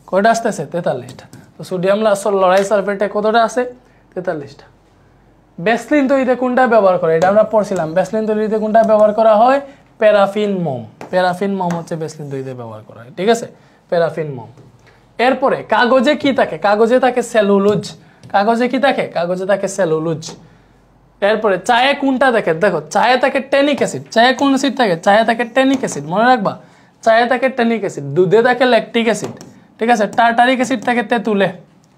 কয়টা আসতেছে? 43টা। তো সোডিয়াম লরাইল সালফেটে কতটা আছে? 43টা। ব্যাসলিন তৈরিতে কোনটা ব্যবহার করে? এটা আমরা পড়ছিলাম। ব্যাসলিন তৈরিতে কোনটা ব্যবহার করা হয়? প্যারাফিন মোম। প্যারাফিন মোম হচ্ছে ব্যাসলিন তৈরিতে ব্যবহার করা হয়, ঠিক আছে? প্যারাফিন মোম। এরপরে কাগজে কি থাকে? কাগজে থাকে সেলুলোজ। কাগজে কি থাকে? কাগজে থাকে সেলুলোজ। এরপরে চায়ে কোনটা থাকে? দেখো চায়ে থাকে ট্যানিক অ্যাসিড। চায়ে কোন অ্যাসিড থাকে? চায়ে থাকে ট্যানিক অ্যাসিড, মনে রাখবা। চায়ে থাকে ট্যানিক অ্যাসিড। দুধে থাকে ল্যাকটিক অ্যাসিড, ঠিক আছে? টার্টারিক অ্যাসিড থাকে তেঁতুলে।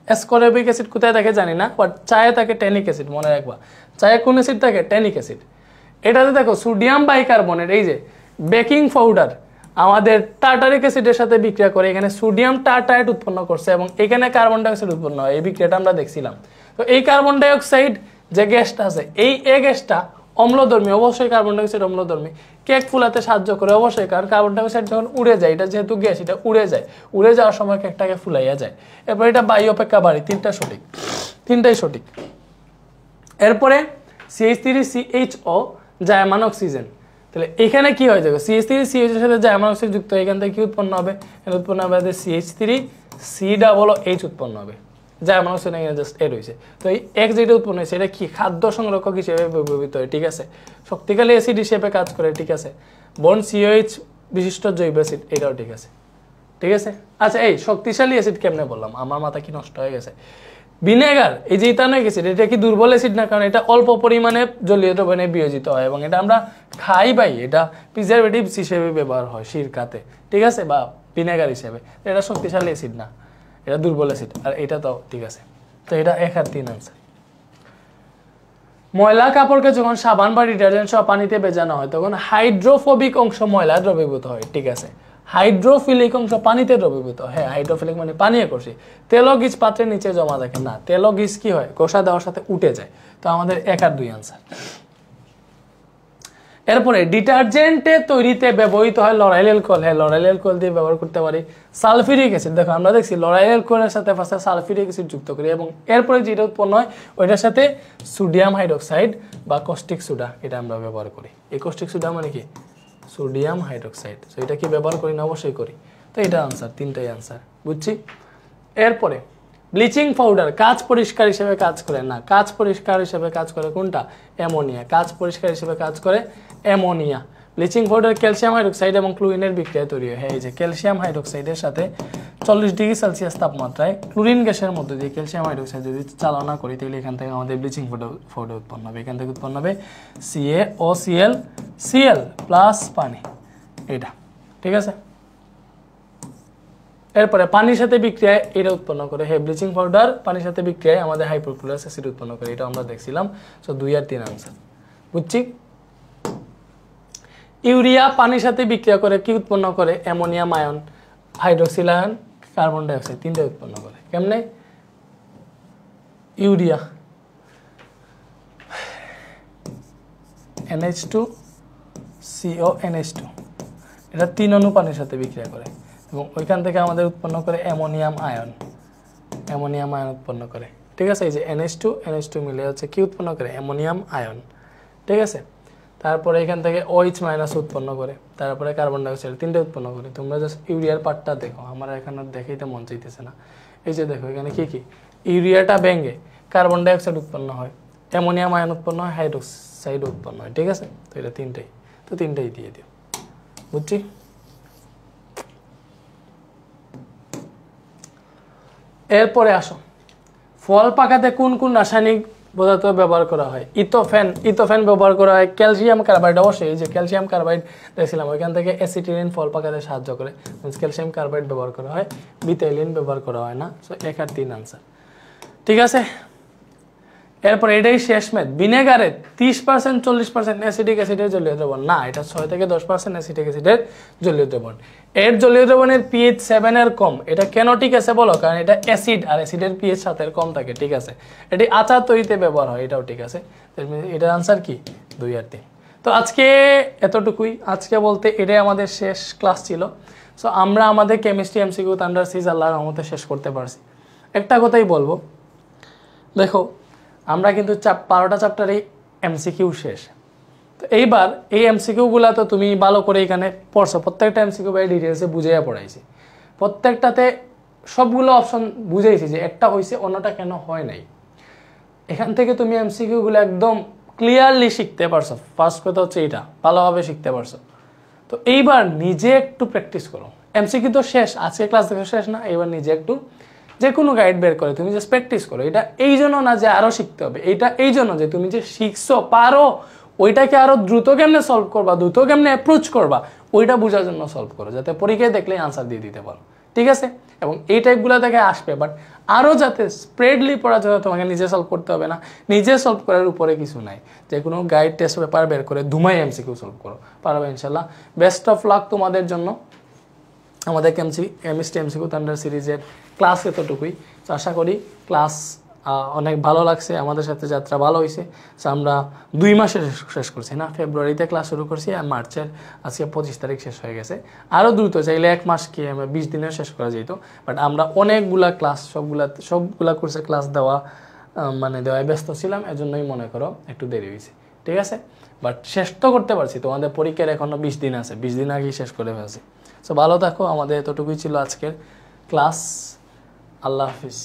অ্যাসকর্বিক অ্যাসিড কোথায় থাকে জানি না, বাট চায়ে থাকে ট্যানিক অ্যাসিড, মনে রাখবা। চায়ে কোন অ্যাসিড থাকে? Tannic acid. এটাতে দেখো সোডিয়াম বাইকার্বনেট, এই যে বেকিং পাউডার আমাদের টার্টারিক অ্যাসিডের সাথে বিক্রিয়া করে এখানে সোডিয়াম টার্টারেট উৎপন্ন করছে এবং এখানে কার্বন ডাইঅক্সাইড উৎপন্ন হয়। এই বিক্রিয়াটা আমরা দেখছিলাম। তো এই কার্বন ডাইঅক্সাইড যে গ্যাসটা আছে, এই গ্যাসটা অম্লধর্মী, অবশ্যই কার্বন ডাইঅক্সাইড অম্লধর্মী। কেক ফুলাতে সাহায্য করে অবশ্যই, কারণ কার্বন ডাইঅক্সাইড যখন উড়ে যায়, এটা যেহেতু গ্যাস, এটা উড়ে যায়, উড়ে যাওয়ার সময় কেকটাকে ফুলাইয়া যায়। এরপর এটা বায়ু অপেক্ষা ভারী, তিনটাই সঠিক। এরপরে CH3CHO জায়মান অক্সিজেন। তাহলে এখানে কি হয়ে যাবে? CH3CHO এর সাথে জায়মান অক্সিজেন যুক্ত, এখান থেকে কি উৎপন্ন হবে? এখানে উৎপন্ন হবে CH3COOH উৎপন্ন হবে। জায়মান অক্সিজেন এখানে জাস্ট এর হয়েছে। তো এই এক যেটা উৎপন্ন হয়েছে, এটা কি খাদ্য সংরক্ষক হিসেবে ব্যবহৃত হয়, ঠিক আছে? শক্তিশালী অ্যাসিড হিসেবে কাজ করে, ঠিক আছে? বন্ড COH বিশিষ্ট জৈব অ্যাসিড, এটাও ঠিক আছে, ঠিক আছে? আচ্ছা, এই শক্তিশালী অ্যাসিড কেমনে বললাম? আমার মাথা কি নষ্ট হয়ে গেছে? ভিনেগার, এই যে ইথানোয়িক অ্যাসিড, এটা কি দুর্বল অ্যাসিড না? কারণ এটা অল্প পরিমাণে জলীয় দ্রবণে বিয়োজিত হয় এবং এটা আমরা খাই ভাই, এটা প্রিজারভেটিভস হিসেবে ব্যবহার হয় সিরকাতে, ঠিক আছে? বা ভিনেগার হিসেবে। এটা শক্তিশালী অ্যাসিড না, এটা দুর্বল অ্যাসিড। আর এটা তো ঠিক আছে। তো এটা 1 আর 3 আনসার। ময়লা কাপড়কে যখন সাবান বা ডিটারজেন্ট সহ পানিতে ভেজানো হয়, তখন হাইড্রোফোবিক অংশ ময়লা দ্রবীভূত হয়, ঠিক আছে? হাইড্রোফিলিক অংশ পানিতে দ্রবীভূত। হ্যাঁ, হাইড্রোফিলিক মানে পানি আকর্ষী। তেলগিজ পাত্রের নিচে জমা থাকে না, তেলগিজ কি হয়? কষা দেওয়ার সাথে উঠে যায়। তো আমাদের 1 আর 2 আনসার। এরপরে ডিটারজেন্টে তৈরিতে ব্যবহৃত হয় লরাইল অ্যালকোহল। হ্যাঁ, লরাইল অ্যালকোহল দিয়ে ব্যবহার করতে পারি। সালফিউরিক অ্যাসিড, দেখো আমরা দেখছি লরাইল অ্যালকোহলের সাথে ফার্স্টে সালফিউরিক অ্যাসিড যুক্ত করি এবং এরপরে যেটা উৎপন্ন হয় ওইটার সাথে সোডিয়াম হাইড্রোক্সাইড বা কস্টিক সোডা, এটা আমরা ব্যবহার করি। এই কস্টিক সোডা মানে কি? Sodium hydroxide. তো এটা কি ব্যবহার করি না? অবশ্যই করি। তো এটা আনসার, 3টাই আনসার, বুঝছি। এরপরে ব্লিচিং পাউডার কাঁচ পরিষ্কার হিসেবে কাজ করে না। কাঁচ পরিষ্কার হিসেবে কাজ করে কোনটা? অ্যামোনিয়া। কাঁচ পরিষ্কার হিসেবে কাজ করে ammonia. Bleaching powder calcium hydroxide এবং ক্লোরিনের বিক্রিয়ায় তৈরি হয়। হ্যাঁ, এই যে ক্যালসিয়াম হাইড্রোক্সাইডের সাথে 40 ডিগ্রি সেলসিয়াস তাপমাত্রায় ক্লোরিন গ্যাসের মধ্যে দিয়ে ক্যালসিয়াম হাইড্রোক্সাইড যদি চালনা করি, তাহলে এখান থেকে আমাদের ব্লিচিং পাউডার উৎপন্ন হবে। এখান থেকে উৎপন্ন হবে CaOCl প্লাস পানি, এটা ঠিক আছে। এরপরে পানির সাথে বিক্রিয়ায় এটা উৎপন্ন করে, হে ব্লিচিং পাউডার পানির সাথে বিক্রিয়ায় আমাদের হাইপোক্লোরাস অ্যাসিড উৎপন্ন করে, এটা আমরা দেখছিলাম। সো 2 আর 3 আনসার, বুঝছি। ইউরিয়া পানির সাথে বিক্রিয়া করে কি উৎপন্ন করে? Ammonium ion, hydroxyl ion, carbon dioxide, তিনটা উৎপন্ন করে। কেমনে? ইউরিয়া NH2 CO NH2 এটা 3 অণু পানির সাথে বিক্রিয়া করে এবং ওইখান থেকে আমাদের উৎপন্ন করে অ্যামোনিয়াম আয়ন, অ্যামোনিয়াম আয়ন উৎপন্ন করে। ঠিক আছে, এই যে NH2 মিলে হচ্ছে কি উৎপন্ন করে? Ammonium ion. ঠিক আছে, তারপরে এখান থেকে OH- উৎপন্ন করে, তারপরে কার্বন ডাইঅক্সাইড, তিনটে উৎপন্ন করে। তোমরা জাস্ট ইউরিয়ার পার্টটা দেখো, আমার এখানে দেখাইতে মন চাইতেছে না। এই যে দেখো এখানে কি কি, ইউরিয়াটা ভেঙে কার্বন ডাইঅক্সাইড উৎপন্ন হয়, অ্যামোনিয়াম আয়ন উৎপন্ন হয়, হাইড্রোক্সাইড উৎপন্ন হয়। ঠিক আছে, তো এটা তিনটেই, তো তিনটেই দিয়ে দিও, বুঝছি। এরপরে আসো, ফল পাকাতে কোন কোন রাসায়নিক পদার্থ ব্যবহার করা হয়? ইথোফেন ব্যবহার করা হয়, ক্যালসিয়াম কার্বাইড, অবশ্যই এই যে ক্যালসিয়াম কার্বাইড দেখছিলাম ওইখান থেকে অ্যাসিটিলিন ফল পাকাতে সাহায্য করে, ক্যালসিয়াম কার্বাইড ব্যবহার করা হয়, বিথাইলিন ব্যবহার করা হয় না। সো 1 আর 3 আনসার, ঠিক আছে। এরপর এটাই শেষ ম্যাথ, ভিনেগারে 30% 40% অ্যাসিটিক অ্যাসিডের জলীয় দ্রবণ না, এটা 6 থেকে 10% অ্যাসিটিক অ্যাসিডের জলীয় দ্রবণ। এর জলীয় দ্রবণের pH 7 এর কম, এটা কেন ঠিক আছে বলো? কারণ এটা অ্যাসিড আর অ্যাসিডের pH 7 এর কম থাকে। ঠিক আছে, এটি আচার তৈরিতে ব্যবহার হয়, এটাও ঠিক আছে। এটার আনসার কি? 2 আর 3। তো আজকে এতটুকুই, আজকে বলতে এটাই আমাদের শেষ ক্লাস ছিল। সো আমরা আমাদের কেমিস্ট্রি এমসিকিউ আন্ডার সিজ আল্লাহর রহমতে শেষ করতে পারছি। একটা কথাই বলবো, দেখো আমরা কিন্তু 12টা চ্যাপ্টারেই এমসিকিউ শেষ। তো এইবার এই এমসিকিউগুলো তো তুমি ভালো করে এখানে পড়ছো, প্রত্যেকটা এমসিকিউ বাই ডিটেলসে বুঝাইয়া পড়াইছি, প্রত্যেকটাতে সবগুলো অপশন বুঝাইছি যে একটা হয়েছে অন্যটা কেন হয় নাই। এখান থেকে তুমি এমসিকিউগুলো একদম ক্লিয়ারলি শিখতে পারছো। ফার্স্ট কথা হচ্ছে এটা, ভালোভাবে শিখতে পারছো। তো এইবার নিজে একটু প্র্যাকটিস করো। এমসিকিউ তো শেষ, আজকে ক্লাস দেখো শেষ না, এবার নিজে একটু যে কোনো গাইড বের করে তুমি জাস্ট প্র্যাকটিস করো। এটা এই জন্য না যে আরও শিখতে হবে, এটা এই জন্য যে তুমি যে শিখছো পারো ওইটাকে আরও দ্রুত কেমনে সলভ করবা, দ্রুত কেমনে অ্যাপ্রোচ করবা, ওইটা বোঝার জন্য সলভ করো, যাতে পরীক্ষায় দেখলে আনসার দিয়ে দিতে পারো। ঠিক আছে, এবং এই টাইপগুলো থেকে আসবে, বাট আরও যাতে স্প্রেডলি পড়া যায়, তোমাকে নিজে সলভ করতে হবে না। নিজে সলভ করার উপরে কিছু নাই, যে কোনো গাইড টেস্ট পেপার বের করে ধুমাই এমসিকিউ সলভ করো, পারবে ইনশাল্লাহ। বেস্ট অফ লাক তোমাদের জন্য। আমাদের কেমিস্ট্রি এমসিকিউ আন্ডার সিরিজের ক্লাস এতটুকুই। তো আশা করি ক্লাস অনেক ভালো লাগছে, আমাদের সাথে যাত্রা ভালো হয়েছে। সো আমরা 2 মাসে শেষ করছি না, ফেব্রুয়ারিতে ক্লাস শুরু করছি আর মার্চের আজকে 25 তারিখ শেষ হয়ে গেছে। আরও দ্রুত চাইলে 1 মাস কি 20 দিনেও শেষ করা যেত, বাট আমরা অনেকগুলা ক্লাস সবগুলা কোর্সে ক্লাস দেওয়ায় ব্যস্ত ছিলাম, এজন্যই মনে করো একটু দেরি হয়েছে। ঠিক আছে, বাট শেষ তো করতে পারছি। তোমাদের পরীক্ষার এখনও 20 দিন আছে, 20 দিন আগেই শেষ করে ফেলছি। সো ভালো থাকো, আমাদের এতটুকুই ছিল আজকের ক্লাস। আল্লাহ হাফিজ।